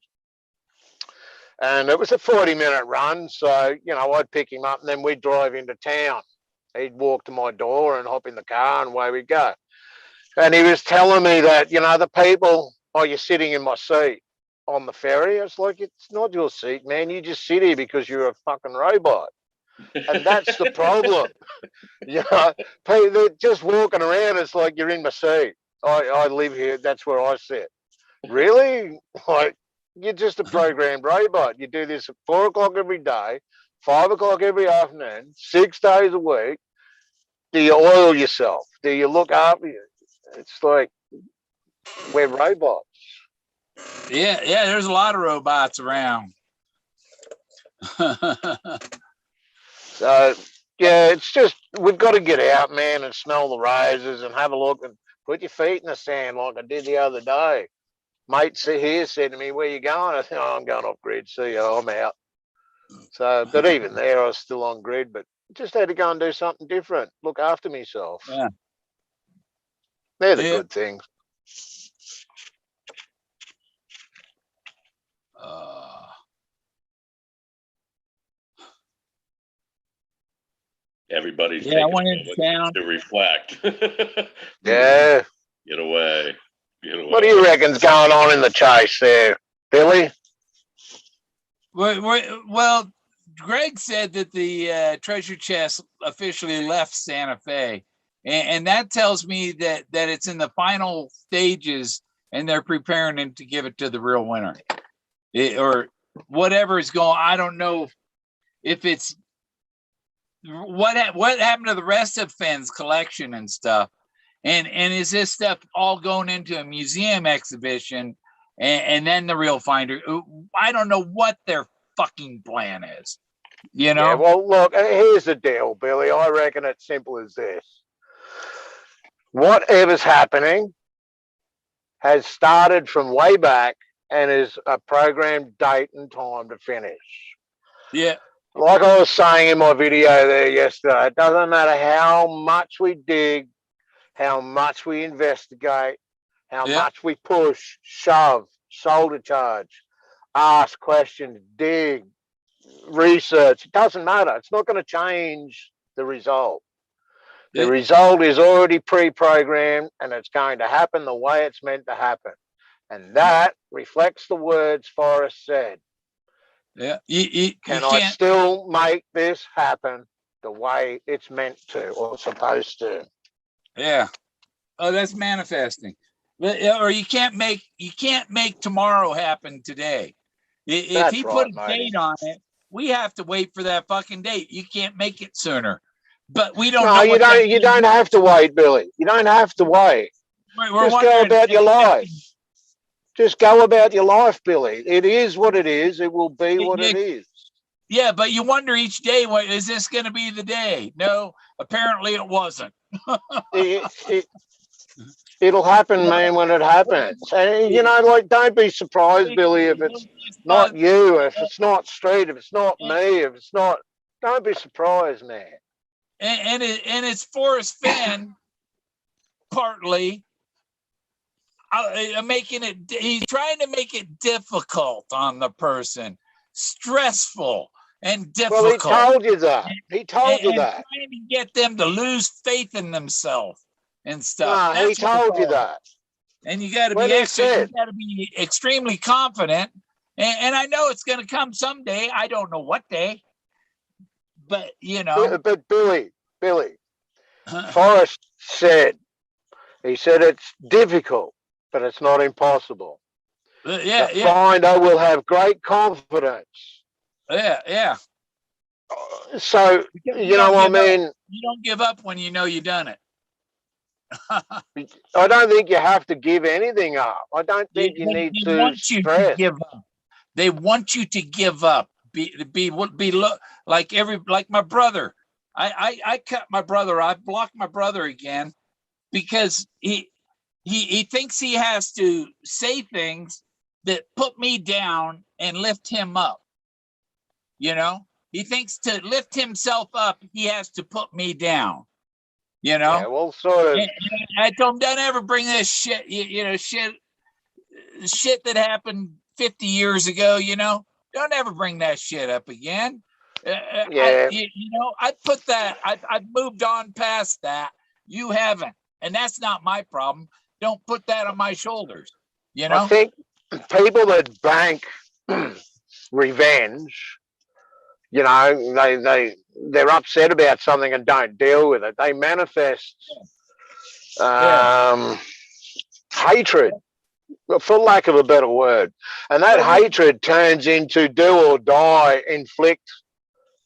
And it was a 40-minute run. So, I'd pick him up and then we'd drive into town. He'd walk to my door and hop in the car and away we'd go. And he was telling me that, the people, you're sitting in my seat on the ferry. I was like, it's not your seat, man. You just sit here because you're a fucking robot. And that's the problem. They're just walking around. It's like you're in my seat. I live here. That's where I sit. Really? Like, you're just a programmed robot. You do this at 4 o'clock every day, 5 o'clock every afternoon, 6 days a week. Do you oil yourself? Do you look after you? It's like we're robots. Yeah. There's a lot of robots around. So, yeah, it's just we've got to get out, man, and smell the roses and have a look and put your feet in the sand like I did the other day. mate here said to me, "Where you going?" I said, "Oh, I'm going off grid. See you. I'm out." So, but even there, I was still on grid, but just had to go and do something different. Look after myself. Yeah. They're the Yeah. good things. Everybody's Yeah, I taking went a into moment town. to reflect. Yeah. Get away. Get away. What do you reckon's going on in the chase there, Billy? Well, Greg said that the treasure chest officially left Santa Fe, and that tells me that it's in the final stages, and they're preparing it to give it to the real winner, or whatever is going. I don't know if it's what happened to the rest of Fenn's collection and stuff, and is this stuff all going into a museum exhibition? And then the real finder. I don't know what their fucking plan is. You know? Yeah, well, look, here's the deal, Billy. I reckon it's simple as this. Whatever's happening has started from way back and is a programmed date and time to finish. Yeah. Like I was saying in my video there yesterday, it doesn't matter how much we dig, how much we investigate, how much we push, shove, shoulder charge, ask questions, dig, research. It doesn't matter. It's not going to change the result. The result is already pre-programmed and it's going to happen the way it's meant to happen. And that reflects the words Forrest said. Yeah. Can I still make this happen the way it's meant to or supposed to? Yeah. Oh, that's manifesting. Or you can't make tomorrow happen today. If That's he right, put a matey. date on it, we have to wait for that fucking date. You can't make it sooner. But we don't No, know. you don't have to wait, Billy. You don't have to wait. Just go about your life. Just go about your life, Billy. It is what it is. It will be what it is. Yeah, but you wonder each day, what is this going to be the day? No, apparently it wasn't. It'll happen, man, when it happens. And, you know, like, don't be surprised, Billy, if it's not you, if it's not Street, if it's not me, if it's not, don't be surprised, man. And it's Forrest Fenn, partly making it, he's trying to make it difficult on the person, stressful and difficult. Well, he told you that. He told you that. Trying to get them to lose faith in themselves and stuff. No, he told you that. And you got to be you got to be extremely confident. And I know it's going to come someday. I don't know what day, but you know. But Billy, Forrest said, he said it's difficult, but it's not impossible. The finder will have great confidence. Yeah. So, you know what I mean? You don't give up when you know you've done it. I don't think you have to give anything up. I don't think you need to stress. They want you to give up. Be like my brother. I cut my brother. I blocked my brother again because he thinks he has to say things that put me down and lift him up. You know, he thinks to lift himself up, he has to put me down. You know, yeah, well, sort of. And I told him, don't ever bring this shit, shit that happened 50 years ago. You know, don't ever bring that shit up again. Yeah. I put that. I've moved on past that. You haven't, and that's not my problem. Don't put that on my shoulders. You know, I think people that bank revenge, you know, they're upset about something and don't deal with it. They manifest hatred, for lack of a better word, and that hatred turns into do or die, inflict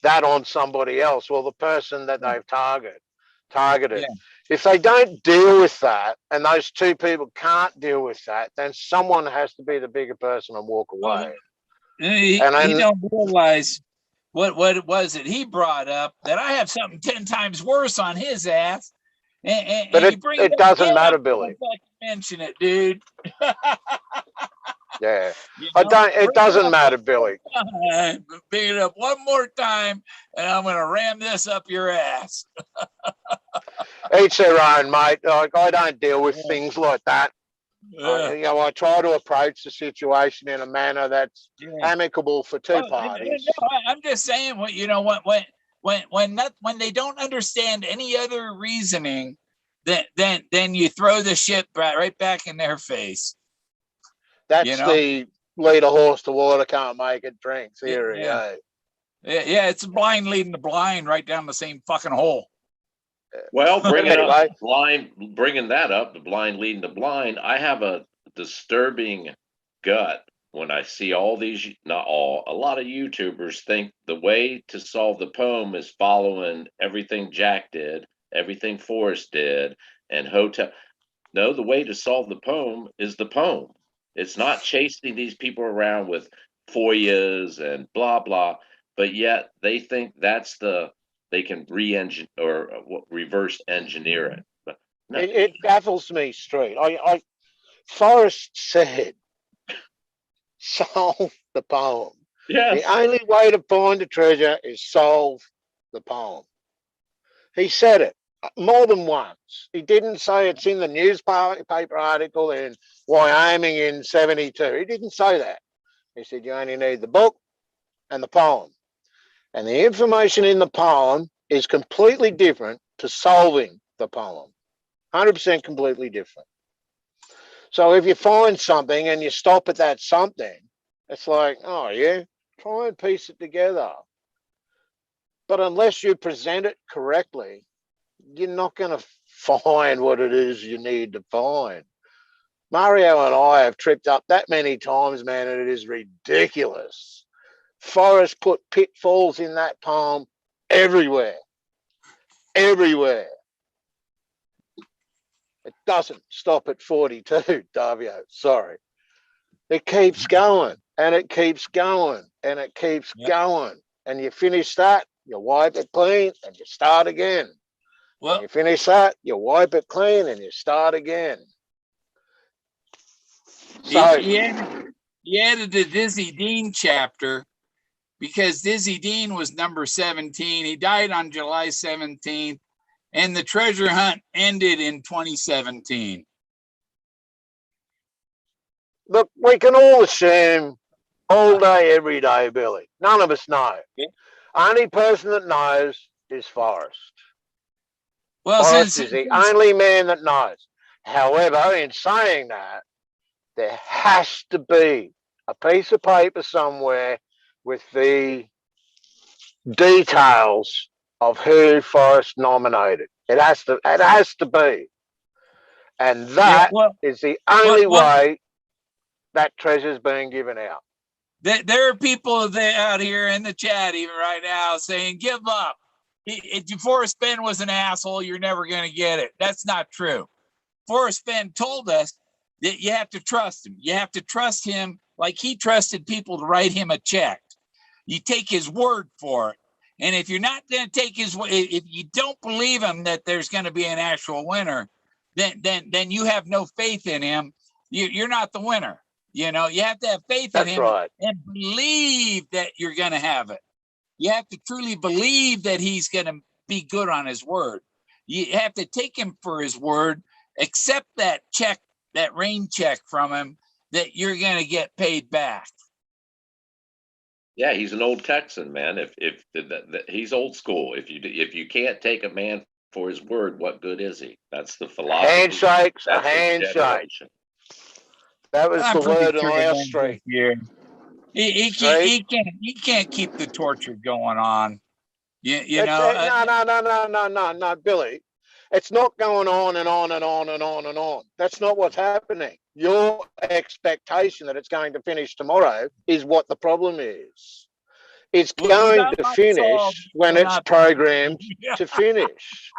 that on somebody else, or the person that they've targeted. Yeah. If they don't deal with that, and those two people can't deal with that, then someone has to be the bigger person and walk away. He don't realize what was it he brought up, that I have something 10 times worse on his ass. But it doesn't matter, Billy. Mention it, dude. Yeah. You I know, don't. It bring it doesn't up matter, one more Billy. time. Bring it up one more time, and I'm going to ram this up your ass. Each their own, mate. Like, I don't deal with things like that. Yeah. I try to approach the situation in a manner that's Yeah. amicable for two Well, parties. no, I'm just saying what you know when they don't understand any other reasoning, then you throw the shit right back in their face. That's You know? the lead a horse to water, can't make it drink Yeah, theory. yeah. Eh? Yeah, it's blind leading the blind right down the same fucking hole. Well, bringing Anyway. that up, the blind leading the blind. I have a disturbing gut when I see all these, not all, a lot of YouTubers think the way to solve the poem is following everything Jack did, everything Forrest did, and hotel. No, the way to solve the poem is the poem. It's not chasing these people around with FOIAs and blah blah, but yet they think they can re-engine or reverse engineer it. But no, It baffles me straight. Forrest said, solve the poem. yes, The only way to find the treasure is solve the poem. He said it more than once. He didn't say it's in the newspaper article in Wyoming in 72. He didn't say that. He said you only need the book and the poem. And the information in the poem is completely different to solving the poem. 100% completely different. So if you find something and you stop at that something, it's like, oh yeah, try and piece it together. But unless you present it correctly, you're not going to find what it is you need to find. Mario and I have tripped up that many times, man, and it is ridiculous. Forrest put pitfalls in that poem everywhere. Everywhere. It doesn't stop at 42, Davio. Sorry. It keeps going and it keeps going and it keeps going. And you finish that, you wipe it clean and you start again. Well, You finish that, you wipe it clean and you start again. So he added the Dizzy Dean chapter because Dizzy Dean was number 17. He died on July 17th, and the treasure hunt ended in 2017. look, we can all assume all day, every day, Billy. None of us know. Yeah. Only person that knows is Forrest. Well, Forrest is the only man that knows. However, in saying that, there has to be a piece of paper somewhere with the details of who Forrest nominated. It has to be. And that is the only way that treasure's being given out. There are people out here in the chat even right now saying, give up. Forrest Fenn was an asshole. You're never going to get it. That's not true. Forrest Fenn told us that you have to trust him. You have to trust him like he trusted people to write him a check. You take his word for it. And if you're not going to take his, if you don't believe him that there's going to be an actual winner, then you have no faith in him. You're not the winner. You know, you have to have faith in him and believe that you're going to have it. You have to truly believe that he's going to be good on his word. You have to take him for his word, accept that check, that rain check from him, that you're going to get paid back. Yeah, he's an old Texan, man. If he's old school. If you can't take a man for his word, what good is he? That's the philosophy. Handshakes, a handshake. That was the word in our street. Yeah, he can't keep the torture going on. You know. No, Billy. It's not going on and on and on and on and on. That's not what's happening. Your expectation that it's going to finish tomorrow is what the problem is. It's going to finish when it's programmed to finish.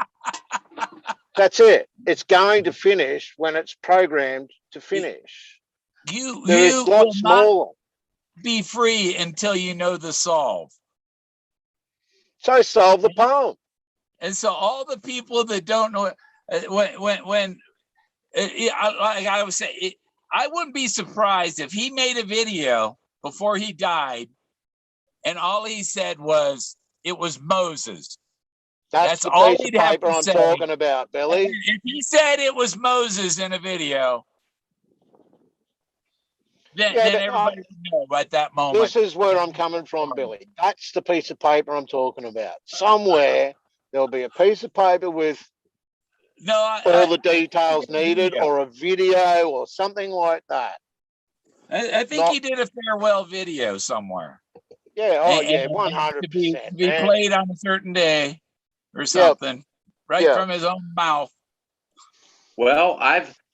That's it. It's going to finish when it's programmed to finish. You will not be free until you know the solve. So solve the poem. And so all the people that don't know, like I would say, I wouldn't be surprised if he made a video before he died and all he said was, it was Moses. That's the all piece of he'd have paper to I'm say. talking about, Billy. If he said it was Moses in a video, then Yeah, but everybody would know at that moment. this is where I'm coming from, Billy. That's the piece of paper I'm talking about. Somewhere there'll be a piece of paper with all the details needed, or a video, or something like that. I think he did a farewell video somewhere. Yeah, oh And- yeah, and 100%. to be played on a certain day or something, right from his own mouth. Well,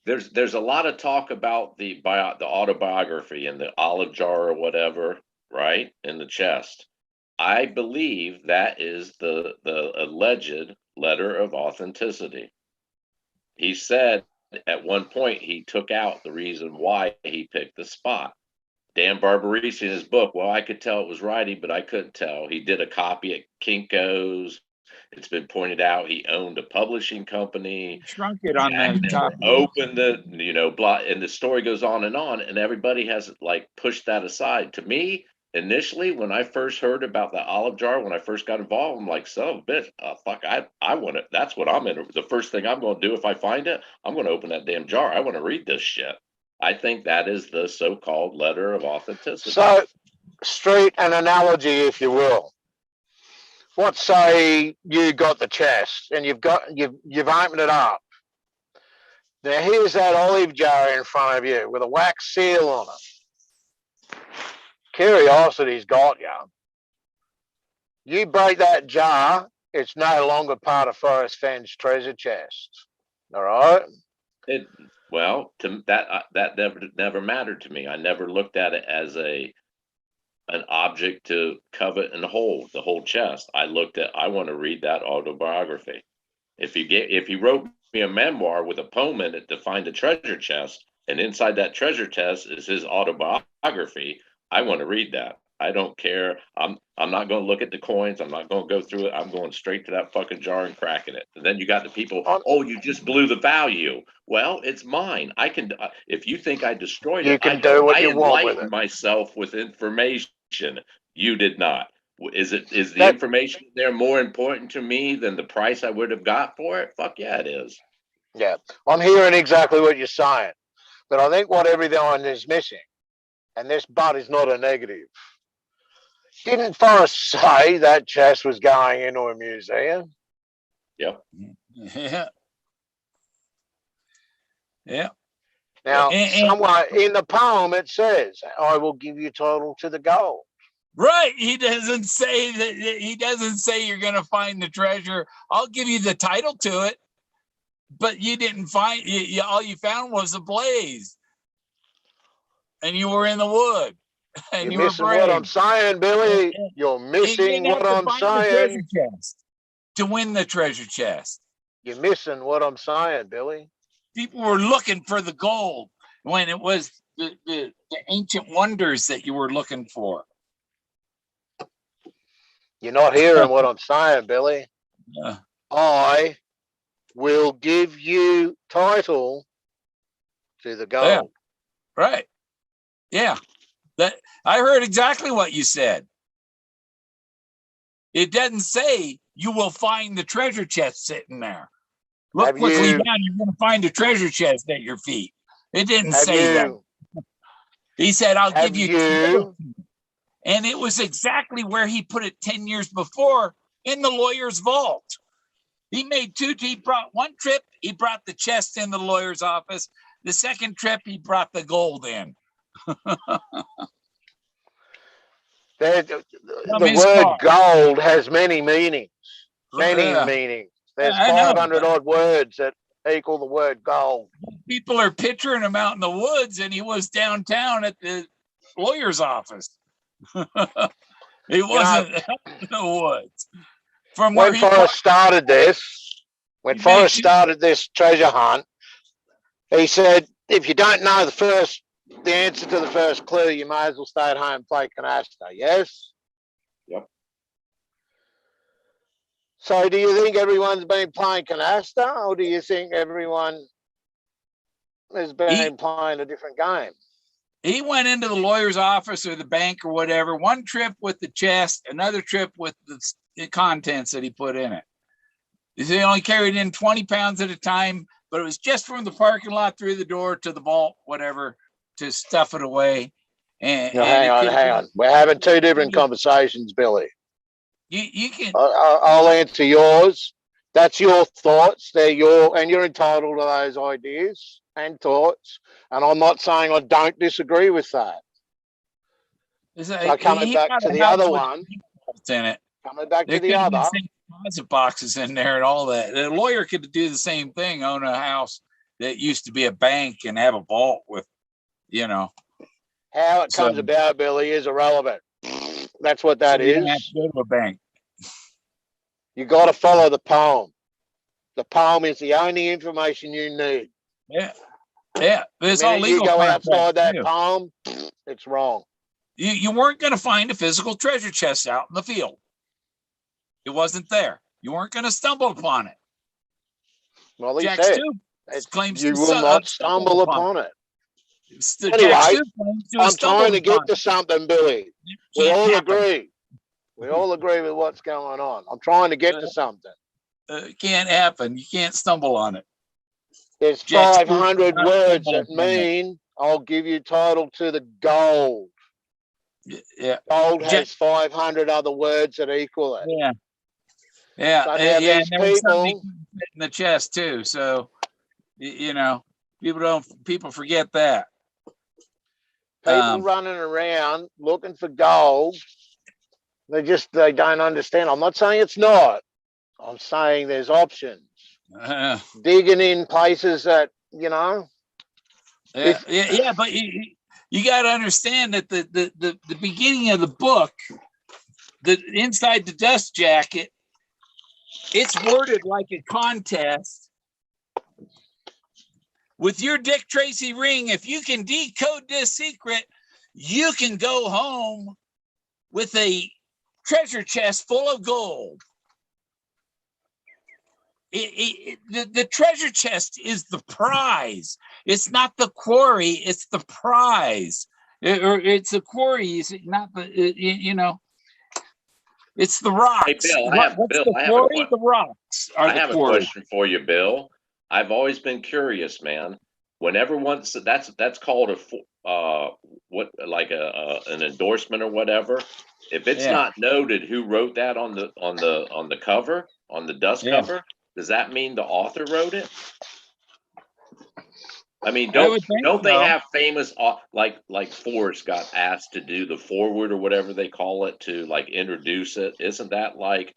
there's a lot of talk about the autobiography and the olive jar or whatever, right, in the chest. I believe that is the alleged letter of authenticity. He said at one point he took out the reason why he picked the spot. Dan Barbarisi in his book, well, I could tell it was writing, but I couldn't tell. He did a copy at Kinko's. It's been pointed out he owned a publishing company. Shrunk it on Jack the never top. opened it, blah, and the story goes on, and everybody has like pushed that aside. To me, initially, when I first heard about the olive jar, when I first got involved, I'm like, son of a bitch, fuck, I want it. That's what I'm in. The first thing I'm going to do if I find it, I'm going to open that damn jar. I want to read this shit. I think that is the so-called letter of authenticity. So, street an analogy, if you will. Let's say you got the chest and you've opened it up. Now here's that olive jar in front of you with a wax seal on it. Curiosity's got you. You break that jar, it's no longer part of Forrest Fenn's treasure chest. All right. To that never mattered to me. I never looked at it as an object to covet and hold, the whole chest. I want to read that autobiography. If he wrote me a memoir with a poem in it to find a treasure chest, and inside that treasure chest is his autobiography, I want to read that. I don't care. I'm not going to look at the coins. I'm not going to go through it. I'm going straight to that fucking jar and cracking it. And then you got the people, oh, you just blew the value. Well, it's mine. I can, if you think I destroyed it, you can do what you want with enlightened it. myself with information. You did not. Is the information there more important to me than the price I would have got for it? Fuck yeah, it is. Yeah, I'm hearing exactly what you're saying. But I think what everyone is missing, and this but is not a negative, didn't Forrest say that chest was going into a museum? Yep. Yeah. Yeah. Now, somewhere in the poem it says, I will give you title to the gold. Right. He doesn't say that. He doesn't say you're going to find the treasure. I'll give you the title to it. But you didn't find, all you found was a blaze. And you were in the wood. And You're missing what I'm saying, Billy. You're missing what I'm saying. To win the treasure chest. You're missing what I'm saying, Billy. People were looking for the gold when it was the ancient wonders that you were looking for. You're not hearing what I'm saying, Billy. I will give you title to the gold. Yeah. Right. Yeah. That I heard exactly what you said. It doesn't say you will find the treasure chest sitting there. Look quickly down, you're going to find a treasure chest at your feet. It didn't say that. He said, I'll give you. And it was exactly where he put it 10 years before, in the lawyer's vault. He made he brought one trip, he brought the chest in the lawyer's office. The second trip, he brought the gold in. The word gold has many meanings. Many meanings. There's 500 odd words that equal the word gold. People are picturing him out in the woods, and he was downtown at the lawyer's office. He wasn't in the woods. When Forrest started this treasure hunt, he said, if you don't know the answer to the first clue, you may as well stay at home and play canasta. Yes? Yep. So do you think everyone's been playing canasta, or do you think everyone has been playing a different game. He went into the lawyer's office or the bank or whatever, one trip with the chest, another trip with the contents that he put in it. He only carried in 20 pounds at a time, but it was just from the parking lot through the door to the vault, whatever, to stuff it away. And, Now, hang on. We're having two different conversations, Billy. You can. I'll answer yours. That's your thoughts. And you're entitled to those ideas and thoughts. And I'm not saying I don't disagree with that. So coming back to the other one, in it. Coming back to the other, deposit boxes in there and all that. The lawyer could do the same thing, own a house that used to be a bank and have a vault with, How it comes about, Billy, is irrelevant. That's what that is. You have to go to a bank. You got to follow the poem. The poem is the only information you need. Yeah. It's all legal. You go outside that poem, it's wrong. You weren't going to find a physical treasure chest out in the field. It wasn't there. You weren't going to stumble upon it. Well, he said, claims you will not stumble upon it. Anyway, I'm trying to get to something, Billy. We all agree. We all agree with what's going on. I'm trying to get to something. It can't happen. You can't stumble on it. There's 500 words that mean I'll give you title to the gold. Yeah. Gold has 500 other words that equal it. Yeah. Yeah. So and there was something people in the chest too. So, people forget that. People running around looking for gold. They don't understand. I'm not saying it's not. I'm saying there's options. Digging in places that, Yeah, but you got to understand that the beginning of the book, the inside the dust jacket, it's worded like a contest. With your Dick Tracy ring, if you can decode this secret, you can go home with a treasure chest full of gold. The treasure chest is the prize. It's not the quarry. It's the prize. It's a quarry. It's not the, it's the rocks. Hey, Bill, I have The rocks are the quarry. I have a question for you, Bill. I've always been curious, man. Whenever that's called an endorsement or whatever. If it's not noted who wrote that on the cover, on the dust cover, does that mean the author wrote it? I mean, don't they have famous like Forrest got asked to do the foreword or whatever they call it to like introduce it? Isn't that like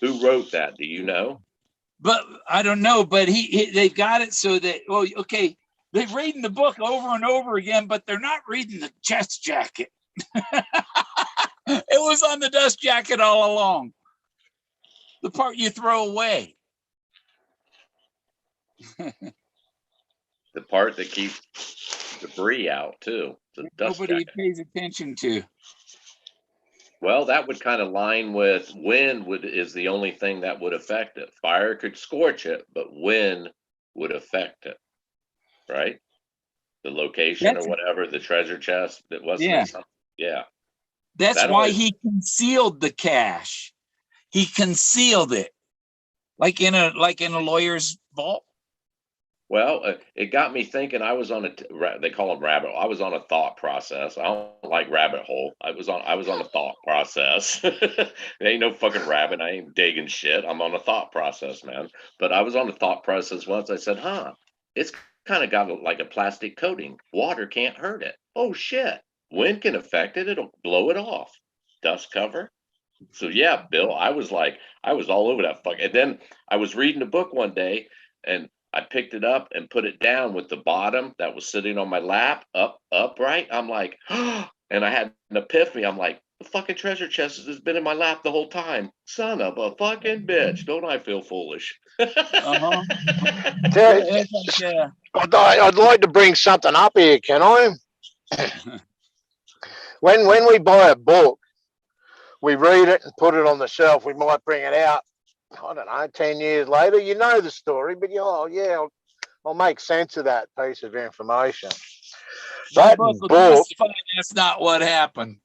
who wrote that? Do you know? But I don't know. But they got it so that they're reading the book over and over again, but they're not reading the chest jacket. It was on the dust jacket all along. The part you throw away. The part that keeps debris out too. The dust Nobody jacket. pays attention to. Well, that would kind of line with wind is the only thing that would affect it. Fire could scorch it, but wind would affect it, right? The location or whatever, the treasure chest. That wasn't. Yeah. That's why he concealed the cash. He concealed it, like in a lawyer's vault. Well, it got me thinking. I was on they call them rabbit hole. I was on a thought process. I don't like rabbit hole. I was on a thought process. There ain't no fucking rabbit. I ain't digging shit. I'm on a thought process, man. But I was on a thought process once. I said, it's kind of got like a plastic coating. Water can't hurt it. Oh shit. Wind can affect it. It'll blow it off. Dust cover. So yeah, Bill, I was all over that fuck. And then I was reading a book one day and I picked it up and put it down with the bottom that was sitting on my lap upright. I'm like, and I had an epiphany. I'm like, the fucking treasure chest has been in my lap the whole time. Son of a fucking bitch. Don't I feel foolish? Uh-huh. I'd like to bring something up here, can I? When we buy a book, we read it and put it on the shelf. We might bring it out, I don't know, 10 years later. You know the story, but I'll make sense of that piece of information. My That book will book, justify that's not what happened.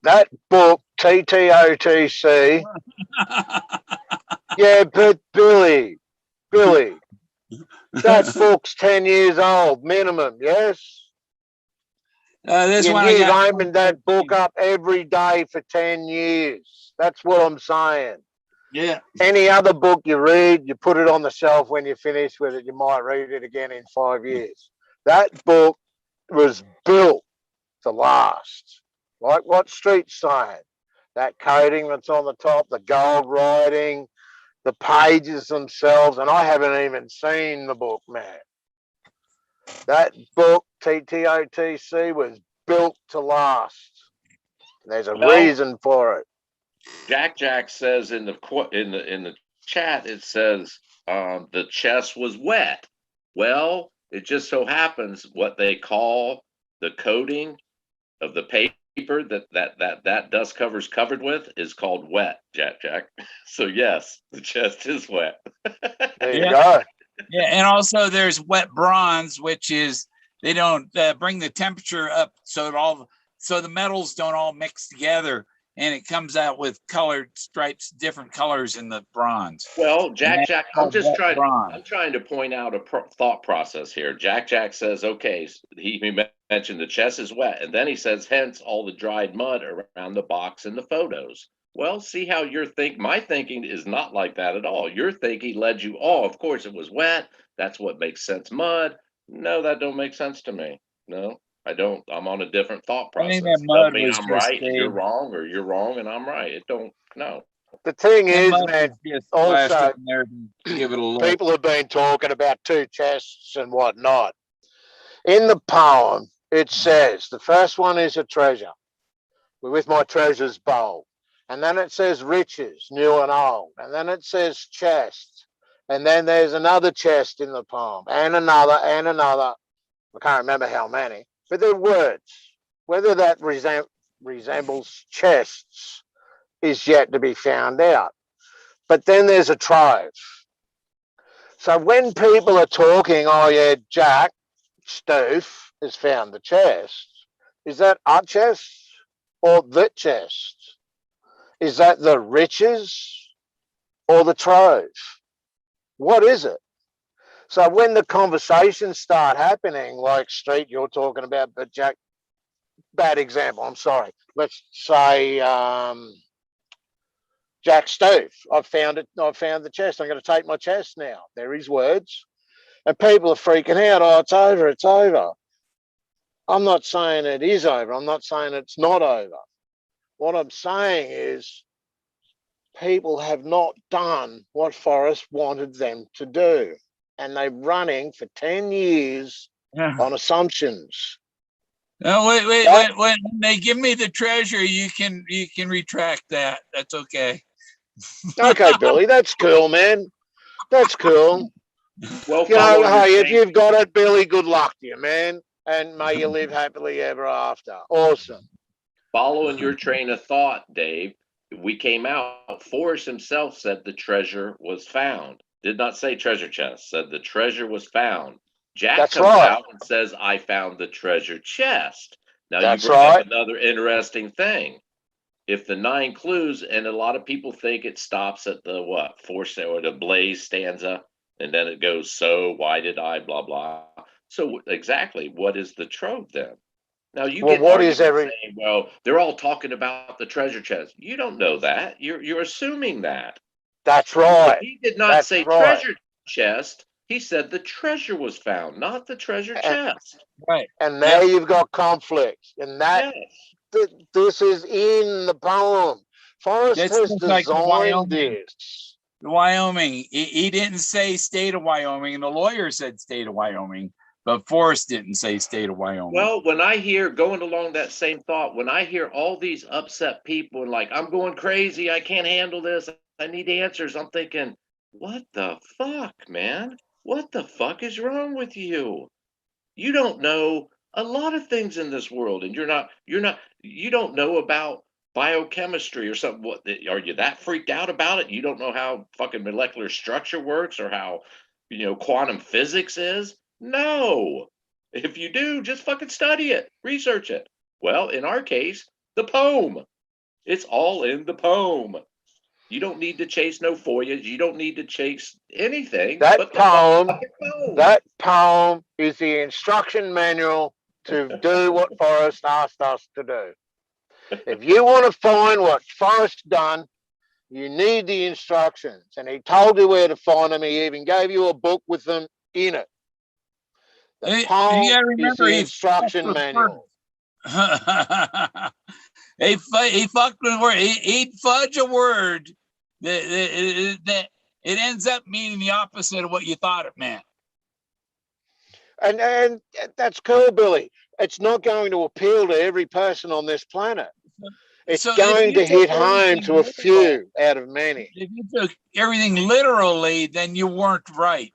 TTOTC. Yeah, but Billy, that book's 10 years old minimum. Yes. This And one I you've got. opened that book up every day for 10 years. That's what I'm saying. Yeah. Any other book you read, you put it on the shelf when you're finished with it. You might read it again in 5 years. That book was built to last. Like what Street's saying. That coating that's on the top, the gold writing, the pages themselves, and I haven't even seen the book, man. That book, TTOTC, was built to last. There's a reason for it. Jack says in the chat, it says the chest was wet. Well, it just so happens what they call the coating of the paper that dust cover's covered with is called wet, Jack. So yes, the chest is wet. There you go. Yeah, and also there's wet bronze, which is they don't bring the temperature up so the metals don't all mix together, and it comes out with colored stripes, different colors in the bronze. Well, Jack, I'm trying to point out a thought process here. Jack says, okay, he mentioned the chest is wet, and then he says, hence all the dried mud around the box and the photos. Well, see how my thinking is not like that at all. Your thinking led you, of course it was wet. That's what makes sense, mud. No, that don't make sense to me. No, I don't. I'm on a different thought process. I think that It mud doesn't mean was I'm just right and you're wrong, or you're wrong and I'm right. It don't, no. The thing is, man, also, there to give it a look. people have been talking about two chests and whatnot. In the poem, it says the first one is a treasure. We're with my treasures bowl. And then it says riches, new and old. And then it says chest. And then there's another chest in the poem, and another, and another. I can't remember how many, but they're words. Whether that resembles chests is yet to be found out. But then there's a trove. So when people are talking, oh yeah, Jack Stoof has found the chest, is that a chest or the chest? Is that the riches or the trove? What is it? So when the conversations start happening, like Street you're talking about, but Jack, bad example, I'm sorry. Let's say Jack Stoof, I've found the chest. I'm going to take my chest now. They're his words. And people are freaking out. Oh, it's over. I'm not saying it is over. I'm not saying it's not over. What I'm saying is people have not done what Forrest wanted them to do. And they're running for 10 years on assumptions. No, wait. When they give me the treasure, you can retract that. That's okay. Okay, Billy, that's cool, man. That's cool. Well, hey, if you've got it, Billy, good luck to you, man. And may you live happily ever after. Awesome. Following your train of thought, Dave, we came out. Forrest himself said the treasure was found. Did not say treasure chest, said the treasure was found. Jack comes out and says, I found the treasure chest. Now you bring up another interesting thing. If the 9 clues, and a lot of people think it stops at the what? Or the Blaze stanza, and then it goes, so why did I, blah, blah. So exactly, what is the trove then? Now you get saying, well, they're all talking about the treasure chest. You don't know that. You're assuming that. That's right. He did not say treasure chest. He said the treasure was found, not the treasure chest. Right. And there you've got conflict. And that this is in the poem. Forrest has designed this. Wyoming. He didn't say state of Wyoming, and the lawyer said state of Wyoming. But Forrest didn't say state of Wyoming. Well, when I hear, going along that same thought, when I hear all these upset people and like, I'm going crazy, I can't handle this, I need answers, I'm thinking, what the fuck, man? What the fuck is wrong with you? You don't know a lot of things in this world, and you don't know about biochemistry or something. What, are you that freaked out about it? You don't know how fucking molecular structure works, or how quantum physics is? No. If you do, just fucking study it, research it. Well, in our case, the poem. It's all in the poem. You don't need to chase no FOIAs. You don't need to chase anything. That poem is the instruction manual to do what Forrest asked us to do. If you want to find what Forrest done, you need the instructions. And he told you where to find them. He even gave you a book with them in it. The poem is the instruction manual. He fucked with a word. He'd fudge a word that it ends up meaning the opposite of what you thought it meant. And that's cool, Billy. It's not going to appeal to every person on this planet. It's going to hit home to a few out of many. If you took everything literally, then you weren't right.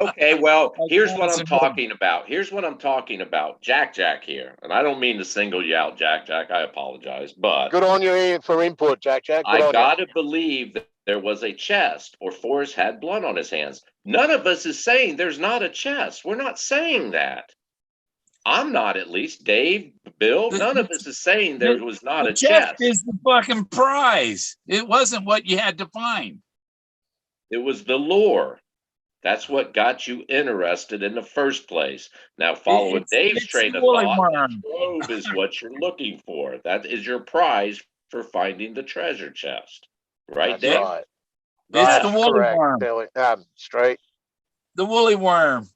Okay, well, here's what I'm talking about. Here's what I'm talking about. Jack here. And I don't mean to single you out, Jack. I apologize. But good on you for input, Jack. I gotta believe that there was a chest or Forrest had blood on his hands. None of us is saying there's not a chest. We're not saying that. I'm not, at least. Dave, Bill, none of us is saying there was not a chest. Is the fucking prize. It wasn't what you had to find. It was the lore. That's what got you interested in the first place. Now, following Dave's train of thought, the trove is what you're looking for. That is your prize for finding the treasure chest. Right, Dave? Right. It's the woolly worm. Billy. Straight. The woolly worm.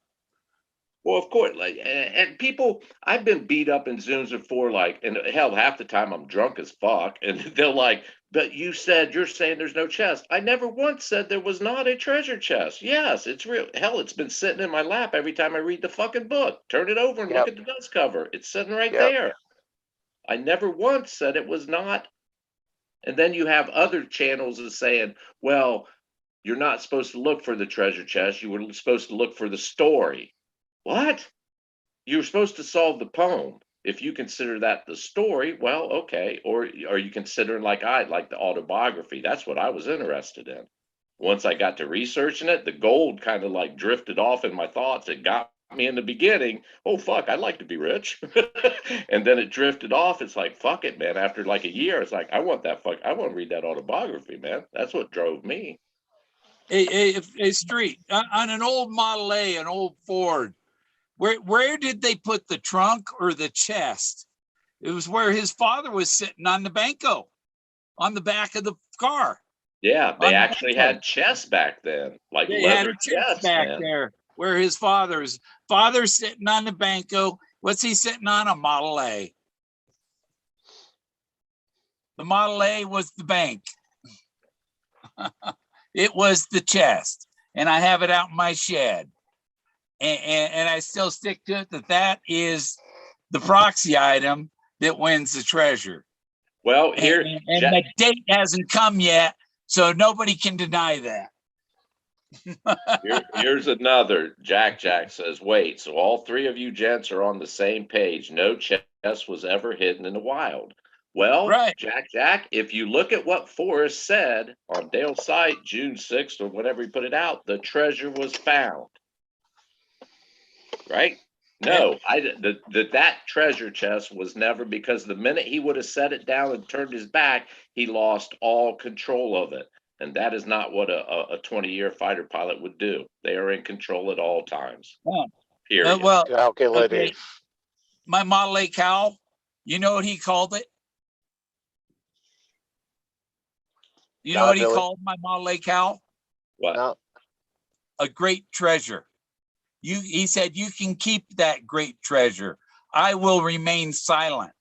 Well, of course, and people, I've been beat up in Zooms before, and hell, half the time I'm drunk as fuck, and they're like, but you're saying there's no chest. I never once said there was not a treasure chest. Yes, it's real. Hell, it's been sitting in my lap every time I read the fucking book. Turn it over and look at the dust cover. It's sitting right there. I never once said it was not. And then you have other channels that saying, well, you're not supposed to look for the treasure chest. You were supposed to look for the story. What? You're supposed to solve the poem. If you consider that the story, well, okay. Or are you considering like the autobiography? That's what I was interested in. Once I got to researching it, the gold kind of drifted off in my thoughts. It got me in the beginning. Oh, fuck, I'd like to be rich. And then it drifted off. It's like, fuck it, man. After a year, it's like, I want to read that autobiography, man. That's what drove me. A street on an old Model A, an old Ford. Where did they put the trunk or the chest? It was where his father was sitting on the banco, on the back of the car. Yeah, they actually had chests back then, they had a chest back there, where his father's sitting on the banco. What's he sitting on? A Model A. The Model A was the bank. It was the chest, and I have it out in my shed. And I still stick to it that is the proxy item that wins the treasure. Well, here and the date hasn't come yet, so nobody can deny that. Here's another. Jack says, wait, so all three of you gents are on the same page. No chest was ever hidden in the wild. Well, right. Jack, if you look at what Forrest said on Dale's site, June 6th or whenever he put it out, the treasure was found. Right? No, that treasure chest was never, because the minute he would have set it down and turned his back, he lost all control of it. And that is not what a 20-year fighter pilot would do. They are in control at all times. Period. Calculated. My Model A cow, you know what he called it? You know what he called my Model A cow? What? No. A great treasure. He said, you can keep that great treasure. I will remain silent.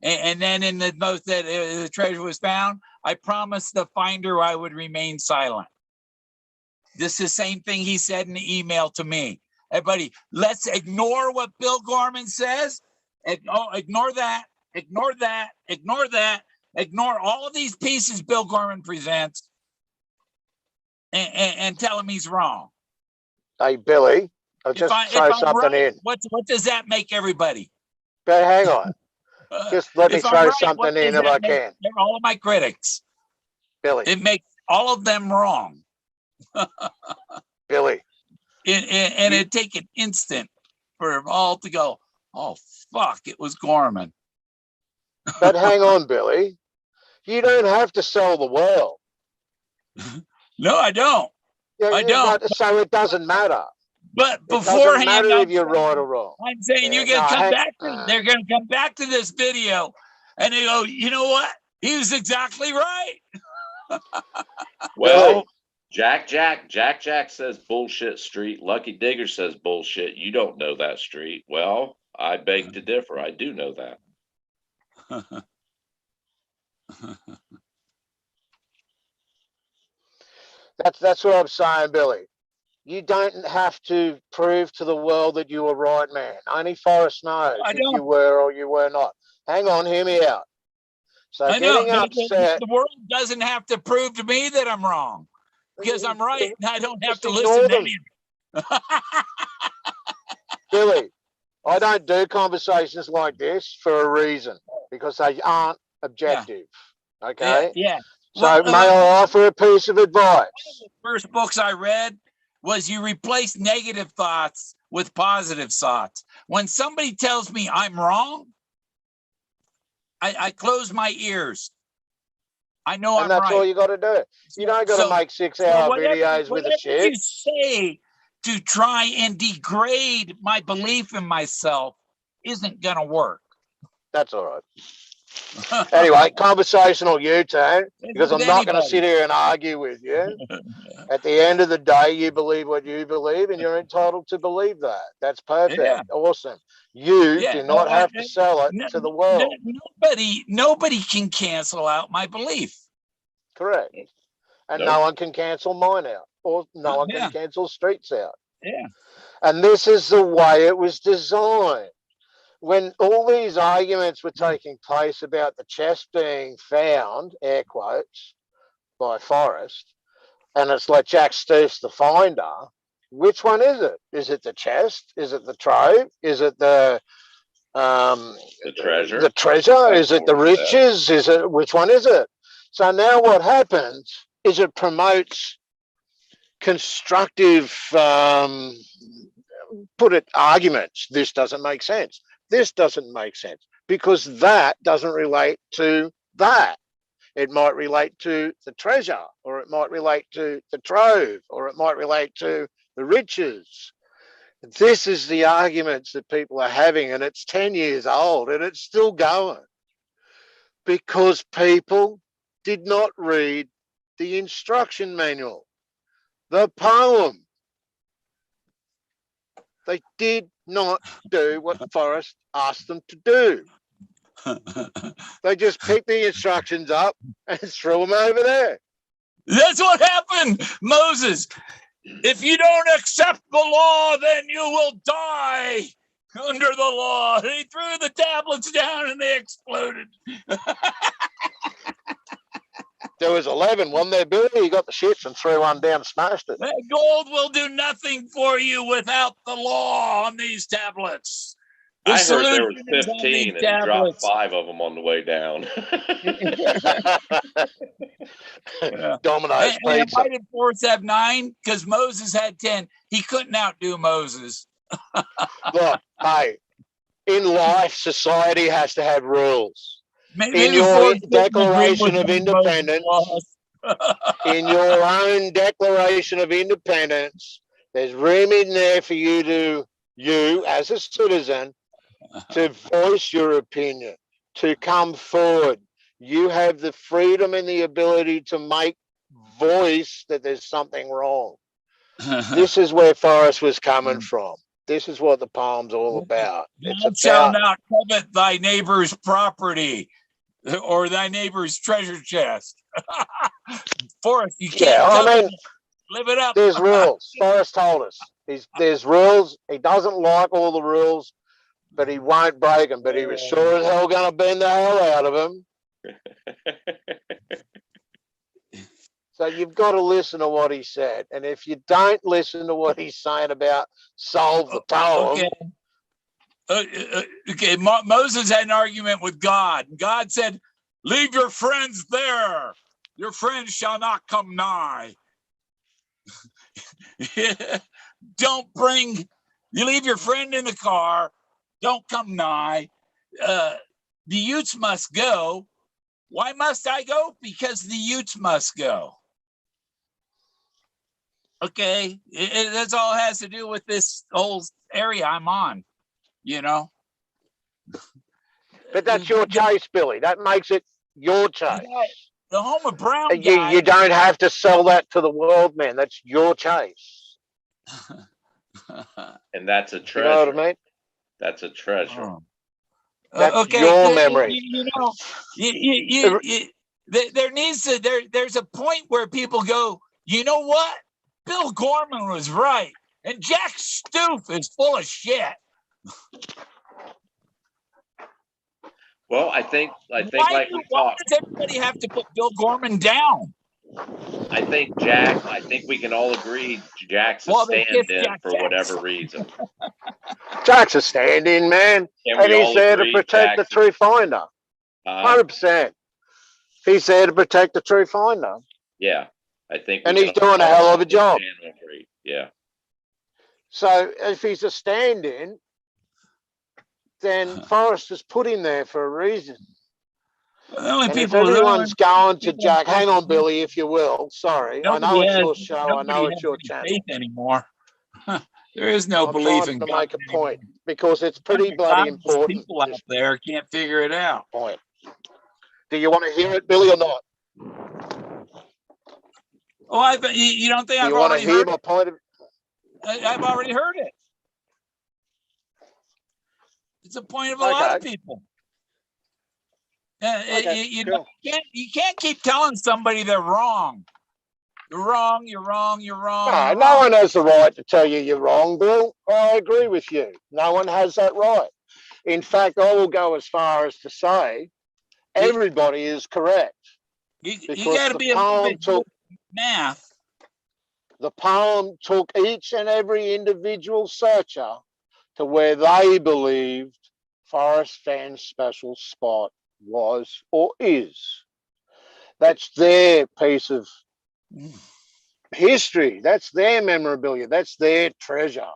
And then in the note that the treasure was found, I promised the finder I would remain silent. This is the same thing he said in the email to me. Everybody, let's ignore what Bill Gorman says. Ignore that. Ignore that. Ignore that. Ignore all of these pieces Bill Gorman presents and tell him he's wrong. Hey, Billy, I'll just throw something in. What does that make everybody? But hang on. Just let me throw something in if I can. All of my critics. Billy. It makes all of them wrong. And it'd take an instant for them all to go, oh, fuck, it was Gorman. But hang on, Billy. You don't have to sell the world. No, I don't. I don't. So it doesn't matter. But It doesn't beforehand, matter if you're right or wrong. I'm saying you're Yeah, going to no, come heck, back. They're going to come back to this video, and they go, you know what? He was exactly right. Well, Jack says bullshit street. Lucky Digger says bullshit. You don't know that street. Well, I beg to differ. I do know that. That's what I'm saying, Billy. You don't have to prove to the world that you were right, man. Only Forrest knows if you were or you were not. Hang on, hear me out. So I know. getting upset. The world doesn't have to prove to me that I'm wrong because I'm right and I don't have to Just listen to ignore anything. Billy, I don't do conversations like this for a reason, because they aren't objective. Okay? Yeah. So may I offer a piece of advice? One of the first books I read was you replace negative thoughts with positive thoughts. When somebody tells me I'm wrong, I close my ears. I know I'm right. And that's all you got to do. You don't got to make 6-hour videos with a shit. You say to try and degrade my belief in myself isn't going to work. That's all right. Anyway, conversational U-turn, because I'm not going to sit here and argue with you. At the end of the day, you believe what you believe, and you're entitled to believe that. That's perfect. Yeah. Awesome. You do not have to sell it to the world. Nobody can cancel out my belief. Correct. And no one can cancel mine out, or no one can cancel streets out. Yeah. And this is the way it was designed. When all these arguments were taking place about the chest being found, air quotes, by Forrest, and it's like Jack Stoops the finder, which one is it? Is it the chest? Is it the trove? Is it the treasure? The treasure? Is it the riches? Is it, which one is it? So now what happens is it promotes constructive arguments. This doesn't make sense. This doesn't make sense, because that doesn't relate to that. It might relate to the treasure, or it might relate to the trove, or it might relate to the riches. This is the arguments that people are having, and it's 10 years old and it's still going, because people did not read the instruction manual, the poem. They did not do what Forrest asked them to do. They just picked the instructions up and threw them over there. That's what happened, Moses. If you don't accept the law, then you will die under the law. And he threw the tablets down and they exploded. There was 11, wasn't there, Billy? He got the shits and threw one down and smashed it. That gold will do nothing for you without the law on these tablets. I heard there was 15 and he dropped 5 of them on the way down. Domino's Why pizza. did Forrest have 9? Because Moses had 10. He couldn't outdo Moses. Look, hey, in life, society has to have rules. Maybe in your Declaration of Independence, in your own Declaration of Independence, there's room in there for you as a citizen, to voice your opinion, to come forward. You have the freedom and the ability to make voice that there's something wrong. This is where Forrest was coming from. This is what the poem's all about. Thou shalt not covet thy neighbor's property or thy neighbor's treasure chest. Forrest, you can't live it up. There's rules. Forrest told us. There's rules. He doesn't like all the rules, but he won't break them. But he was sure as hell going to bend the hell out of them. So you've got to listen to what he said. And if you don't listen to what he's saying about solve the poem. Okay, Moses had an argument with God. God said, leave your friends there. Your friends shall not come nigh. You leave your friend in the car. Don't come nigh. The Utes must go. Why must I go? Because the Utes must go. Okay, that's all it has to do with this whole area I'm on, you know. But that's your chase, Billy. That makes it your chase. The Homer Brown You, guy. you don't have to sell that to the world, man. That's your chase. And that's a You treasure. know what I mean? That's a treasure. Oh. That's Okay, your memory. You know, there's a point where people go, you know what? Bill Gorman was right, and Jack Stoof is full of shit. Well, I think Why like we talked. does everybody have to put Bill Gorman down? I think we can all agree Jack's a They kissed stand-in Jack for whatever reason. Jack's a stand-in, man. Can And we he's all there to agree protect the Jack's true finder. 100%. He's there to protect the true finder. Yeah, I think. And he's doing a hell of a job. Yeah. So if he's a stand-in, then Forrest has put him there for a reason. The only And people, if everyone's going to Jack, hang on, Billy, if you will. Sorry, I know it's your show. I know it's your channel. Faith anymore. There is no I'm belief trying in to God make a point because it's pretty 100 bloody important. People out there can't figure it out. Point. Do you want to hear it, Billy, or not? Oh, you don't think Do I've you want to already hear heard my it? point of? I've already heard it. It's a point of a lot of people. Cool. You can't keep telling somebody they're wrong. You're wrong. You're wrong. You're wrong. No, you're no wrong. one has the right to tell you you're wrong, Bill. I agree with you. No one has that right. In fact, I will go as far as to say everybody is correct. You Because got to be a little bit good at math. The poem took each and every individual searcher to where they believed Forrest Fenn's special spot was or is. That's their piece of history. That's their memorabilia. That's their treasure.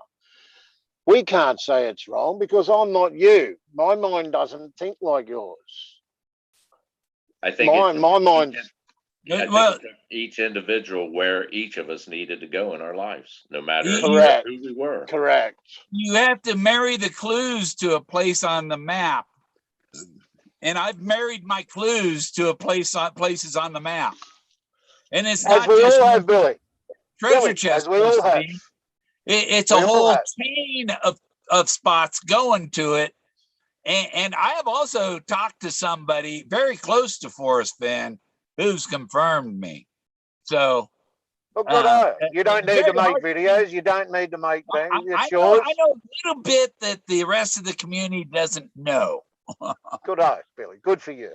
We can't say it's wrong because I'm not you. My mind doesn't think like yours. I think my mind. Well, each individual where each of us needed to go in our lives, no matter who we were. Correct. You have to marry the clues to a place on the map. And I've married my clues to places on the map. And it's not as we just all have, Billy. treasure chest. As we all have. It's a whole chain of spots going to it. And I have also talked to somebody very close to Forrest Fenn who's confirmed me. So you don't need to make videos. You don't need to make things. It's yours. I know a little bit that the rest of the community doesn't know. Good eye, Billy. Good for you.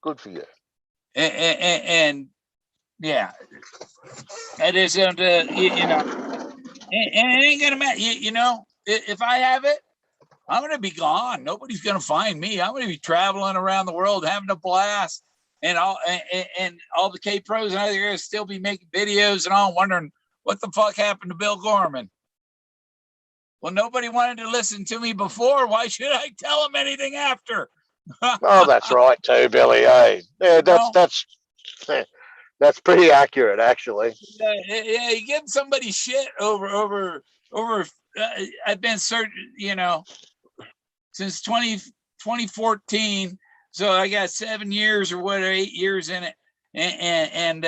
Good for you. And yeah, it is, you know, and it ain't gonna matter. You know, if I have it, I'm gonna be gone. Nobody's gonna find me. I'm gonna be traveling around the world, having a blast, and all the K pros and others are gonna still be making videos and all, wondering what the fuck happened to Bill Gorman. Well, nobody wanted to listen to me before. Why should I tell them anything after? Oh, that's right too, Billy. Hey, yeah, that's pretty accurate, actually. Yeah, you give somebody shit over. I've been certain, you know, since 2014. So I got 7 years or whatever, 8 years in it, and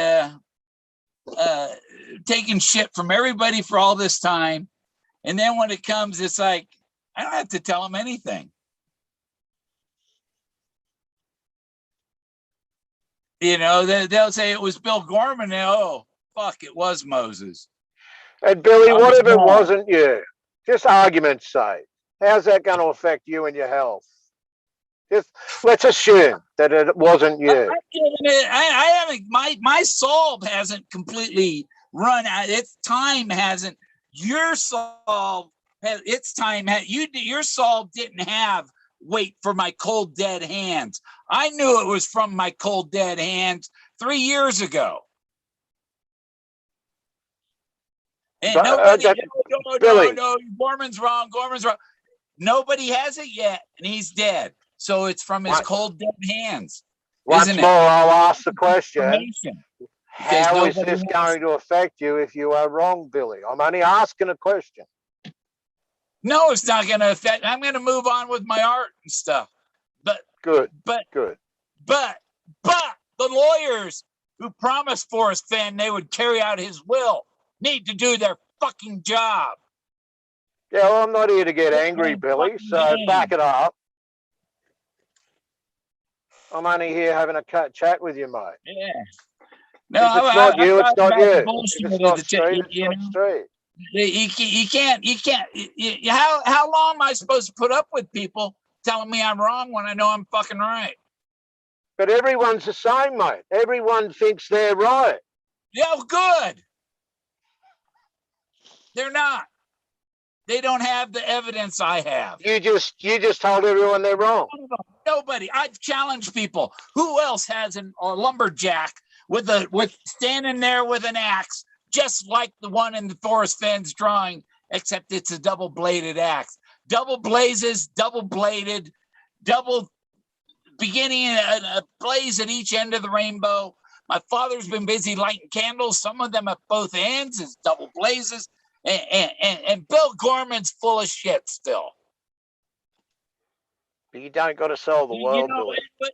taking shit from everybody for all this time. And then when it comes, it's like, I don't have to tell them anything. You know, they'll say it was Bill Gorman. Oh, fuck, it was Moses. And Billy, what if it wasn't you? Just argument's sake. How's that going to affect you and your health? Just let's assume that it wasn't you. I haven't, my solve hasn't completely run out. Its time hasn't. Your solve has its time. Your solve didn't have wait for my cold dead hands. I knew it was from my cold dead hands 3 years ago. And But, nobody, that- no, Billy. Gorman's wrong. Nobody has it yet, and he's dead. So it's from his What? cold dead hands. Once Isn't more, it? I'll ask the question. Information. How is nobody this has- going to affect you if you are wrong, Billy? I'm only asking a question. No, it's not going to affect. I'm going to move on with my art and stuff. Good, But good. the lawyers who promised Forrest Fenn they would carry out his will need to do their fucking job. Yeah, well, I'm not here to get angry, Billy, so back it up. I'm only here having a chat with you, mate. Yeah. If it's not you, it's not you. If Bullshit it's of not the straight, it's not straight. You can't. How long am I supposed to put up with people telling me I'm wrong when I know I'm fucking right? But everyone's the same, mate. Everyone thinks they're right. Yeah, good. They're not. They don't have the evidence I have. You just told everyone they're wrong. Nobody. I've challenged people. Who else has a lumberjack with standing there with an axe, just like the one in the Forrest Fenn's drawing, except it's a double-bladed axe. Double blazes, double-bladed, double beginning a blaze at each end of the rainbow. My father's been busy lighting candles. Some of them at both ends is double blazes. And Bill Gorman's full of shit still. But you don't got to sell the world, Billy. But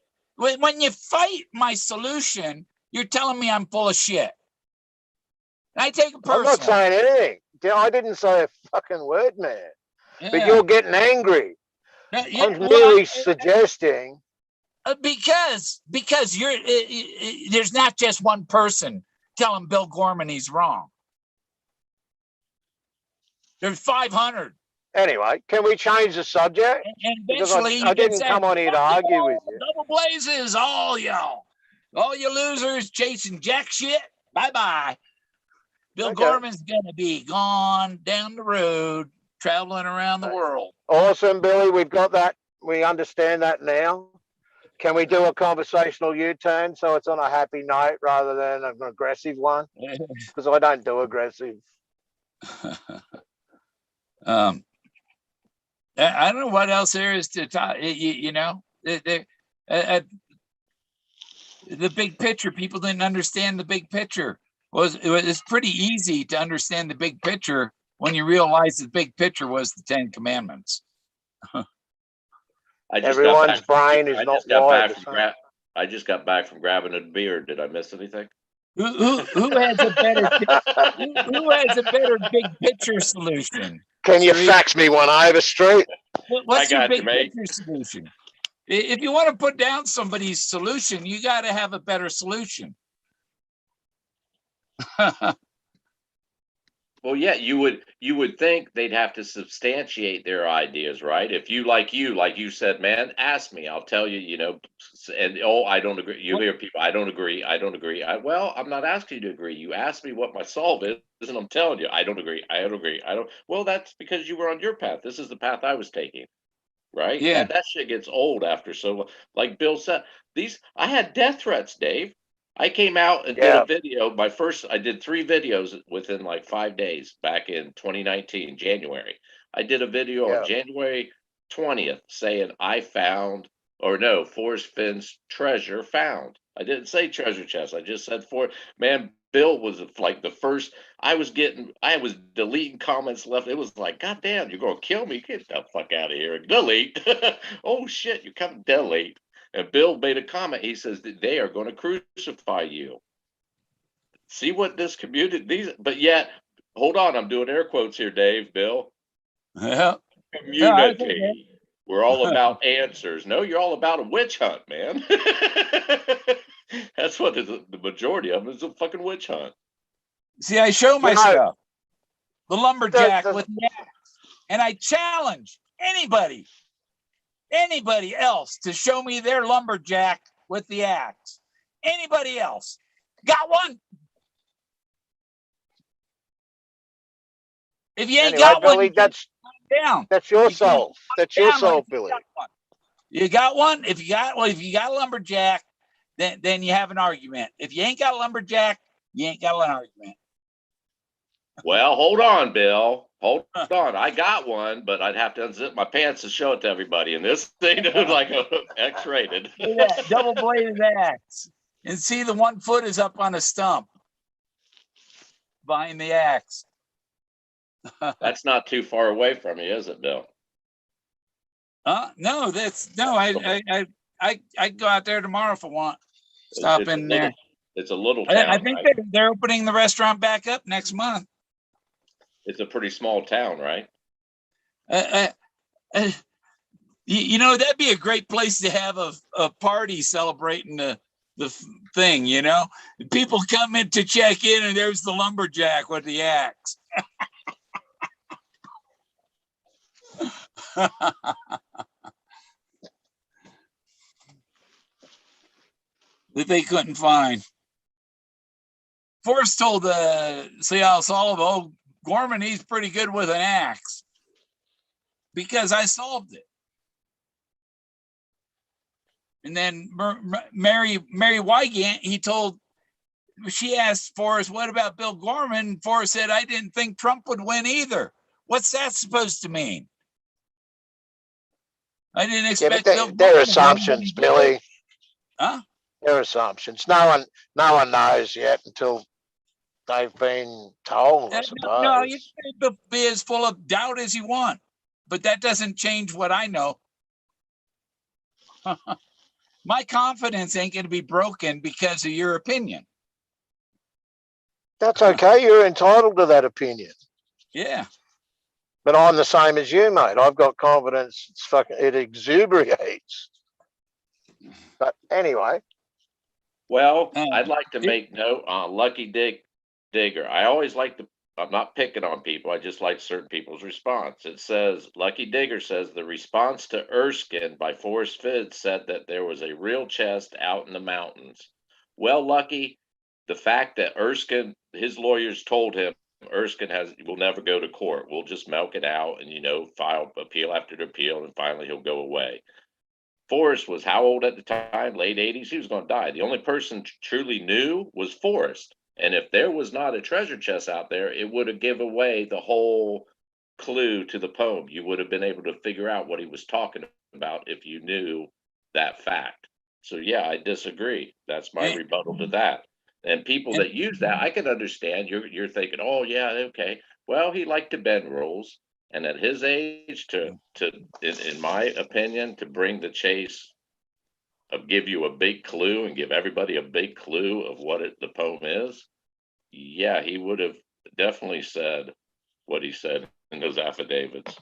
when you fight my solution, you're telling me I'm full of shit. And I take it personal. I'm not saying anything. I didn't say a fucking word, man. Yeah. But you're getting angry. Yeah, I'm merely suggesting. Because you're there's not just one person telling Bill Gorman he's wrong. There's 500. Anyway, can we change the subject? And Because eventually I didn't come on here to argue with you. Double blazes, all y'all. All you losers chasing jack shit. Bye-bye. Bill Okay. Gorman's going to be gone down the road, traveling around the world. Awesome, Billy. We've got that. We understand that now. Can we do a conversational U-turn so it's on a happy note rather than an aggressive one? Because I don't do aggressive. I don't know what else there is to talk. The big picture. People didn't understand the big picture. It's pretty easy to understand the big picture when you realize the big picture was the 10 Commandments. Everyone's brain is not wired. I just got back from grabbing a beer. Did I miss anything? Who has a better who has a better big picture solution? Can you fax me one over, Street? What's your big picture solution? If you want to put down somebody's solution, you got to have a better solution. Well, yeah, you would think they'd have to substantiate their ideas, right? If like you said, man, ask me, I'll tell you, and I don't agree. You hear people, I don't agree. Well, I'm not asking you to agree. You asked me what my solve is, and I'm telling you, I don't agree. Well, that's because you were on your path. This is the path I was taking, right? Yeah. That shit gets old after so long. Like Bill said, I had death threats, Dave. I came out and did a video. I did 3 videos within like 5 days back in 2019, January. I did a video on January 20th saying Forrest Fenn's treasure found. I didn't say treasure chest. I just said Bill was like the first. I was deleting comments left. It was like, God damn, you're going to kill me. Get the fuck out of here. Delete. Oh shit, you come delete. And Bill made a comment. He says that they are going to crucify you. See what this community, but yet, hold on, I'm doing air quotes here, Dave, Bill. Yeah. Community. We're all about answers. No, you're all about a witch hunt, man. That's what the majority of them is, a fucking witch hunt. See, I show my stuff. The lumberjack with the axe. And I challenge anybody else to show me their lumberjack with the axe. Anybody else? Got one? If you ain't got Billy, one, that's your soul. That's your soul, Billy. You got one? If you got a lumberjack, then you have an argument. If you ain't got a lumberjack, you ain't got an argument. Well, hold on, Bill. Hold on. I got one, but I'd have to unzip my pants to show it to everybody. And this thing is like a X-rated. Yeah, double-bladed axe. And see, the 1 foot is up on a stump behind the axe. That's not too far away from you, is it, Bill? No, I go out there tomorrow if I want. Stop It's a in there. It's a little I town, think right? they're opening the restaurant back up next month. It's a pretty small town, right? You know, that'd be a great place to have a party celebrating the thing, you know? People come in to check in and there's the lumberjack with the axe. That they couldn't find. Forrest told Seattle Solomon, oh, Gorman, he's pretty good with an axe. Because I solved it. And then Mary Wygant, she asked Forrest, what about Bill Gorman? Forrest said, I didn't think Trump would win either. What's that supposed to mean? I didn't expect Bill Gorman. They're assumptions, Billy. Huh? They're assumptions. No one knows yet until they've been told, I suppose. No, you can be as full of doubt as you want, but that doesn't change what I know. My confidence ain't going to be broken because of your opinion. That's okay. You're entitled to that opinion. Yeah. But I'm the same as you, mate. I've got confidence. It exuberates. But anyway. Well, I'd like to make note on Lucky Digger. I always like I'm not picking on people. I just like certain people's response. It says, Lucky Digger says the response to Erskine by Forrest Fenn said that there was a real chest out in the mountains. Well, Lucky, the fact that Erskine, his lawyers told him Erskine will never go to court. We'll just milk it out and, file appeal after appeal, and finally he'll go away. Forrest was how old at the time? Late 80s. He was going to die. The only person truly knew was Forrest. And if there was not a treasure chest out there, it would have given away the whole clue to the poem. You would have been able to figure out what he was talking about if you knew that fact. So yeah, I disagree. That's my rebuttal to that. And people that use that, I can understand. You're thinking, oh yeah, okay. Well, he liked to bend rules. And at his age, in my opinion, to bring the chase of give you a big clue and give everybody a big clue of what the poem is, yeah, he would have definitely said what he said in those affidavits.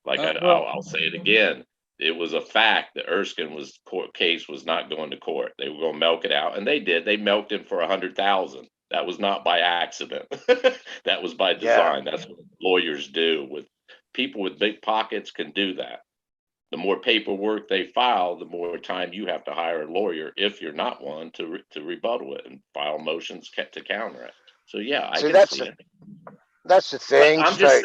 Like I'll say it again. It was a fact that Erskine's case was not going to court. They were going to milk it out, and they did. They milked him for 100,000. That was not by accident. That was by design. Yeah. That's what lawyers do. With people with big pockets can do that. The more paperwork they file, the more time you have to hire a lawyer, if you're not one, to rebuttal it and file motions to counter it. So yeah, I can see it. That's the thing. I'm just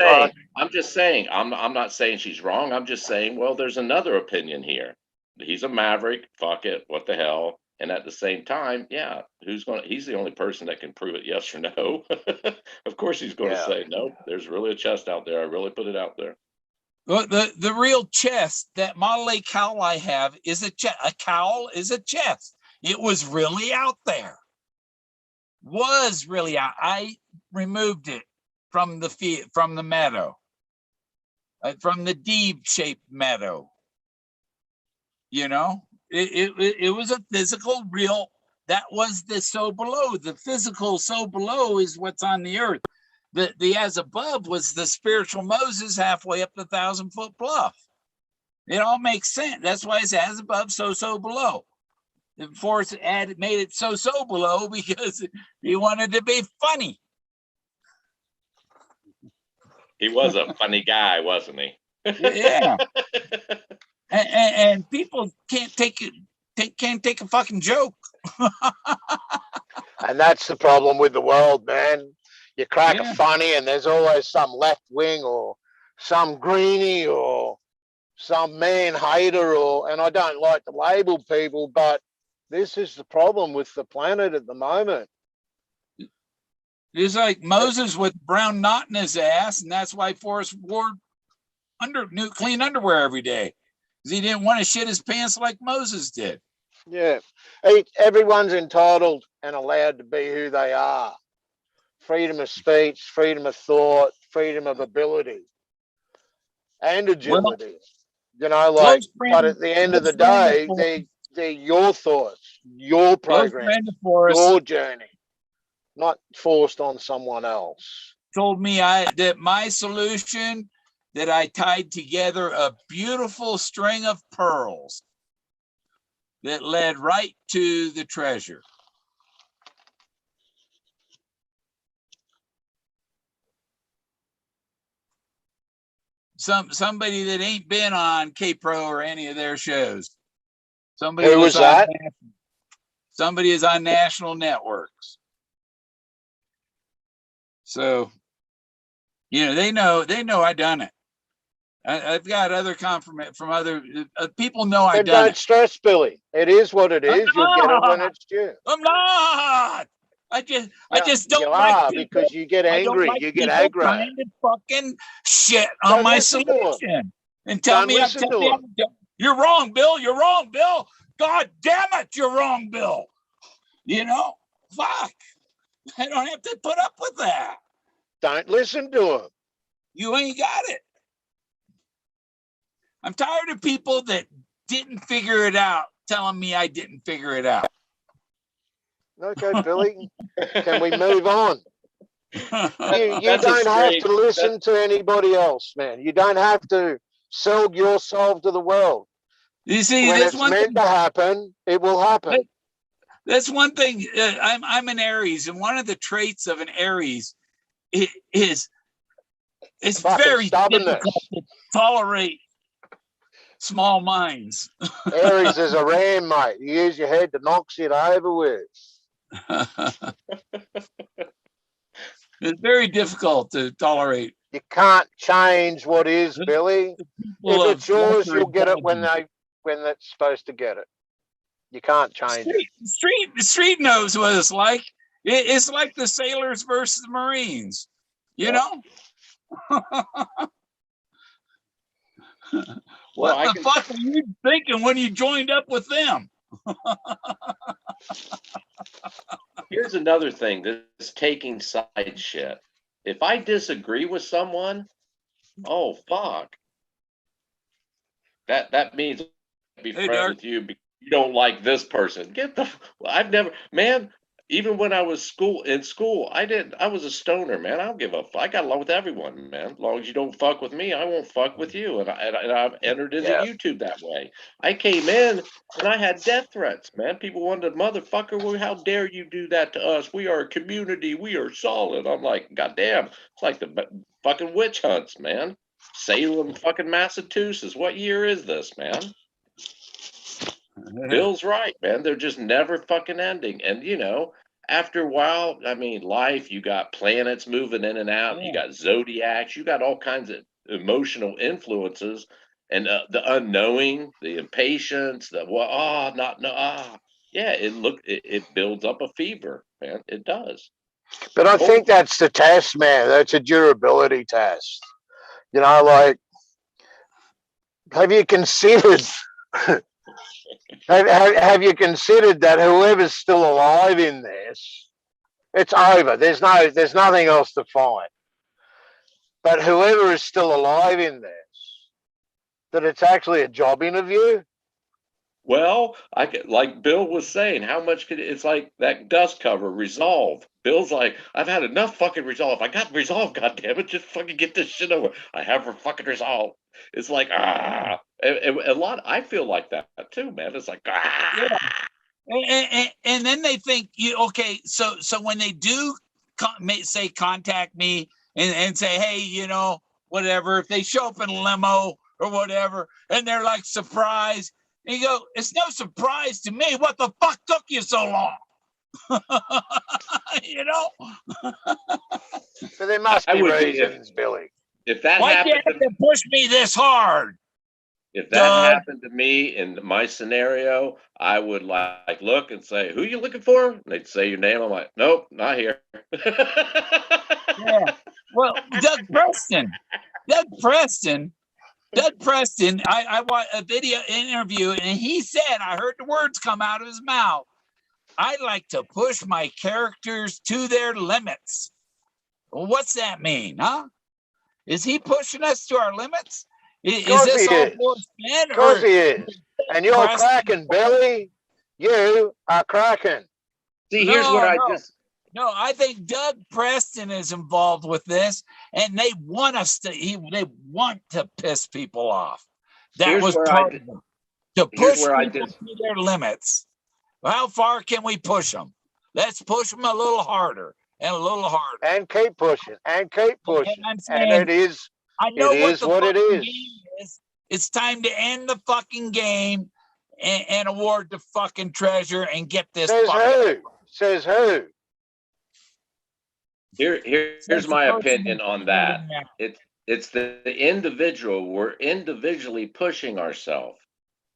saying. I'm not saying she's wrong. I'm just saying, well, there's another opinion here. He's a maverick. Fuck it. What the hell? And at the same time, yeah, he's the only person that can prove it yes or no. Of course he's going to say, no, there's really a chest out there. I really put it out there. Well, the real chest, that Model A cowl I have is a chest. A cowl is a chest. It was really out there. Was really out. I removed it from the meadow, from the D-shaped meadow. It was a physical, real. That was the so below. The physical so below is what's on the earth. The as above was the spiritual Moses halfway up the 1,000-foot bluff. It all makes sense. That's why it's as above, so below. The Forrest made it so below because he wanted to be funny. He was a funny guy, wasn't he? Yeah. and people can't take a fucking joke. And that's the problem with the world, man. You crack a funny and there's always some left wing or some greenie or some man hater and I don't like to label people, but this is the problem with the planet at the moment. It's like Moses with brown knot in his ass, and that's why Forrest wore clean underwear every day, because he didn't want to shit his pants like Moses did. Yeah. Everyone's entitled and allowed to be who they are. Freedom of speech, freedom of thought, freedom of ability, and agility. But at the end of the day, they're your thoughts, your program, your journey, not forced on someone else. Told me that my solution, that I tied together a beautiful string of pearls that led right to the treasure. Somebody that ain't been on K-Pro or any of their shows. Somebody Who was that? Somebody is on national networks. So, they know I done it. I've got other confirmation from other people know I done it. Don't stress, Billy. It is what it is. You'll get it when it's due. I'm not. I just don't you like are people. Because you get angry. Like you get aggro. Trying to fucking shit on my solution and tell me you're wrong, Bill. You're wrong, Bill. God damn it, you're wrong, Bill. Fuck. I don't have to put up with that. Don't listen to him. You ain't got it. I'm tired of people that didn't figure it out telling me I didn't figure it out. Okay, Billy, can we move on? You don't have to listen to anybody else, man. You don't have to sell yourself to the world. You see, when it's meant to happen, it will happen. That's one thing. I'm an Aries, and one of the traits of an Aries is very difficult to tolerate small minds. Aries is a ram, mate. You use your head to knock shit over with. It's very difficult to tolerate. You can't change what is, Billy. If it's yours, you'll get it when it's supposed to get it. You can't change it. Street knows what it's like. It's like the sailors versus the Marines. You know? What the fuck were you thinking when you joined up with them? Here's another thing, this taking side shit. If I disagree with someone, oh fuck. That means I'll be friends with you because you don't like this person. I've never, man, even when I was in school, I was a stoner, man. I don't give a fuck. I got along with everyone, man. As long as you don't fuck with me, I won't fuck with you. And I've entered into YouTube that way. I came in and I had death threats, man. People wanted, motherfucker, well, how dare you do that to us? We are a community. We are solid. I'm like, goddamn. It's like the fucking witch hunts, man. Salem, fucking Massachusetts. What year is this, man? Bill's right, man. They're just never fucking ending. And, after a while, I mean, life, you got planets moving in and out. You got zodiacs. You got all kinds of emotional influences. And the unknowing, the impatience, it builds up a fever, man. It does. But I think that's the test, man. That's a durability test. Like, have you considered... Have you considered that whoever's still alive in this, it's over. There's nothing else to find. But whoever is still alive in this, that it's actually a job interview. Well, like Bill was saying, how much it's like that dust cover resolve. Bill's like, I've had enough fucking resolve. I got resolve, goddammit. Just fucking get this shit over. I have her fucking resolve. It's like, a lot. I feel like that too, man. It's like, And then they think so when they do say contact me and say, hey, whatever, if they show up in a limo or whatever, and they're like surprised, and you go, it's no surprise to me. What the fuck took you so long? So there must be reasons, Billy. If that Why happened, did you have to push me this hard? if that Doug. happened to me in my scenario, I would like look and say, "Who you looking for?" And they'd say your name. I'm like, "Nope, not here." Yeah. Well, Doug Preston. I watched a video interview, and he said, I heard the words come out of his mouth. I like to push my characters to their limits. Well, what's that mean, huh? Is he pushing us to our limits? Is this all Forrest Fenn? Of course he is. And you're Preston? cracking, Billy. You are cracking. See, here's where I just. No, I think Doug Preston is involved with this, and they want us to. They want to piss people off. That was part of it. To push people to their limits. How far can we push them? Let's push them a little harder and a little harder. And keep pushing and keep pushing. And I'm saying, and it is what it is. It's time to end the fucking game and award the fucking treasure and get this. Says who? Here's my opinion on that. It's the individual. We're individually pushing ourselves.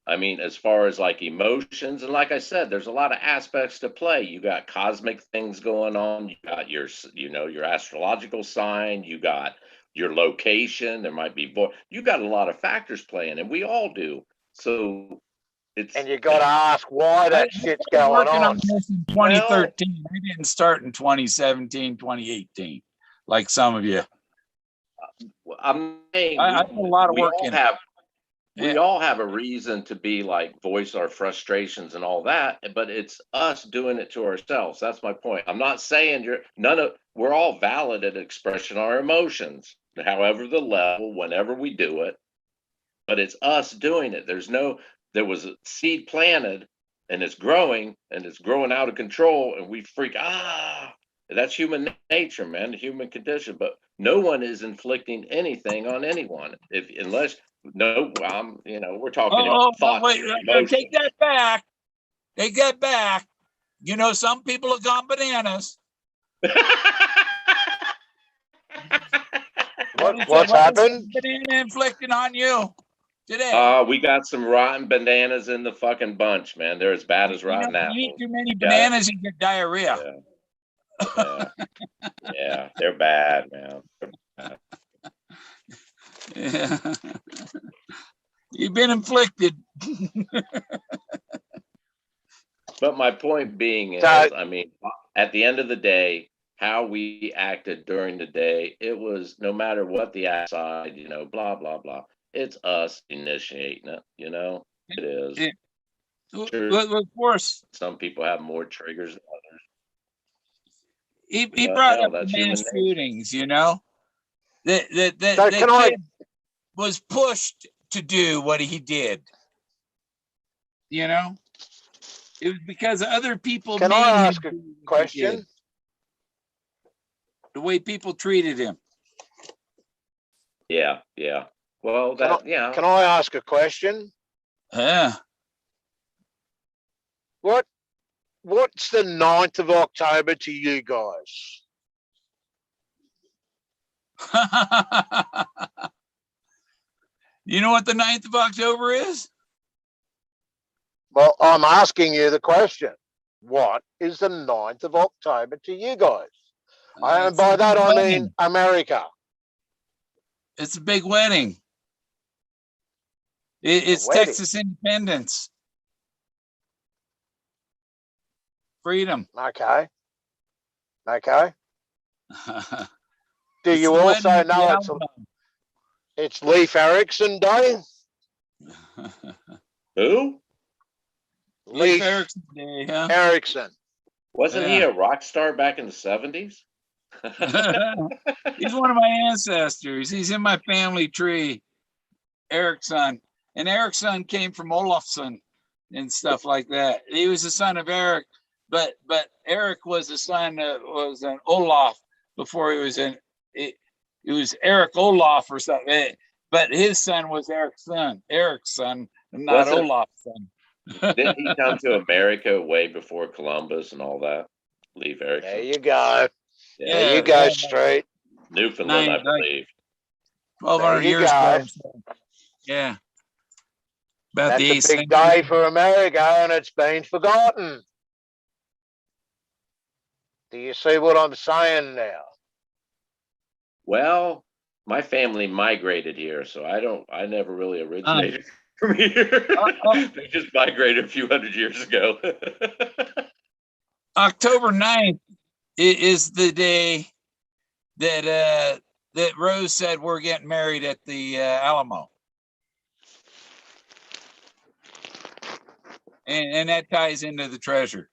I mean, as far as like emotions, and like I said, there's a lot of aspects to play. You got cosmic things going on. You got your astrological sign. You got your location. There might be you got a lot of factors playing, and we all do. So and you got to ask why that shit's going on. This in 2013. We didn't start in 2017, 2018, like some of you. I'm saying I put a lot of work in. We all have a reason to be like voice our frustrations and all that, but it's us doing it to ourselves. That's my point. I'm not saying we're all valid at expressing our emotions, however the level, whenever we do it, but it's us doing it. There was a seed planted and it's growing out of control, and we freak, that's human nature, man, the human condition, but no one is inflicting anything on anyone unless we're talking about thoughts. Wait, take that back. Take that back. You know, some people have gone bananas. What's happened? Banana inflicted on you today. We got some rotten bananas in the fucking bunch, man. They're as bad as rotten apples. You eat too many bananas, you get diarrhea. Yeah, they're bad, man. Yeah. You've been inflicted. But my point being is, I mean, at the end of the day, how we acted during the day, it was no matter what the outside, blah, blah, blah. It's us initiating it, it is. Yeah. Sure. Of course. Some people have more triggers than others. He brought up the mass shootings, that kid was pushed to do what he did. It was because other people. Can I ask a question? The way people treated him. Yeah. Well, Can I ask a question? Yeah. What's the 9th of October to you guys? You know what the 9th of October is? Well, I'm asking you the question. What is the 9th of October to you guys? And by that I mean America. It's a big wedding. It's Texas independence. Freedom. Okay. Do you also know it's Leif Erikson Day? Who? Leif Erikson Day, huh? Erikson. Wasn't he a rock star back in the 70s? He's one of my ancestors. He's in my family tree. Eriksson. And Eriksson came from Olofsson and stuff like that. He was the son of Eric, but Eric was the son was an Olaf before he was it was Eric Olaf or something. But his son was Eriksson, not Olofsson. Didn't he come to America way before Columbus and all that? Leif Erikson. There you go. Yeah, there you go, straight. Newfoundland, I believe. 1,200 years ago. Yeah. About That's the a 8th big century. day for America, and it's been forgotten. Do you see what I'm saying now? Well, my family migrated here, so I never really originated from here. They just migrated a few hundred years ago. October 9th is the day that that Rose said we're getting married at the Alamo. And that ties into the treasure.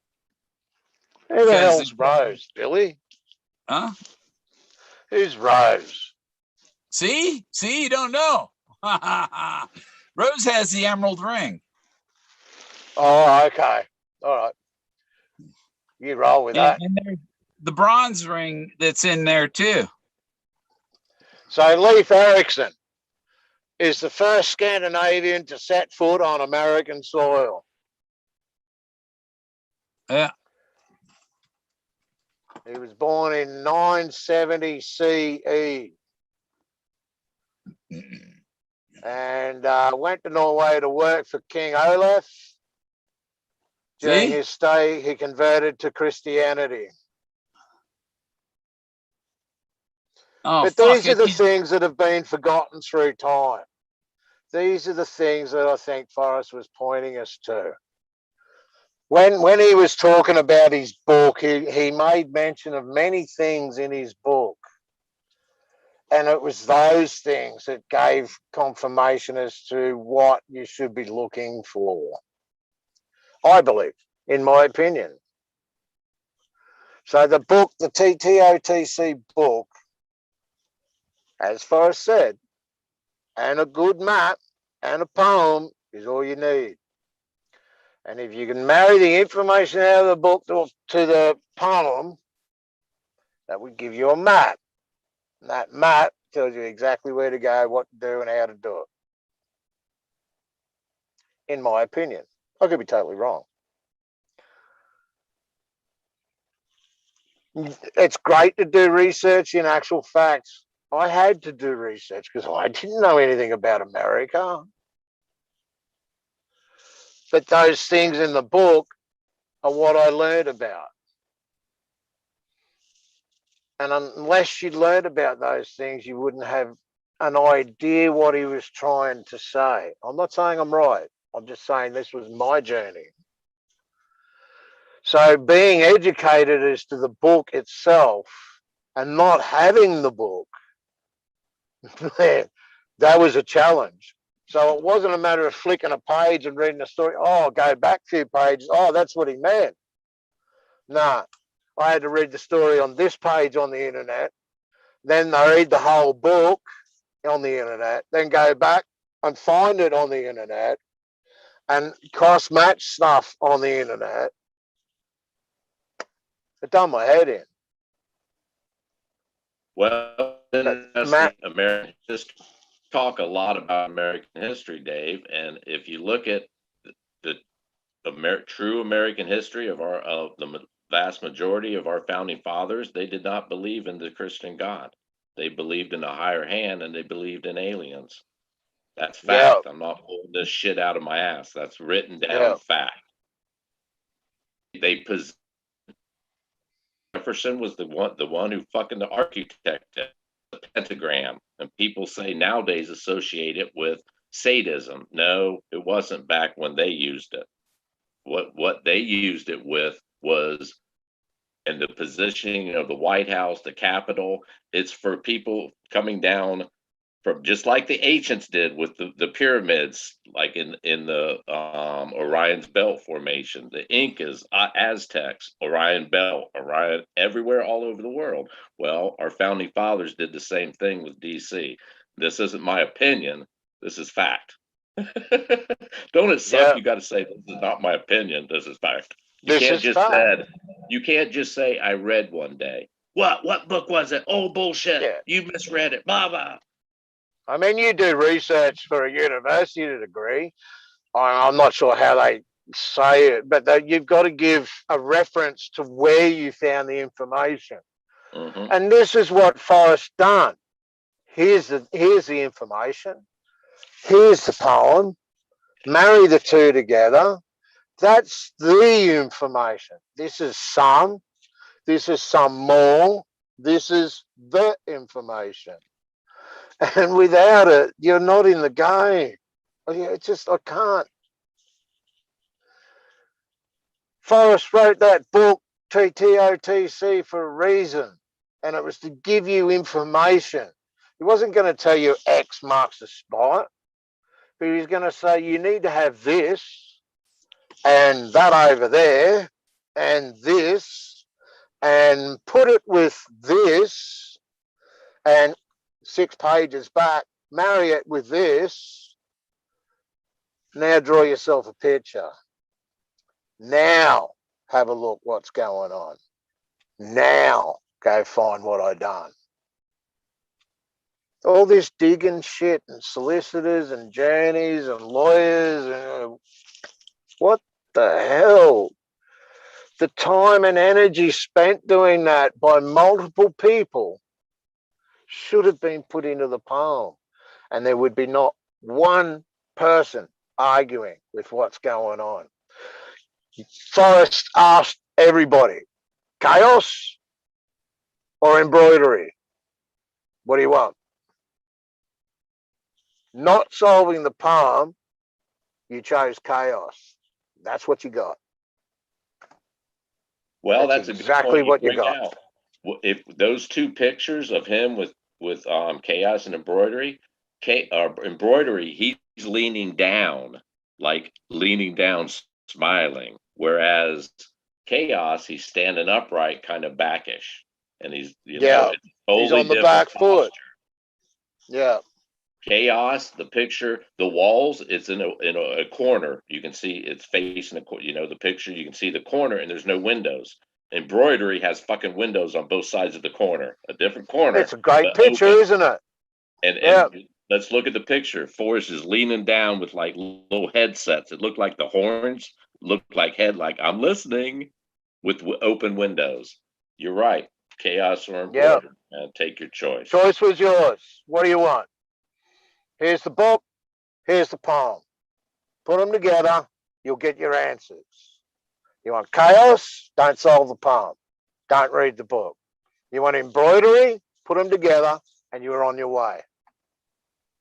Who the Because hell's Rose, Billy? Huh? Who's Rose? See, you don't know. Rose has the emerald ring. Oh, okay. All right. You roll with that. And there's the bronze ring that's in there too. So Leif Erikson is the first Scandinavian to set foot on American soil. Yeah. He was born in 970 CE and went to Norway to work for King Olaf. During See? his stay, he converted to Christianity. Oh, But fuck these are it. the things that have been forgotten through time. These are the things that I think Forrest was pointing us to. When he was talking about his book, he made mention of many things in his book. And it was those things that gave confirmation as to what you should be looking for, I believe, in my opinion. So the book, the TOTC book, as Forrest said, and a good map and a poem is all you need. And if you can marry the information out of the book to the poem, that would give you a map. And that map tells you exactly where to go, what to do, and how to do it. In my opinion, I could be totally wrong. It's great to do research in actual facts. I had to do research because I didn't know anything about America. But those things in the book are what I learned about. And unless you learned about those things, you wouldn't have an idea what he was trying to say. I'm not saying I'm right. I'm just saying this was my journey. So being educated as to the book itself and not having the book, that was a challenge. So it wasn't a matter of flicking a page and reading a story. Oh, go back a few pages. Oh, that's what he meant. No, I had to read the story on this page on the internet. Then I read the whole book on the internet. Then go back and find it on the internet and cross-match stuff on the internet. It done my head in. Well, American history, talk a lot about American history, Dave. And if you look at the true American history of the vast majority of our founding fathers, they did not believe in the Christian God. They believed in a higher hand, and they believed in aliens. That's fact. I'm not pulling this shit out of my ass. That's written down fact. Jefferson was the one who fucking architected the pentagram, and people say nowadays associate it with sadism. No, it wasn't back when they used it. What they used it with was in the positioning of the White House, the Capitol. It's for people coming down from, just like the ancients did with the pyramids, like in the Orion's Belt formation, the Incas, Aztecs, Orion Belt, Orion, everywhere all over the world. Well, our founding fathers did the same thing with DC. This isn't my opinion. This is fact. Don't it suck? You got to say this is not my opinion. This is fact. You can't just say I read one day. What book was it? Oh, bullshit. Yeah. You misread it. Blah blah. I mean, you do research for a university degree. I'm not sure how they say it, but you've got to give a reference to where you found the information. Mm-hmm. And this is what Forrest done. Here's the information. Here's the poem. marry the two together. That's the information. This is some more, this is the information. And without it, you're not in the game. It's just, I can't. Forrest wrote that book, TOTC, for a reason, and it was to give you information. He wasn't going to tell you X marks the spot, but he was going to say you need to have this and that over there and this, and put it with this, and 6 pages back, marry it with this. Now draw yourself a picture. Now have a look what's going on. Now go find what I done. All this digging shit and solicitors and journeys and lawyers and what the hell? The time and energy spent doing that by multiple people should have been put into the poem, and there would be not one person arguing with what's going on. Forrest asked everybody, chaos or embroidery? What do you want? Not solving the poem, you chose chaos. That's what you got. Well, That's that's exactly a good point what you bring got. out. If those 2 pictures of him with chaos and embroidery, embroidery, he's leaning down, smiling, whereas chaos, he's standing upright, kind of backish, and he's it's He's totally on the different back foot. posture. Yeah. Chaos, the picture, the walls, it's in a corner. You can see it's facing the picture. You can see the corner, and there's no windows. Embroidery has fucking windows on both sides of the corner, a different corner. It's a great but picture, open. isn't it? And let's look at the picture. Forrest is leaning down with like little headsets. It looked like the horns, looked like I'm listening, with open windows. You're right. Chaos or embroidery. Take your choice. Choice was yours. What do you want? Here's the book. Here's the poem. Put them together. You'll get your answers. You want chaos? Don't solve the poem. Don't read the book. You want embroidery? Put them together and you're on your way.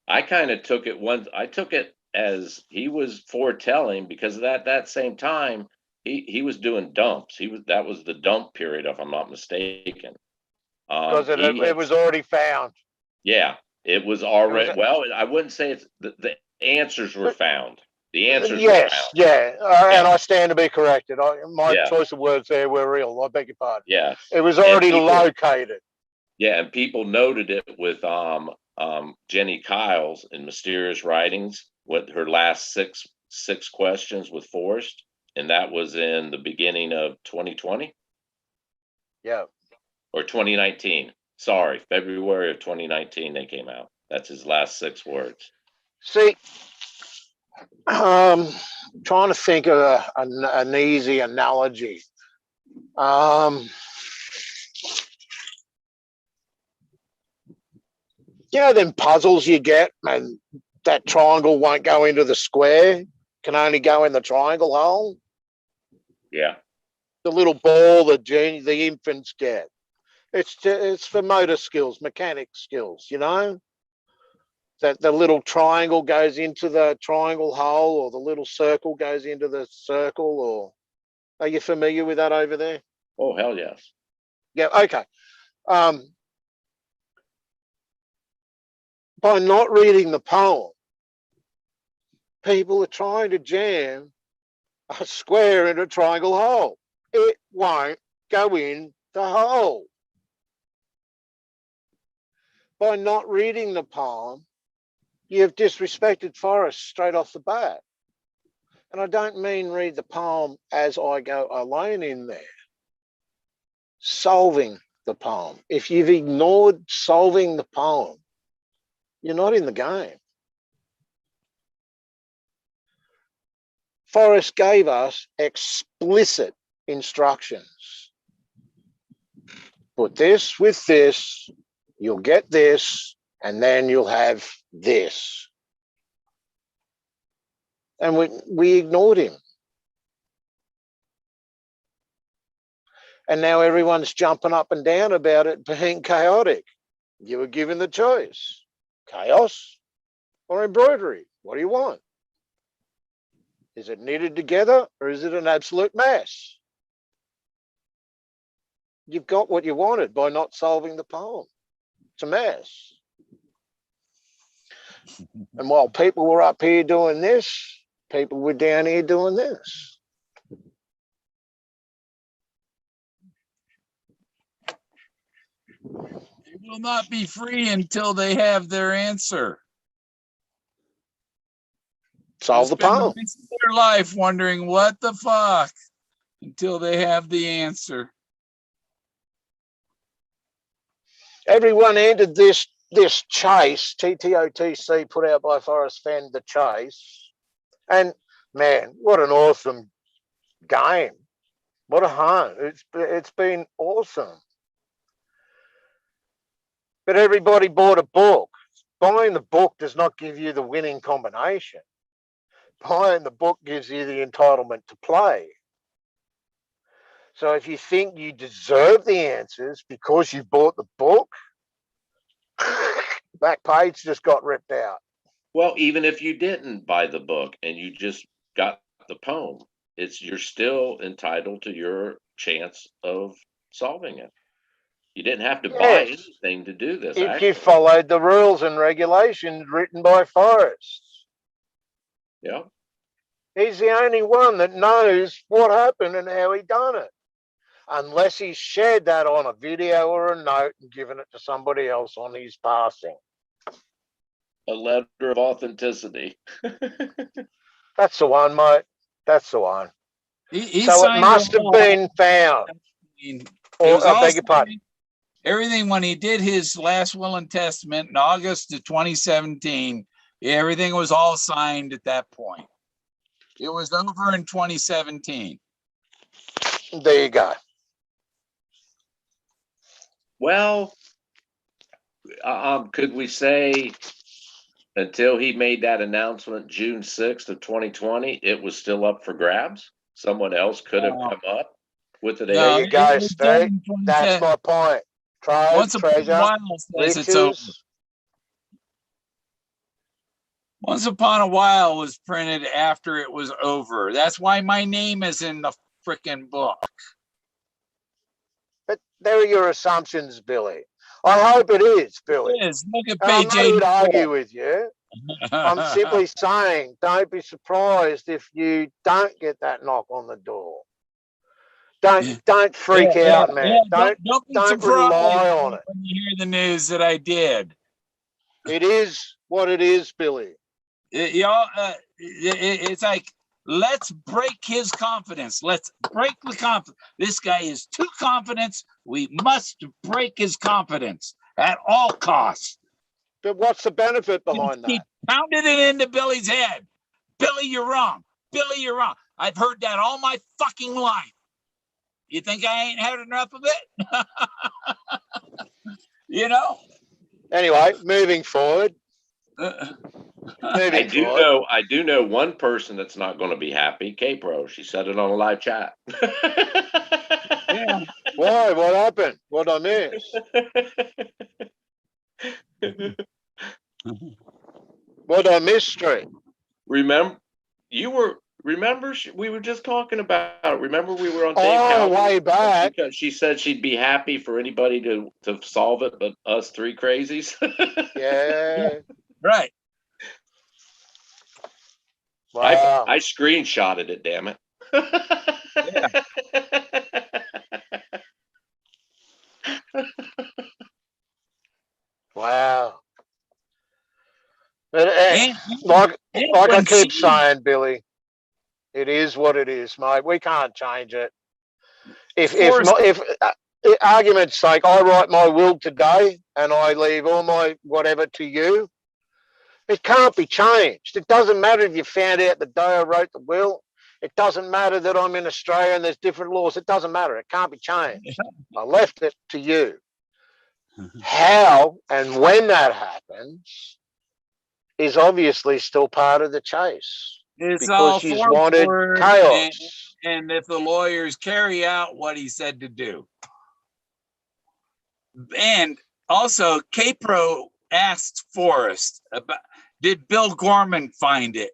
I kind of took it as he was foretelling, because that same time he was doing dumps. That was the dump period, if I'm not mistaken. Because it was already found. Yeah, it was already. Well, I wouldn't say it's the answers were found. The answers were found. Yeah. And I stand to be corrected. My choice of words there were real. I beg your pardon. Yeah, it was already located. Yeah, and people noted it with Jenny Kyles in Mysterious Writings with her last six questions with Forrest, and that was in the beginning of 2020. Yeah. Or 2019. Sorry, February of 2019 they came out. That's his last 6 words. See, trying to think of an easy analogy. Them puzzles you get, and that triangle won't go into the square, can only go in the triangle hole. Yeah. The little ball that the infants get. It's for motor skills, mechanic skills, that the little triangle goes into the triangle hole, or the little circle goes into the circle, or are you familiar with that over there? Oh, hell yes. Yeah, okay. By not reading the poem, people are trying to jam a square in a triangle hole. It won't go in the hole. By not reading the poem, you've disrespected Forrest straight off the bat. And I don't mean read the poem as I go alone in there. Solving the poem. If you've ignored solving the poem, you're not in the game. Forrest gave us explicit instructions. Put this with this, you'll get this, and then you'll have this. And we ignored him. And now everyone's jumping up and down about it being chaotic. You were given the choice, chaos or embroidery. What do you want? Is it knitted together or is it an absolute mess? You've got what you wanted by not solving the poem. It's a mess. And while people were up here doing this, people were down here doing this. They will not be free until they have their answer. Solve the Spend poem. most of their life wondering what the fuck until they have the answer. Everyone entered this chase, TTOTC, put out by Forrest, Fenn, the chase. And man, what an awesome game. What a hunt. It's been awesome. But everybody bought a book. Buying the book does not give you the winning combination. Buying the book gives you the entitlement to play. So if you think you deserve the answers because you bought the book, back page just got ripped out. Well, even if you didn't buy the book and you just got the poem, you're still entitled to your chance of solving it. You didn't have to buy Yes. anything to do this. If actually. you followed the rules and regulations written by Forrest. Yeah. He's the only one that knows what happened and how he done it. Unless he shared that on a video or a note and given it to somebody else on his passing. A letter of authenticity. That's the one, mate. That's the one. He So it signed must have all- been found. It Or was I all beg your pardon. everything when he did his last will and testament in August of 2017, everything was all signed at that point. It was over in 2017. There you go. Well, could we say until he made that announcement June 6th of 2020, it was still up for grabs? Someone else could have come up with it. There you go, Steve. That's my point. Trove, Once upon a treasure, while says it's over. riches. Once upon a while was printed after it was over. That's why my name is in the freaking book. But there are your assumptions, Billy. I hope it is, Billy. It is. Look at I'm page not here to 84. argue with you. I'm simply saying, don't be surprised if you don't get that knock on the door. Don't freak out, man. Don't be don't surprised rely on it. when you hear the news that I did. It is what it is, Billy. It's like, let's break his confidence. Let's break the confidence. This guy is too confident. We must break his confidence at all costs. But what's the benefit behind He that? pounded it into Billy's head. Billy, you're wrong. Billy, you're wrong. I've heard that all my fucking life. You think I ain't had enough of it? You know? Anyway, moving forward. I do know one person that's not going to be happy. K-Pro. She said it on a live chat. Yeah. Why? What happened? What I miss? What I miss, Street? Remember we were just talking about it. Remember we were on Dave Oh, Calvin way back. because she said she'd be happy for anybody to solve it but us three crazies. Yeah. Right. Wow. I screenshotted it, damn it. Wow. But, And like I when keep she- saying, Billy, it is what it is, mate. We can't change it. If argument's sake, I write my will today and I leave all my whatever to you, it can't be changed. It doesn't matter if you found out the day I wrote the will. It doesn't matter that I'm in Australia and there's different laws. It doesn't matter. It can't be changed. I left it to you. How and when that happens is obviously still part of the chase. It's because all she's wanted forward, chaos. and if the lawyers carry out what he said to do. And also, K-Pro asked Forrest about, did Bill Gorman find it?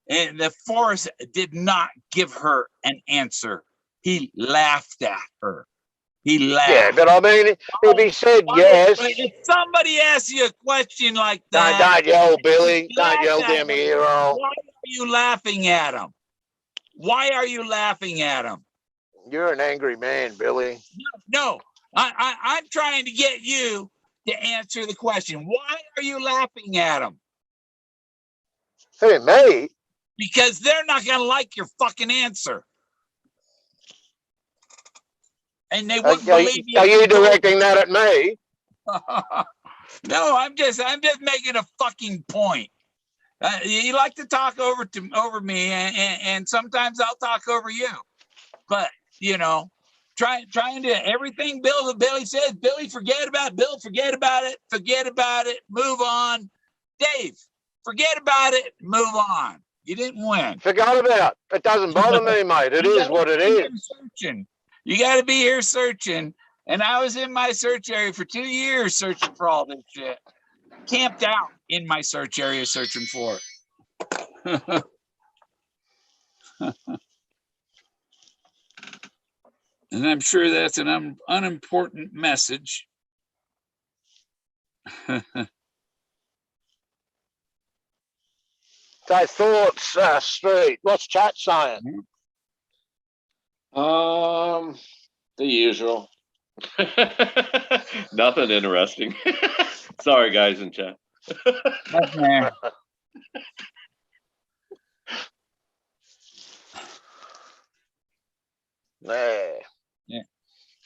And the Forrest did not give her an answer. He laughed at her. He laughed. Yeah, but I mean, if he said yes, If somebody asks you a question like that, don't yell, Billy. Don't yell down my ear hole. why are you laughing at him? Why are you laughing at him? You're an angry man, Billy. No, I'm trying to get you to answer the question. Why are you laughing at him? Hey, me? Because they're not going to like your fucking answer. And they wouldn't believe you. Are you directing that at me? No, I'm just making a fucking point. You like to talk over me, and sometimes I'll talk over you. But you know, trying to everything Billy says, Billy, forget about it. Bill, forget about it, move on. Dave, forget about it, move on. You didn't win. Forgot about it. It doesn't bother me, mate. It is what it is. You got to be here searching. And I was in my search area for 2 years searching for all this shit. Camped out in my search area searching for it. And I'm sure that's an unimportant message. So thoughts, Street. What's chat saying? The usual. Nothing interesting. Sorry, guys in chat. Yeah.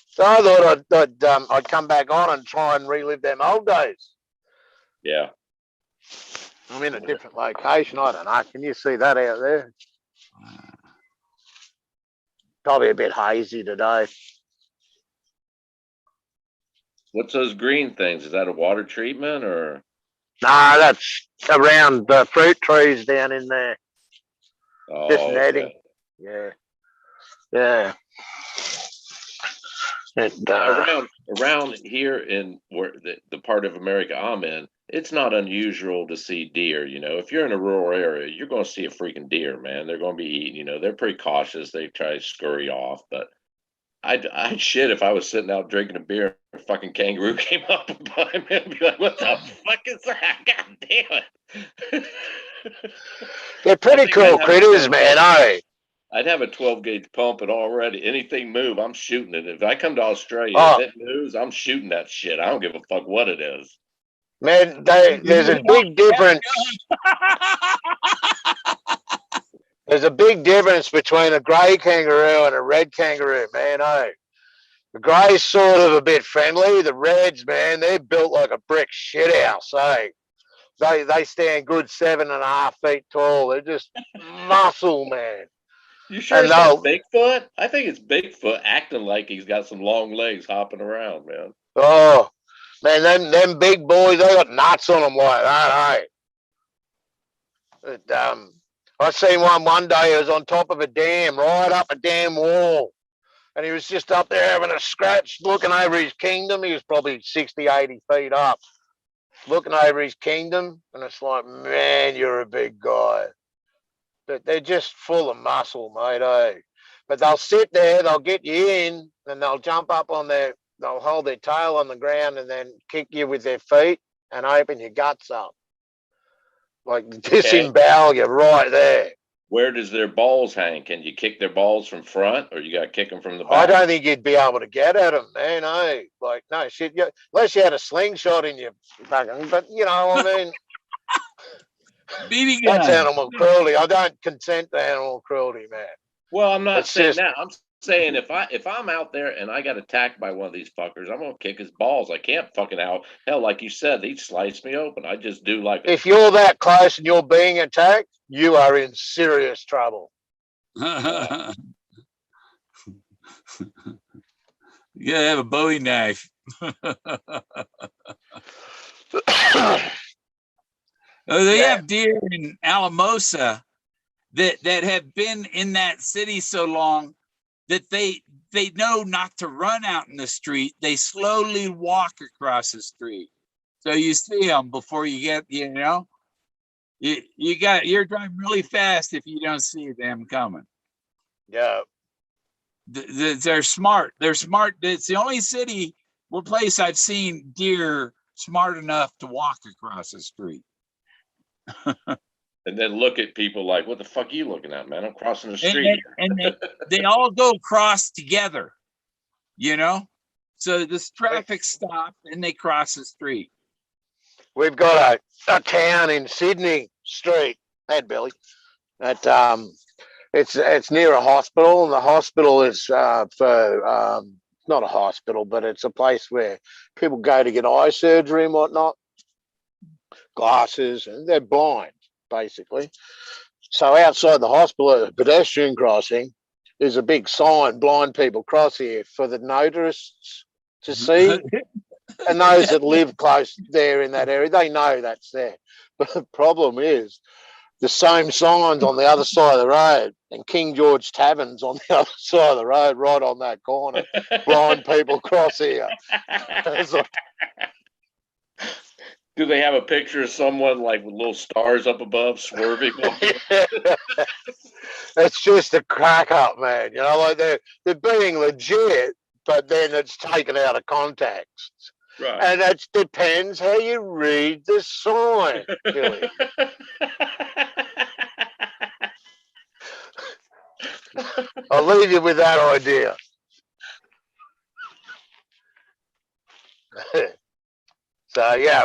So I thought I'd come back on and try and relive them old days. Yeah. I'm in a different location. I don't know. Can you see that out there? Probably a bit hazy today. What's those green things? Is that a water treatment or? Nah, that's around the fruit trees down in there. Oh, Just netting. okay. Yeah. Yeah. And, around here in where the part of America I'm in, it's not unusual to see deer. You know, if you're in a rural area, you're going to see a freaking deer, man. They're going to be eating. You know, they're pretty cautious. They try to scurry off, but I'd shit if I was sitting out drinking a beer and a fucking kangaroo came up behind me and be like, "What the fuck is that? God damn it!" they're pretty cool critters, man. I'd have a 12 gauge pump and already anything move, I'm shooting it. If I come to Australia, if it moves, I'm shooting that shit. I don't give a fuck what it is. Man, there's a big difference. There's a big difference between a grey kangaroo and a red kangaroo, man. The grey's sort of a bit friendly. The reds, man, they're built like a brick shithouse. They stand good 7.5 feet tall. They're just muscle, man. You sure it's not Bigfoot? I think it's Bigfoot acting like he's got some long legs hopping around, man. Oh, man, them big boys, they got nuts on them like that, I seen one day. He was on top of a dam, right up a dam wall. And he was just up there having a scratch, looking over his kingdom. He was probably 60, 80 feet up, looking over his kingdom. And it's like, man, you're a big guy. But they're just full of muscle, mate, But they'll sit there, they'll get you in, and they'll jump up on they'll hold their tail on the ground and then kick you with their feet and open your guts up. Like disembowel you right there. Where does their balls hang? Can you kick their balls from front, or you got to kick them from the back? I don't think you'd be able to get at them, man. Like, no shit. Unless you had a slingshot in your fucking. But you know, I mean, BB gun. That's animal cruelty. I don't consent to animal cruelty, man. Well, I'm not saying that. I'm saying if I'm out there and I got attacked by one of these fuckers, I'm gonna kick his balls. I can't fucking out. Hell, like you said, they'd slice me open. I just do like. If you're that close and you're being attacked, you are in serious trouble. You gotta have a Bowie knife. They have deer in Alamosa, that have been in that city so long that they know not to run out in the street. They slowly walk across the street. So you see them before you get, you're driving really fast if you don't see them coming. Yeah. They're smart. They're smart. It's the only city or place I've seen deer smart enough to walk across the street. And then look at people like, what the fuck are you looking at, man? I'm crossing the street. And they all go cross together, So this traffic stops and they cross the street. We've got a town in Sydney Street, that Billy. That it's near a hospital, and the hospital is for not a hospital, but it's a place where people go to get eye surgery and whatnot, glasses, and they're blind basically. So outside the hospital at the pedestrian crossing is a big sign: blind people cross here, for the motorists to see. And those that live close there in that area, they know that's there. But the problem is the same signs on the other side of the road, and King George Tavern's on the other side of the road, right on that corner. Blind people cross here. Do they have a picture of someone like with little stars up above swerving? It's just a crack up, man. Like they're being legit, but then it's taken out of context. Right. And that depends how you read the sign, Billy. I'll leave you with that idea. So, yeah.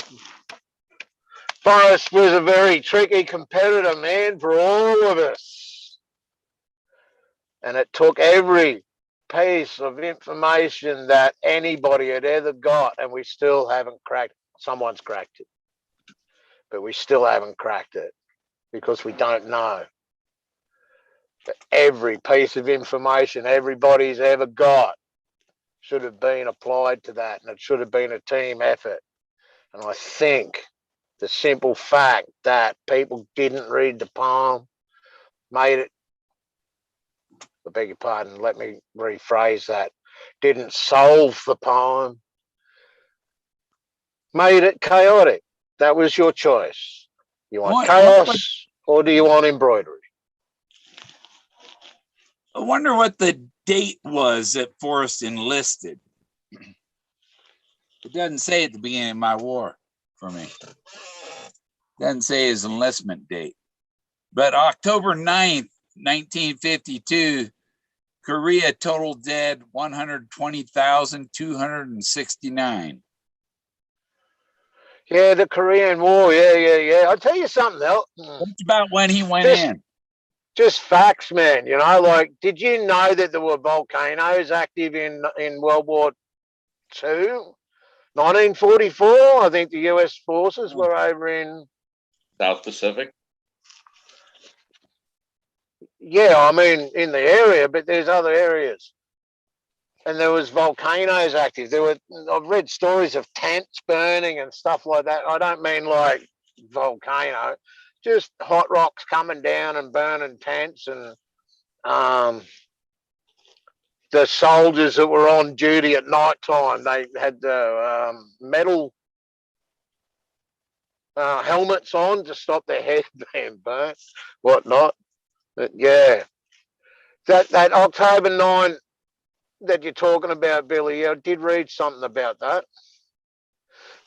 Forrest was a very tricky competitor, man, for all of us. And it took every piece of information that anybody had ever got, and we still haven't cracked it. Someone's cracked it, but we still haven't cracked it because we don't know. But every piece of information everybody's ever got should have been applied to that, and it should have been a team effort. And I think the simple fact that people didn't read the poem made it, I beg your pardon, let me rephrase that, didn't solve the poem, made it chaotic. That was your choice. You want chaos or do you want embroidery? I wonder what the date was that Forrest enlisted. It doesn't say at the beginning of my war for me. It doesn't say his enlistment date. But October 9th, 1952, Korea total dead 120,269. Yeah, the Korean War. Yeah. I'll tell you something else. That's about when he went in. Just facts, man. Like, did you know that there were volcanoes active in World War II? 1944, I think the US forces were over in South Pacific. Yeah, I mean in the area, but there's other areas. And there was volcanoes active. I've read stories of tents burning and stuff like that. I don't mean like volcano, just hot rocks coming down and burning tents, and the soldiers that were on duty at night time, they had the metal helmets on to stop their head being burnt, whatnot. But yeah, that October 9 that you're talking about, Billy, I did read something about that.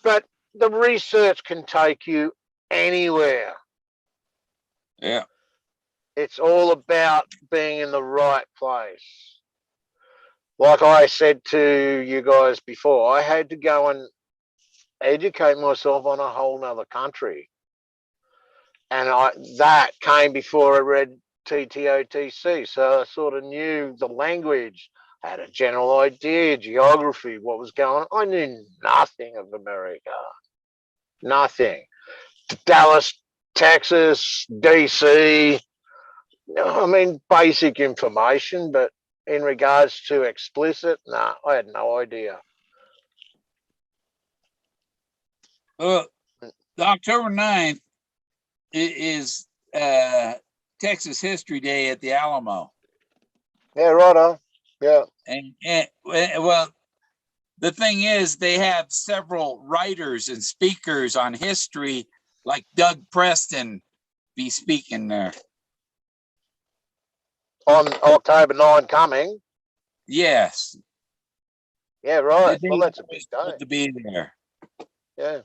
But the research can take you anywhere. Yeah. It's all about being in the right place. Like I said to you guys before, I had to go and educate myself on a whole nother country. And that came before I read TTOTC. So I sort of knew the language, had a general idea, geography, what was going on. I knew nothing of America. Nothing. Dallas, Texas, DC. I mean, basic information, but in regards to explicit, I had no idea. The October 9th is Texas History Day at the Alamo. Yeah, righto. Yeah. And well, the thing is, they have several writers and speakers on history, like Doug Preston, be speaking there. On October 9 coming. Yes. Yeah, right. Well, that's a big day. To be there. Yeah.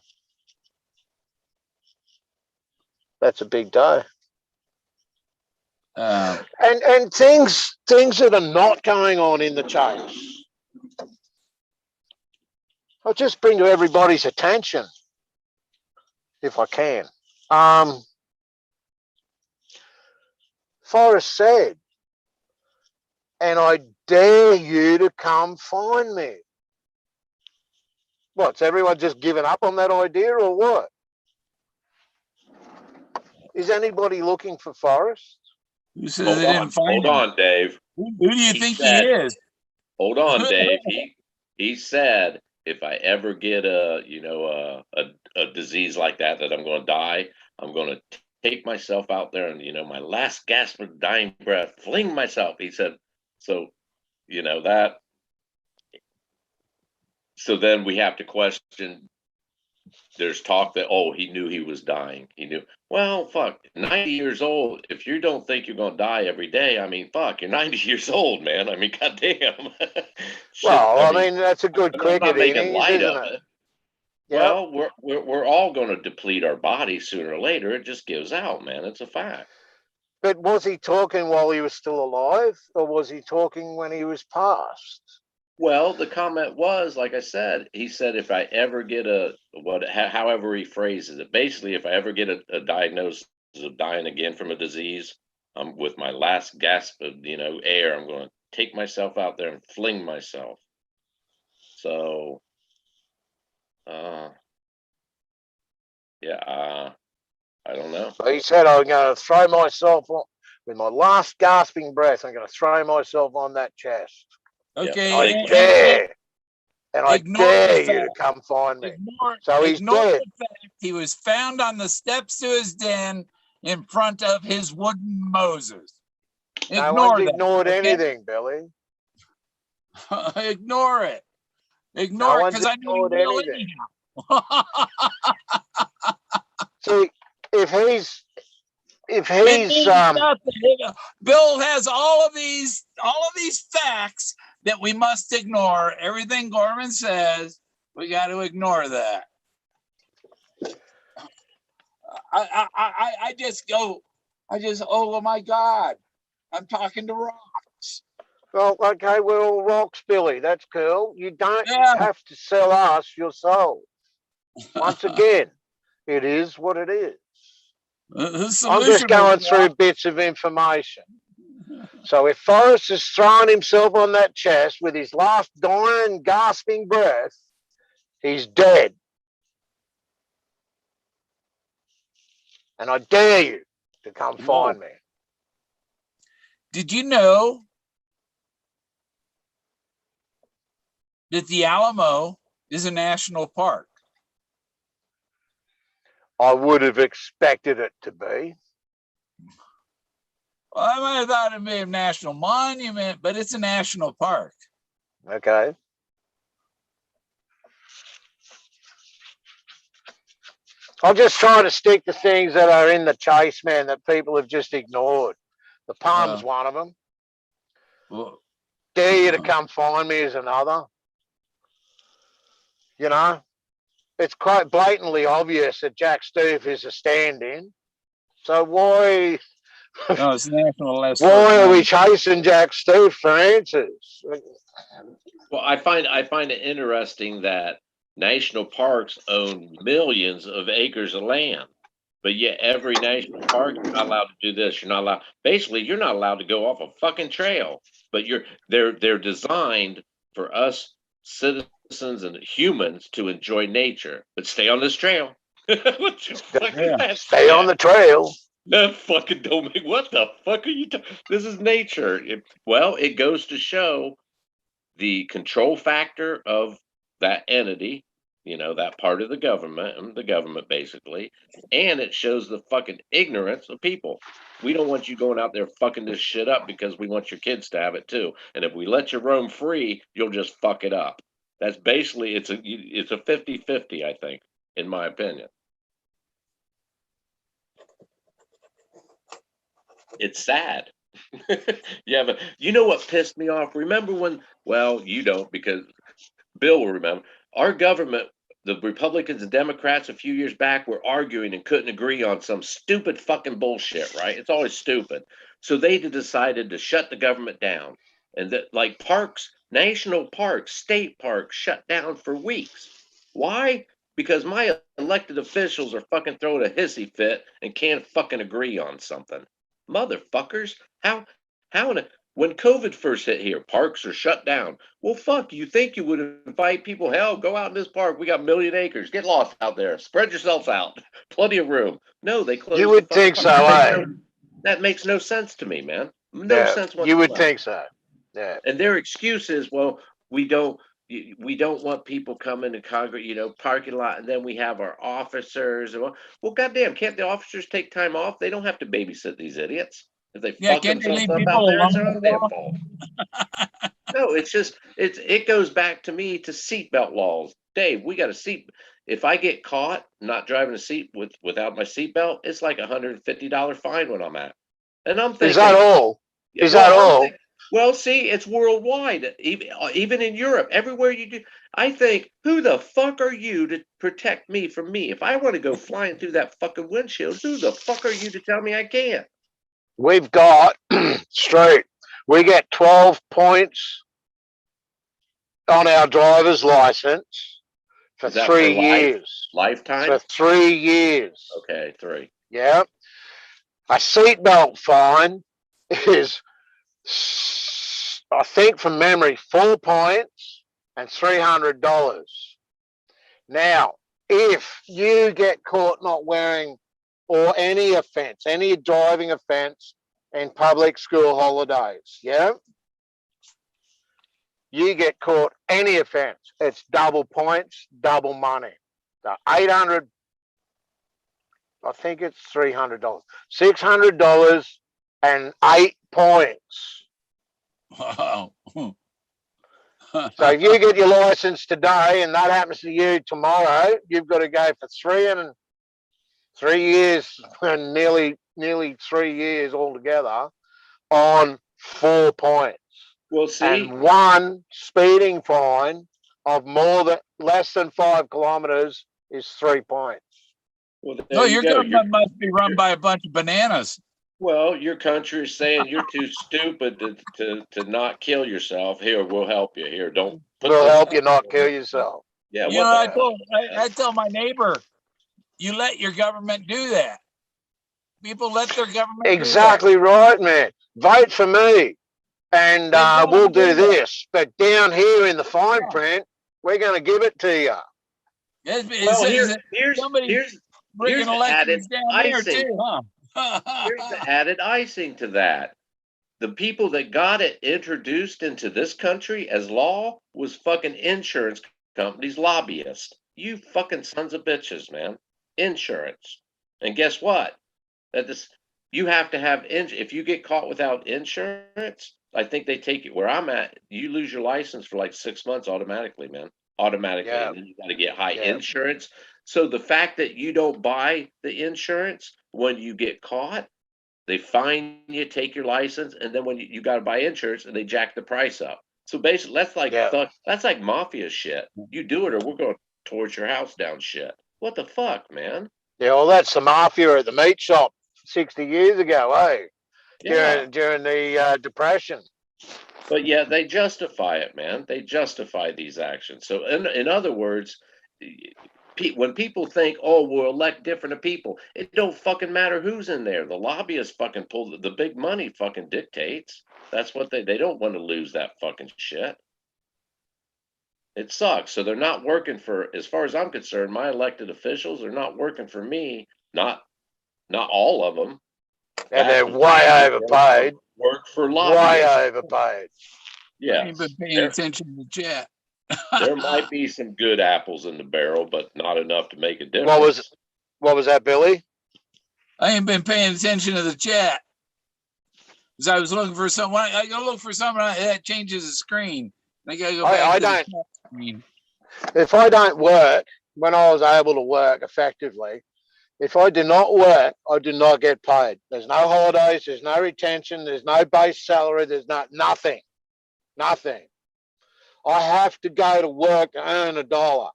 That's a big day. And things that are not going on in the chase, I'll just bring to everybody's attention, if I can. Forrest said, and I dare you to come find me. What's everyone just given up on that idea or what? Is anybody looking for Forrest? Who says they didn't find Hold him? on, Dave. Who do you think he is? Hold on, Dave. He said, if I ever get a disease like that I'm going to die, I'm going to take myself out there and, my last gasp of dying breath, fling myself. He said, so, that. So then we have to question. There's talk that, he knew he was dying. He knew. Well, fuck, 90 years old. If you don't think you're going to die every day, I mean, fuck, you're 90 years old, man. I mean, goddamn. Well, I mean, that's a good cricket innings, isn't it? Yep. Well, we're all going to deplete our bodies sooner or later. It just gives out, man. It's a fact. But was he talking while he was still alive, or was he talking when he was past? Well, the comment was, like I said, he said, if I ever get however he phrases it, basically, if I ever get a diagnosis of dying again from a disease, with my last gasp of, air, I'm going to take myself out there and fling myself. So, I don't know. So he said, I'm going to throw myself on, with my last gasping breath, I'm going to throw myself on that chest. Okay. And I dare you to come find me. So he's dead. He was found on the steps to his den in front of his wooden Moses. No one's ignored anything, Billy. Ignore it. Ignore it because I know you will anyhow. See, if he's Bill has all of these facts that we must ignore. Everything Gorman says, we got to ignore that. I just oh my God, I'm talking to rocks. Well, okay, we're all rocks, Billy. That's cool. You don't have to sell us your soul. Once again, it is what it is. I'm just going through bits of information. So if Forrest has thrown himself on that chest with his last dying, gasping breath, he's dead. And I dare you to come find me. Did you know that the Alamo is a national park? I would have expected it to be. Well, I might have thought it may be a national monument, but it's a national park. Okay. I'm just trying to stick to things that are in the chase, man, that people have just ignored. The palm's one of them. Well, dare you to come find me is another. It's quite blatantly obvious that Jack Stoof is a stand-in. So why? No, it's national. Why are we chasing Jack Stoof for answers? Well, I find it interesting that national parks own millions of acres of land, but yet every national park, you're not allowed to do this. You're not allowed. Basically, you're not allowed to go off a fucking trail. But they're designed for us citizens and humans to enjoy nature, but stay on this trail. Stay on the trail. That fucking don't make. What the fuck are you talking? This is nature. It goes to show the control factor of that entity, that part of the government basically, and it shows the fucking ignorance of people. We don't want you going out there fucking this shit up because we want your kids to have it too. And if we let you roam free, you'll just fuck it up. That's basically it's a 50-50, I think, in my opinion. It's sad. Yeah, but you know what pissed me off? Remember when, well, you don't because Bill will remember, our government, the Republicans and Democrats a few years back were arguing and couldn't agree on some stupid fucking bullshit, right? It's always stupid. So they decided to shut the government down. And that, like, parks, national parks, state parks shut down for weeks. Why? Because my elected officials are fucking throwing a hissy fit and can't fucking agree on something. Motherfuckers, when COVID first hit here, parks are shut down. Well, fuck, you think you would invite people? Hell, go out in this park. We got 1,000,000 acres. Get lost out there. Spread yourselves out. Plenty of room. No, they closed. You would the fucking think so, park. eh? That makes no sense to me, man. No Yeah, sense whatsoever. you would think so. Yeah. And their excuse is, well, we don't want people coming to congregate, parking lot, and then we have our officers. Well, goddamn, can't the officers take time off? They don't have to babysit these idiots. If they fuck can't they themselves leave up people out there, it's their alone? own damn fault. No, it goes back to me to seatbelt laws. Dave, we got a seat. If I get caught not driving a seat without my seatbelt, it's like $150 fine when I'm at. And I'm thinking, Is that all? yeah, Is that all? well, see, it's worldwide, even in Europe, everywhere you do. I think, who the fuck are you to protect me from me? If I want to go flying through that fucking windshield, who the fuck are you to tell me I can't? We've got straight. We get 12 points on our driver's license for Is that 3 for life? years. Lifetime? For 3 years. Okay, 3. Yeah. A seatbelt fine is, I think from memory, 4 points and $300. Now, if you get caught not wearing or any offense, any driving offense in public school holidays, yeah, you get caught any offense, it's double points, double money. So 800, I think it's $300, $600 and 8 points. Wow. So if you get your license today and that happens to you tomorrow, you've got to go for 3 years, nearly 3 years altogether on 4 points. Well, see, And one speeding fine of less than 5 kilometers is 3 points. well, there No, you your go. government must be run by a bunch of bananas. Well, your country is saying you're too stupid to not kill yourself. Here, we'll help you. Here, don't put We'll this help up. you not kill yourself. Yeah, You what know, the I hell? tell my neighbor, you let your government do that. People let their government Exactly right, man. Vote for me and They we'll don't do do that. this. But down here in the fine print, we're going to give it to you. do that. Well, Here's somebody here's bringing the added elections down there icing. too, huh? Here's the added icing to that. The people that got it introduced into this country as law was fucking insurance companies, lobbyists. You fucking sons of bitches, man. Insurance. And guess what? You have to have if you get caught without insurance, I think they take it where I'm at. You lose your license for like 6 months automatically, man. Automatically. Yeah. And then you got to get high Yeah. insurance. So the fact that you don't buy the insurance when you get caught, they fine you, take your license, and then when you got to buy insurance, and they jack the price up. So basically, that's like mafia shit. You do it, or we're going towards your house down shit. What the fuck, man? Yeah, well, that's the mafia at the meat shop 60 years ago, eh? Yeah. During the Depression. But yeah, they justify it, man. They justify these actions. So in other words, when people think, oh, we'll elect different people, it don't fucking matter who's in there. The lobbyists fucking pull the big money fucking dictates. That's what they don't want to lose that fucking shit. It sucks. So they're not working for, as far as I'm concerned, my elected officials are not working for me. Not all of them. And they're way overpaid. Work for lobbyists. Way overpaid. Yeah. I ain't been paying attention to the chat. There might be some good apples in the barrel, but not enough to make a difference. What was that, Billy? I ain't been paying attention to the chat. Because I was looking for someone. I go look for someone that changes the screen. I gotta go I back to don't. the top screen. If I don't work, when I was able to work effectively, if I do not work, I do not get paid. There's no holidays, there's no retention, there's no base salary, there's nothing. Nothing. I have to go to work to earn $1.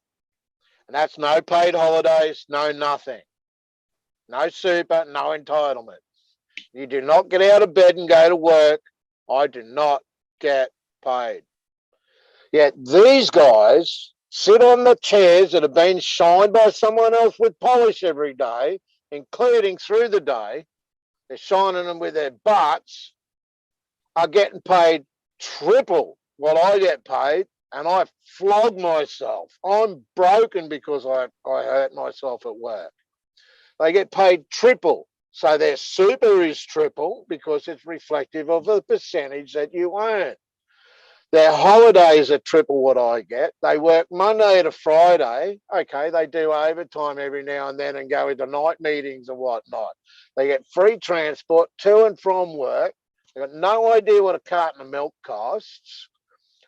And that's no paid holidays, no nothing. No super, no entitlements. You do not get out of bed and go to work. I do not get paid. Yet these guys sit on the chairs that have been shined by someone else with polish every day, including through the day. They're shining them with their butts, are getting paid triple what I get paid, and I flog myself. I'm broken because I hurt myself at work. They get paid triple. So their super is triple because it's reflective of the percentage that you earn. Their holidays are triple what I get. They work Monday to Friday. Okay, they do overtime every now and then and go into night meetings and whatnot. They get free transport to and from work. They've got no idea what a carton of milk costs.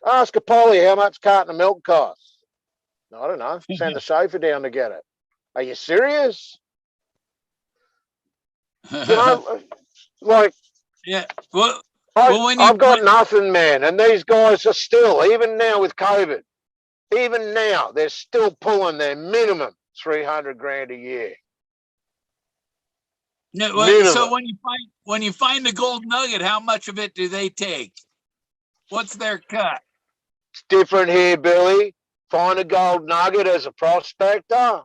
Ask a Polly how much a carton of milk costs. I don't know. Send the chauffeur down to get it. Are you serious? You know, like, yeah. Well, when I've got nothing, man. And these guys are still, even now with COVID, even now, they're still pulling their minimum 300 grand a year. No, Minimum. so when you find the gold nugget, how much of it do they take? What's their cut? It's different here, Billy. Find a gold nugget as a prospector.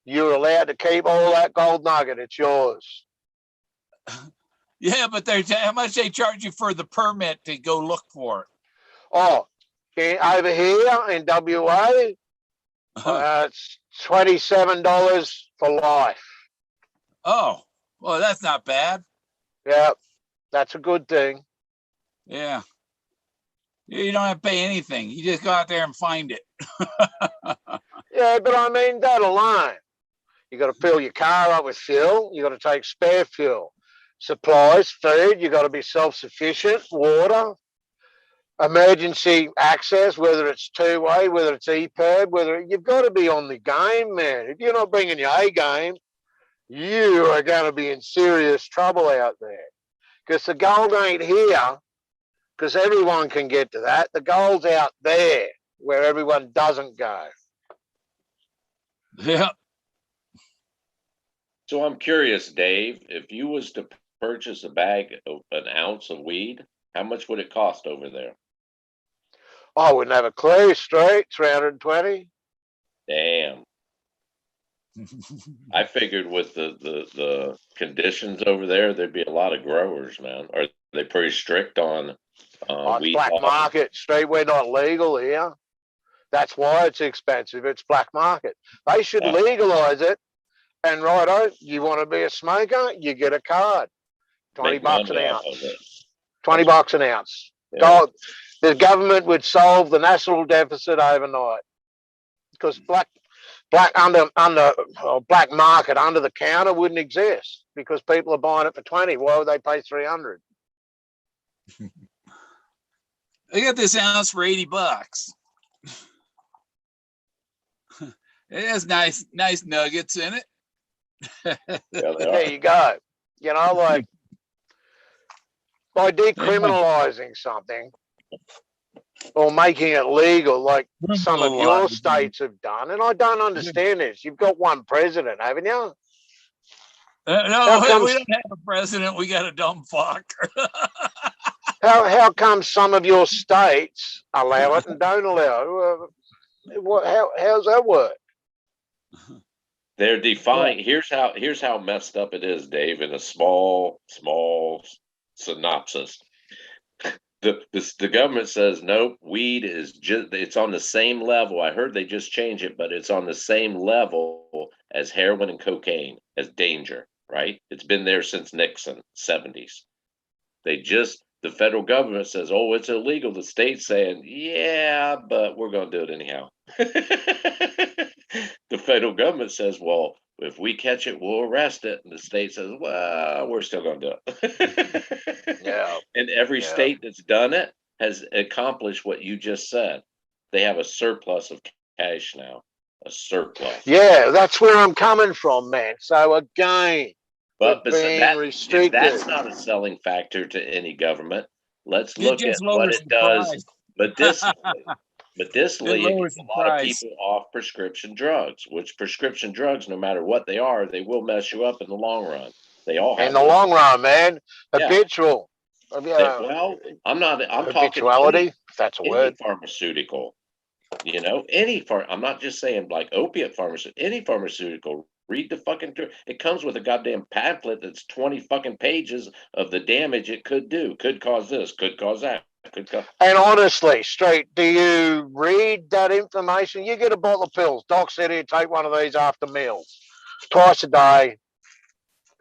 You're allowed to keep all that gold nugget. It's yours. Yeah, but how much they charge you for the permit to go look for it? Oh, over here in WA, it's $27 for life. Oh, well, that's not bad. Yeah, that's a good thing. Yeah. You don't have to pay anything. You just go out there and find it. Yeah, but I mean, that alone. You got to fill your car up with fuel. You got to take spare fuel. Supplies, food, you got to be self-sufficient, water, emergency access, whether it's two-way, whether it's EPIRB, you've got to be on the game, man. If you're not bringing your A game, you are going to be in serious trouble out there. Because the gold ain't here, because everyone can get to that. The gold's out there where everyone doesn't go. Yeah. So I'm curious, Dave, if you was to purchase a bag of an ounce of weed, how much would it cost over there? I wouldn't have a clue. Straight 320. Damn. I figured with the conditions over there, there'd be a lot of growers, man. Are they pretty strict on It's weed black laws? market. Straight, we're not legal here. That's why it's expensive. It's black market. They should legalize it. And righto, you want to be a smoker, you get a card. 20 Make bucks an money off ounce. of it. 20 bucks an ounce. Yeah. God, the government would solve the national deficit overnight. Because black market under the counter wouldn't exist because people are buying it for 20. Why would they pay 300? I got this ounce for $80. It has nice nuggets in it. There you go. You know, like by decriminalizing something or making it legal, like some of your states have done, and I don't understand this. You've got one president, haven't you? No, we don't have a president. We got a dumb fuck. How come some of your states allow it and don't allow it? How's that work? They're defined. Here's how messed up it is, Dave, in a small synopsis. The government says nope, weed is just, it's on the same level. I heard they just changed it, but it's on the same level as heroin and cocaine as danger, right? It's been there since Nixon, 70s. The federal government says, oh, it's illegal. The state's saying, yeah, but we're going to do it anyhow. The federal government says, well, if we catch it, we'll arrest it. And the state says, well, we're still going to do it. Yeah. And every Yeah. state that's done it has accomplished what you just said. They have a surplus of cash now, a surplus. Yeah, that's where I'm coming from, man. So again, But we're being if restricted. that's not a selling factor to any government, let's It look at just what lowers it the does price. medicinally. Medicinally, it lowers gets the a lot of price. people off prescription drugs, which prescription drugs, no matter what they are, they will mess you up in the long run. They all have In the those. long run, man. Yeah. Habitual. Well, I'm talking habituality, if that's a any word. pharmaceutical, I'm not just saying like opiate pharmaceutical, any pharmaceutical. Read the fucking, it comes with a goddamn pamphlet that's 20 fucking pages of the damage it could do, could cause this, could cause that, could cause. And honestly, straight, do you read that information? You get a bottle of pills. Doc said he'd take one of these after meals, twice a day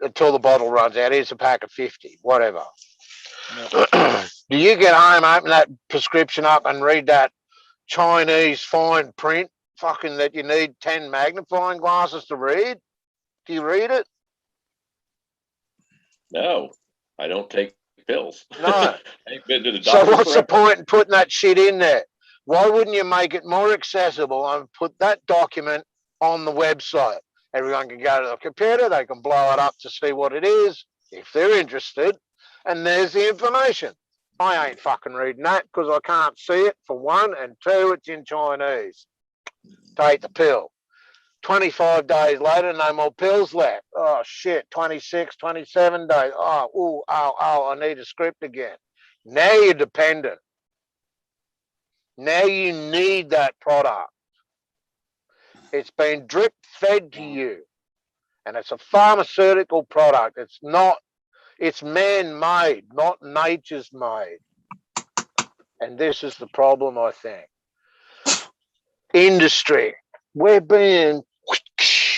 until the bottle runs out. Here's a pack of 50, whatever. Do you get home, open that prescription up and read that Chinese fine print fucking that you need 10 magnifying glasses to read? Do you read it? No, I don't take pills. No. I've been to the So doctor what's the forever. point in putting that shit in there? Why wouldn't you make it more accessible and put that document on the website? Everyone can go to the computer, they can blow it up to see what it is, if they're interested, and there's the information. I ain't fucking reading that because I can't see it, for one, and two, it's in Chinese. Take the pill. 25 days later, no more pills left. Oh, shit, 26, 27 days. Oh, I need a script again. Now you're dependent. Now you need that product. It's been drip fed to you. And it's a pharmaceutical product. It's man-made, not nature's made. And this is the problem, I think. Industry. We're being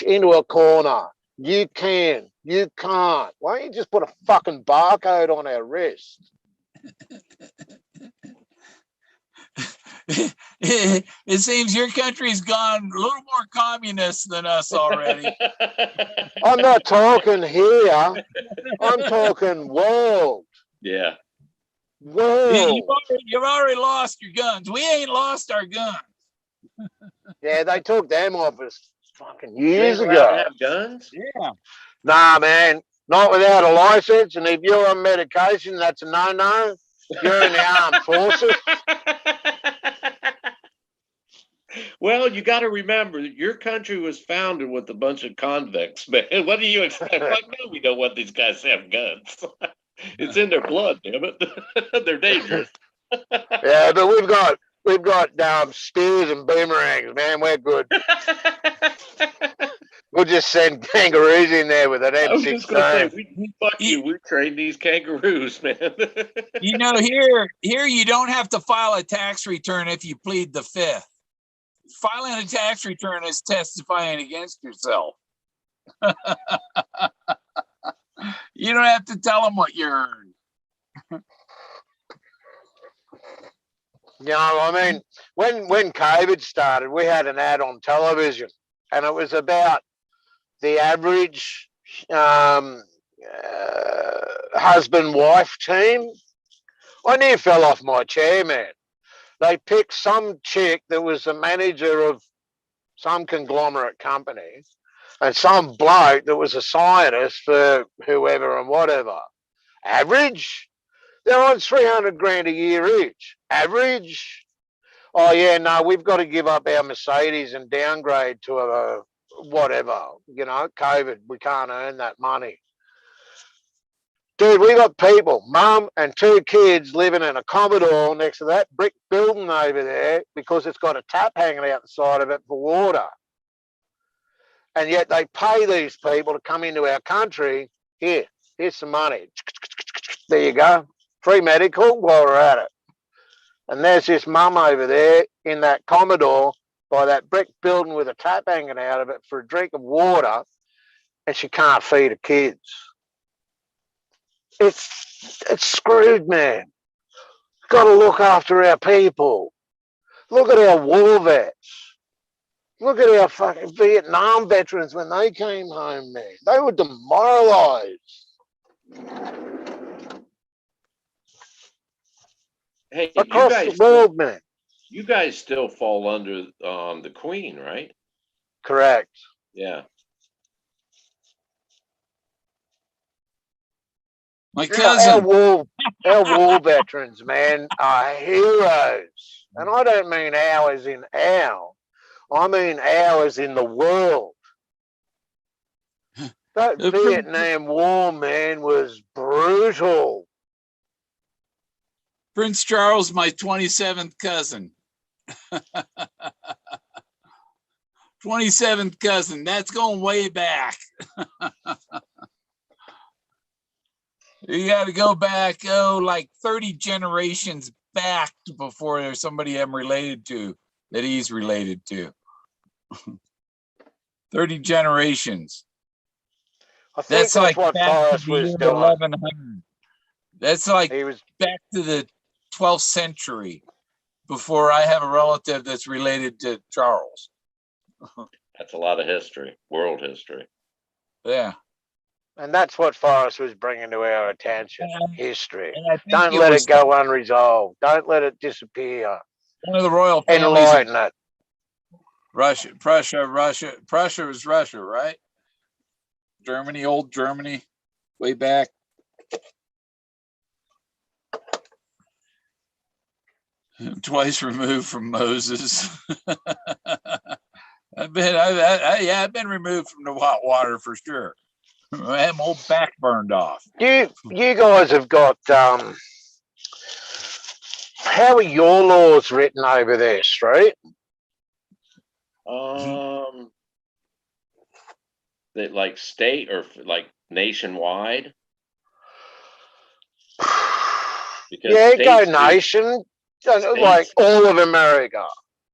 into a corner. You can, you can't. Why don't you just put a fucking barcode on our wrist? It seems your country's gone a little more communist than us already. I'm not talking here. I'm talking world. Yeah. World. You've already lost your guns. We ain't lost our guns. Yeah, they took them off us fucking You years ain't allowed to ago. have guns? Yeah. Nah, man, not without a license. And if you're on medication, that's a no-no. You're in the armed forces. Well, you got to remember, your country was founded with a bunch of convicts, man. What do you expect? Fuck no, we don't want these guys to have guns. It's in their blood, damn it. They're dangerous. Yeah, but we've got spears and boomerangs, man. We're good. We'll just send kangaroos in there with an I was just going to say, M16. fuck you. We train these kangaroos, man. You know, here you don't have to file a tax return if you plead the fifth. Filing a tax return is testifying against yourself. You don't have to tell them what you earned. You know, I mean, when COVID started, we had an ad on television, and it was about the average husband-wife team. I near fell off my chair, man. They picked some chick that was the manager of some conglomerate company and some bloke that was a scientist for whoever and whatever. Average? They're on 300 grand a year each. Average? Oh, yeah, no, we've got to give up our Mercedes and downgrade to a whatever. You know, COVID, we can't earn that money. Dude, we got people, mum and two kids living in a Commodore next to that brick building over there because it's got a tap hanging out the side of it for water. And yet they pay these people to come into our country. Here's some money. There you go. Free medical while we're at it. And there's this mum over there in that Commodore by that brick building with a tap hanging out of it for a drink of water, and she can't feed her kids. It's screwed, man. Got to look after our people. Look at our war vets. Look at our fucking Vietnam veterans when they came home, man. They were demoralized Hey, across the world, man. you guys still fall under the Queen, right? Correct. Yeah. My You know, cousin. our war veterans, man, are heroes. And I don't mean ours in our, I mean ours in the world. That Vietnam War, man, was brutal. Prince Charles, my 27th cousin. 27th cousin. That's going way back. You got to go back, like 30 generations back before there's somebody I'm related to that he's related to. 30 generations. I think That's that's like what back to Forrest the was year doing. 1100. That's like He was, back to the 12th century before I have a relative that's related to Charles. That's a lot of history, world history. Yeah. and that's what Forrest was bringing to our attention. History. And I think Don't it let was it go unresolved. Don't let it disappear. one of the royal families. Enlighten it. Prussia was Russia, right? Germany, old Germany, way back. Twice removed from Moses. I've been removed from the hot water for sure. I had my whole back burned off. You guys have got how are your laws written over there, Street? That like state or like nationwide? Because Yeah, go states nation. Like all of America.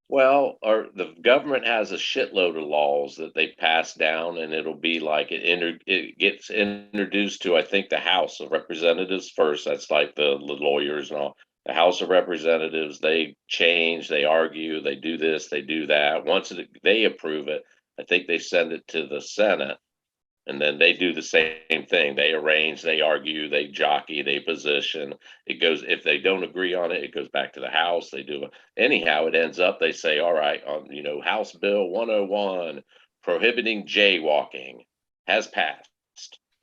Well, or the government has a shitload of laws that they pass down, and it'll be like it gets introduced to, I think, the House of Representatives first. That's like the lawyers and all. The House of Representatives, they change, they argue, they do this, they do that. Once they approve it, I think they send it to the Senate, and then they do the same thing. They arrange, they argue, they jockey, they position. It goes, if they don't agree on it, it goes back to the House. They do anyhow. It ends up, they say, all right, House Bill 101 prohibiting jaywalking has passed,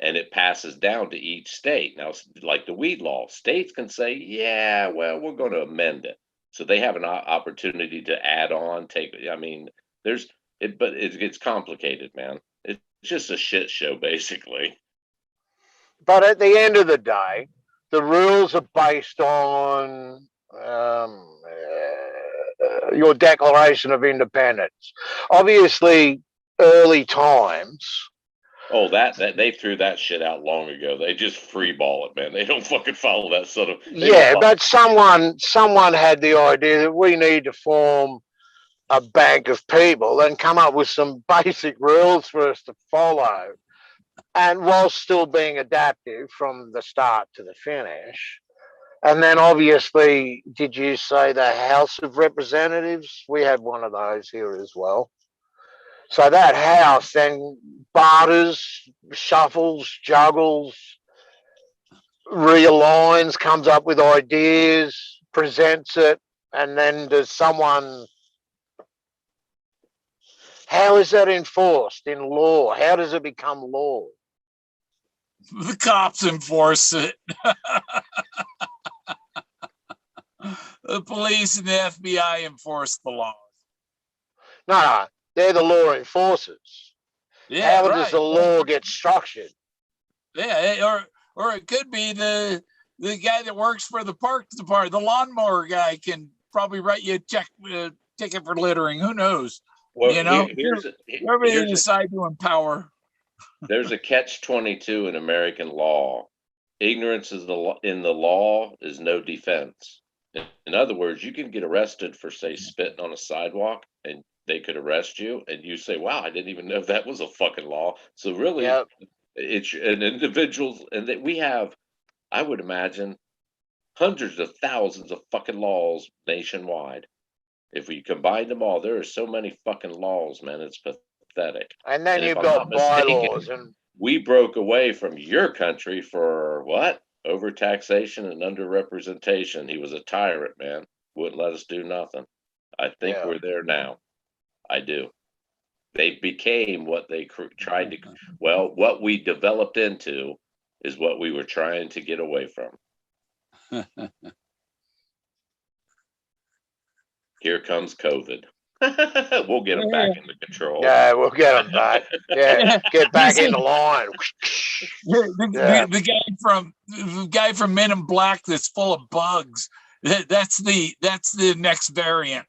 and it passes down to each state. Now, like the weed law, states can say, yeah, well, we're going to amend it, so they have an opportunity to add on. There's it, but it gets complicated, man. It's just a shit show, basically. But at the end of the day, the rules are based on your Declaration of Independence. Obviously, early times. Oh, that they threw that shit out long ago. They just free ball it, man. They don't fucking follow that sort of. Yeah, but someone had the idea that we need to form a bank of people and come up with some basic rules for us to follow, and while still being adaptive from the start to the finish. And then obviously, did you say the House of Representatives? We have one of those here as well. So that house then barters, shuffles, juggles, realigns, comes up with ideas, presents it, and then does someone. How is that enforced in law? How does it become law? The cops enforce it. The police and the FBI enforce the laws. No, they're the law enforcers. Yeah, How right. does the law get structured? Yeah, or it could be the guy that works for the parks department, the lawnmower guy can probably write you a ticket for littering. Who knows? Well, whoever they decide to empower. There's a catch-22 in American law. Ignorance in the law is no defense. In other words, you can get arrested for, say, spitting on a sidewalk, and they could arrest you, and you say, "Wow, I didn't even know that was a fucking law." So really, Yep. it's an individual, and that we have, I would imagine, hundreds of thousands of fucking laws nationwide. If we combine them all, there are so many fucking laws, man. It's pathetic. And then And if you've I'm got not mistaken, bylaws and we broke away from your country for what? Overtaxation and underrepresentation. He was a tyrant, man. Wouldn't let us do nothing. I think yeah. we're there now. I do. They became what they tried to. Well, what we developed into is what we were trying to get away from. Here comes COVID. We'll get them back under control. Yeah, we'll get them back. Yeah, get back in the line. Yeah. The guy from Men in Black that's full of bugs. That's the next variant.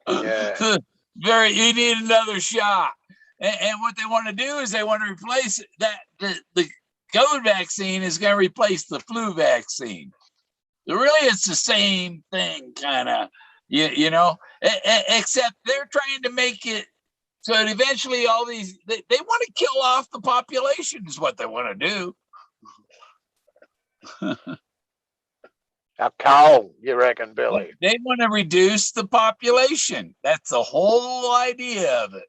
Yeah. You need another shot. And what they want to do is they want to replace that. The COVID vaccine is going to replace the flu vaccine. Really, it's the same thing, kind of, you know, except they're trying to make it so that eventually all these, they want to kill off the population is what they want to do. How cold, you reckon, Billy? They want to reduce the population. That's the whole idea of it.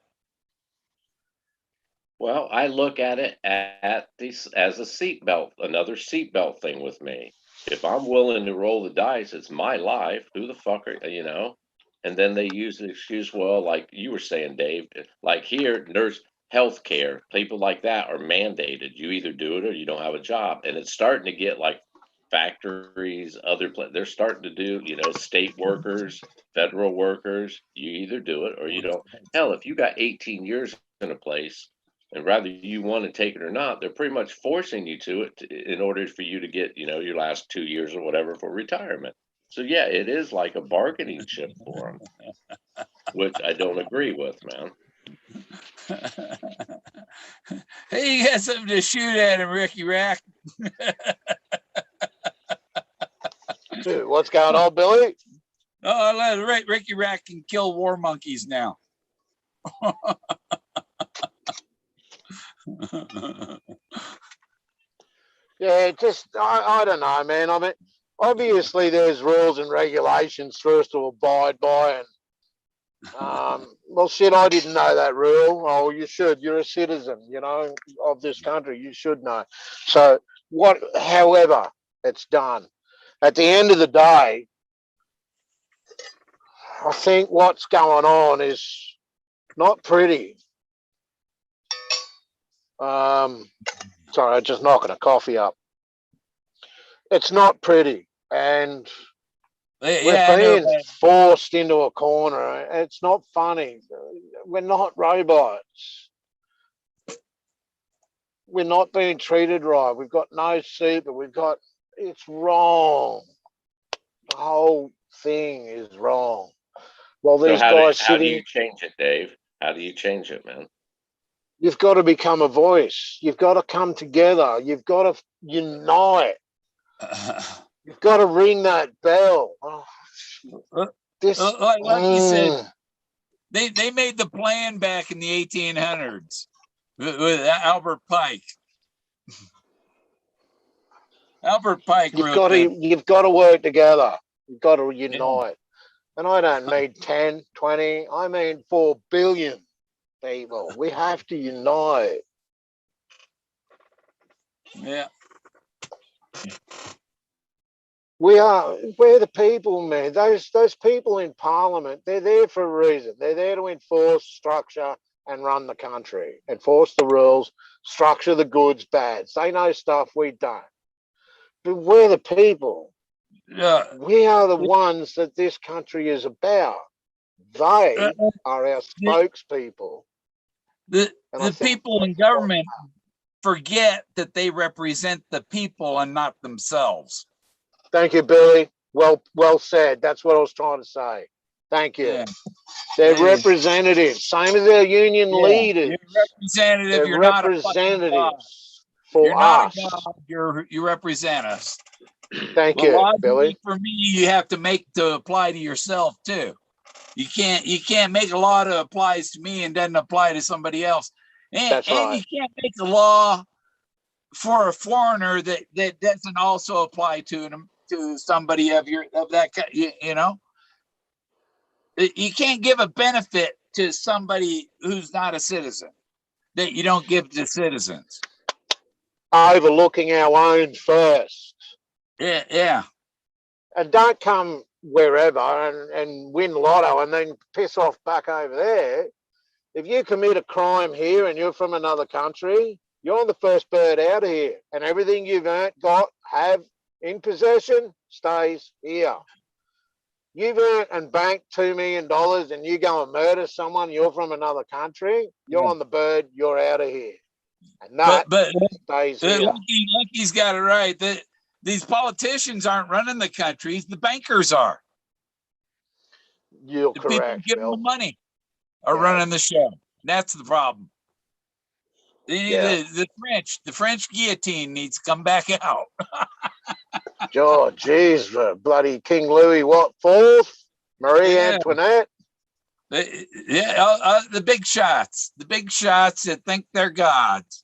Well, I look at it at this as a seatbelt, another seatbelt thing with me. If I'm willing to roll the dice, it's my life. Who the fuck are you know? And then they use the excuse, well, like you were saying, Dave, like here, healthcare, people like that are mandated. You either do it or you don't have a job. And it's starting to get like factories, they're starting to do, you know, state workers, federal workers. You either do it or you don't. Hell, if you got 18 years in a place, and rather you want to take it or not, they're pretty much forcing you to it in order for you to get, you know, your last 2 years or whatever for retirement. So yeah, it is like a bargaining chip for them, which I don't agree with, man. Hey, you got something to shoot at him, Ricky Rack. Dude, what's going on, Billy? Oh, Ricky Rack can kill war monkeys now. Yeah, just I don't know, man. I mean, obviously there's rules and regulations for us to abide by, and well, shit, I didn't know that rule. Oh, you should. You're a citizen, you know, of this country. You should know. So however it's done, at the end of the day, I think what's going on is not pretty. Sorry, I'm just knocking a coffee up. It's not pretty, and we're being forced into a corner. It's not funny. We're not robots. We're not being treated right. We've got no seat, but it's wrong. The whole thing is wrong. Well, these guys how do you change it, Dave? How do you change it, man? You've got to become a voice. You've got to come together. You've got to unite. You've got to ring that bell. Like you said, they made the plan back in the 1800s with Albert Pike. Albert Pike you've got to work together. You've got to unite. Yeah. And I don't mean 10, 20. I mean 4 billion. People, we have to unite. Yeah, we're the people, man. Those people in Parliament, they're there for a reason. They're there to enforce structure and run the country, enforce the rules, structure the goods, bads. They know stuff we don't. But we're the people. Yeah, we are the ones that this country is about. They are our spokespeople. The people in government forget that they represent the people and not themselves. Thank you, Billy. Well said. That's what I was trying to say. Thank you. Yeah. They're representatives, same as their union leaders. You're representative. They're you're representatives not for us. You represent us. Thank you, Billy. For me, you have to make to apply to yourself too. You can't make a law that applies to me and doesn't apply to somebody else. And you can't make a law for a foreigner that doesn't also apply to to somebody of that kind, you know? You can't give a benefit to somebody who's not a citizen that you don't give to citizens. Overlooking our own first. Yeah, yeah. And don't come wherever and win lotto and then piss off back over there. If you commit a crime here and you're from another country, you're the first bird out of here. And everything you've earned, got, have in possession stays here. You've earned and banked $2 million and you go and murder someone, you're from another country, you're on the bird, you're out of here. And that but stays here. Lucky's got it right. That these politicians aren't running the countries, the bankers are. You're The people who correct, give them Bill. the money are Yeah. running the show. That's the problem. Yeah. The French guillotine needs to come back out. Oh, geez, bloody King Louis, what, fourth? Marie Yeah. Antoinette? The big shots that think they're gods.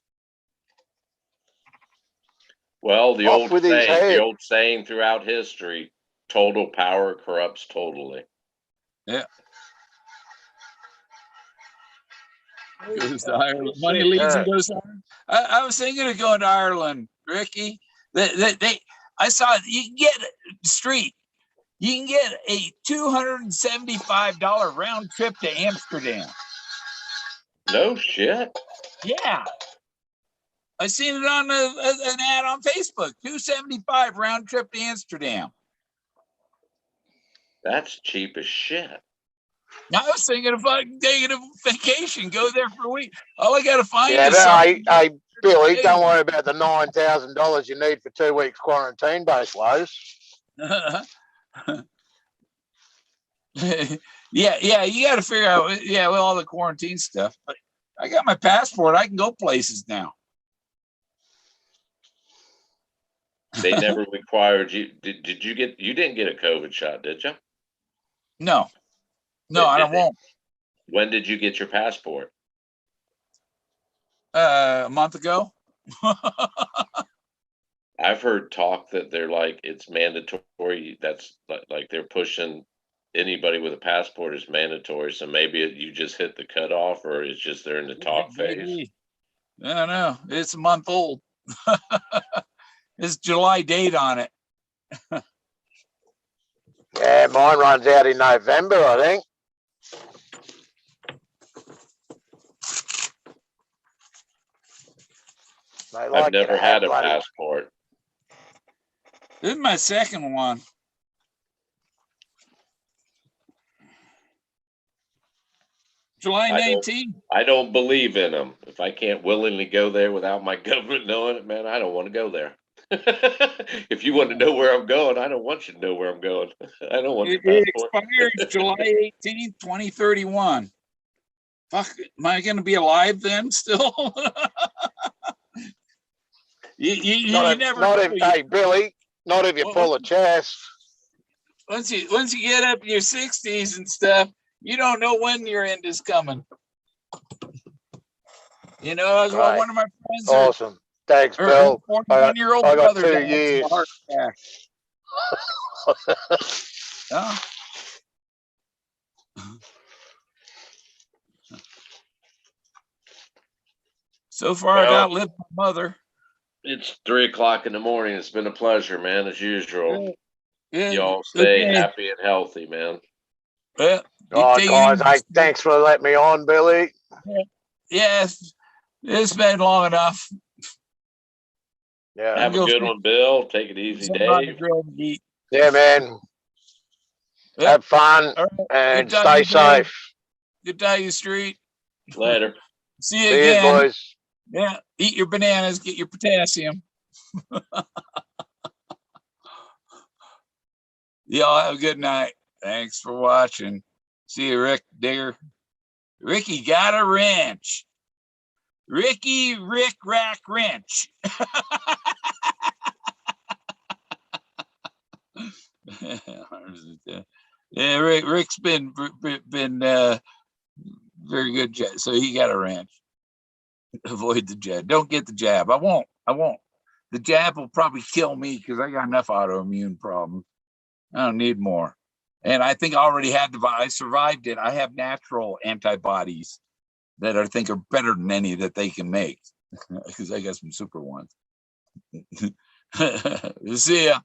Well, the Off old with his saying, head. the old saying throughout history, total power corrupts totally. Yeah. Goes to Ireland. Money leaves and goes to Ireland. I was thinking of going to Ireland, Ricky. I saw you can get street. You can get a $275 round trip to Amsterdam. No shit. Yeah. I seen it on an ad on Facebook. $275 round trip to Amsterdam. That's cheap as shit. Now I was thinking of taking a vacation, go there for a week. All I gotta find Yeah, is but something. hey, Billy, don't worry about the $9,000 you need for 2 weeks quarantine base lows. yeah, you got to figure out, with all the quarantine stuff. But I got my passport. I can go places now. They never required you. Did you get? You didn't get a COVID shot, did you? No, I won't. When did you get your passport? A month ago. I've heard talk that they're like it's mandatory. That's like they're pushing anybody with a passport is mandatory. So maybe you just hit the cutoff, or it's just they're in the talk phase. I don't know. It's a month old. It's July date on it. Yeah, mine runs out in November, I think. I've never had a passport. This is my second one. July 19th. I don't believe in them. If I can't willingly go there without my government knowing it, man, I don't want to go there. If you want to know where I'm going, I don't want you to know where I'm going. I don't want your passport. It expires July 18th, 2031. Fuck, am I going to be alive then still? you never know. Hey, Billy, not if you pull a chest. Once you get up in your 60s and stuff, you don't know when your end is coming. You know, as well, one of my friends. Awesome. Thanks, Bill. 41-year-old I got brother 2 died of a years. heart attack. Oh. So far, I outlived my mother. It's 3 o'clock in the morning. It's been a pleasure, man, as usual. Yeah. Y'all stay happy and healthy, man. Well, guys, hey, thanks for letting me on, Billy. Yes, it's been long enough. Yeah. Have a good one, Bill. Take it easy, Dave. Yeah, man. Have fun and stay safe. Good day, you street. Later. See you again, boys. Yeah, eat your bananas, get your potassium. Y'all have a good night. Thanks for watching. See you, Rick Digger. Ricky got a wrench. Rick Rack Wrench. Yeah, Rick's been very good. So he got a wrench. Avoid the jab. Don't get the jab. I won't. The jab will probably kill me because I got enough autoimmune problems. I don't need more. And I think I already had I survived it. I have natural antibodies that I think are better than any that they can make because I got some super ones. See ya.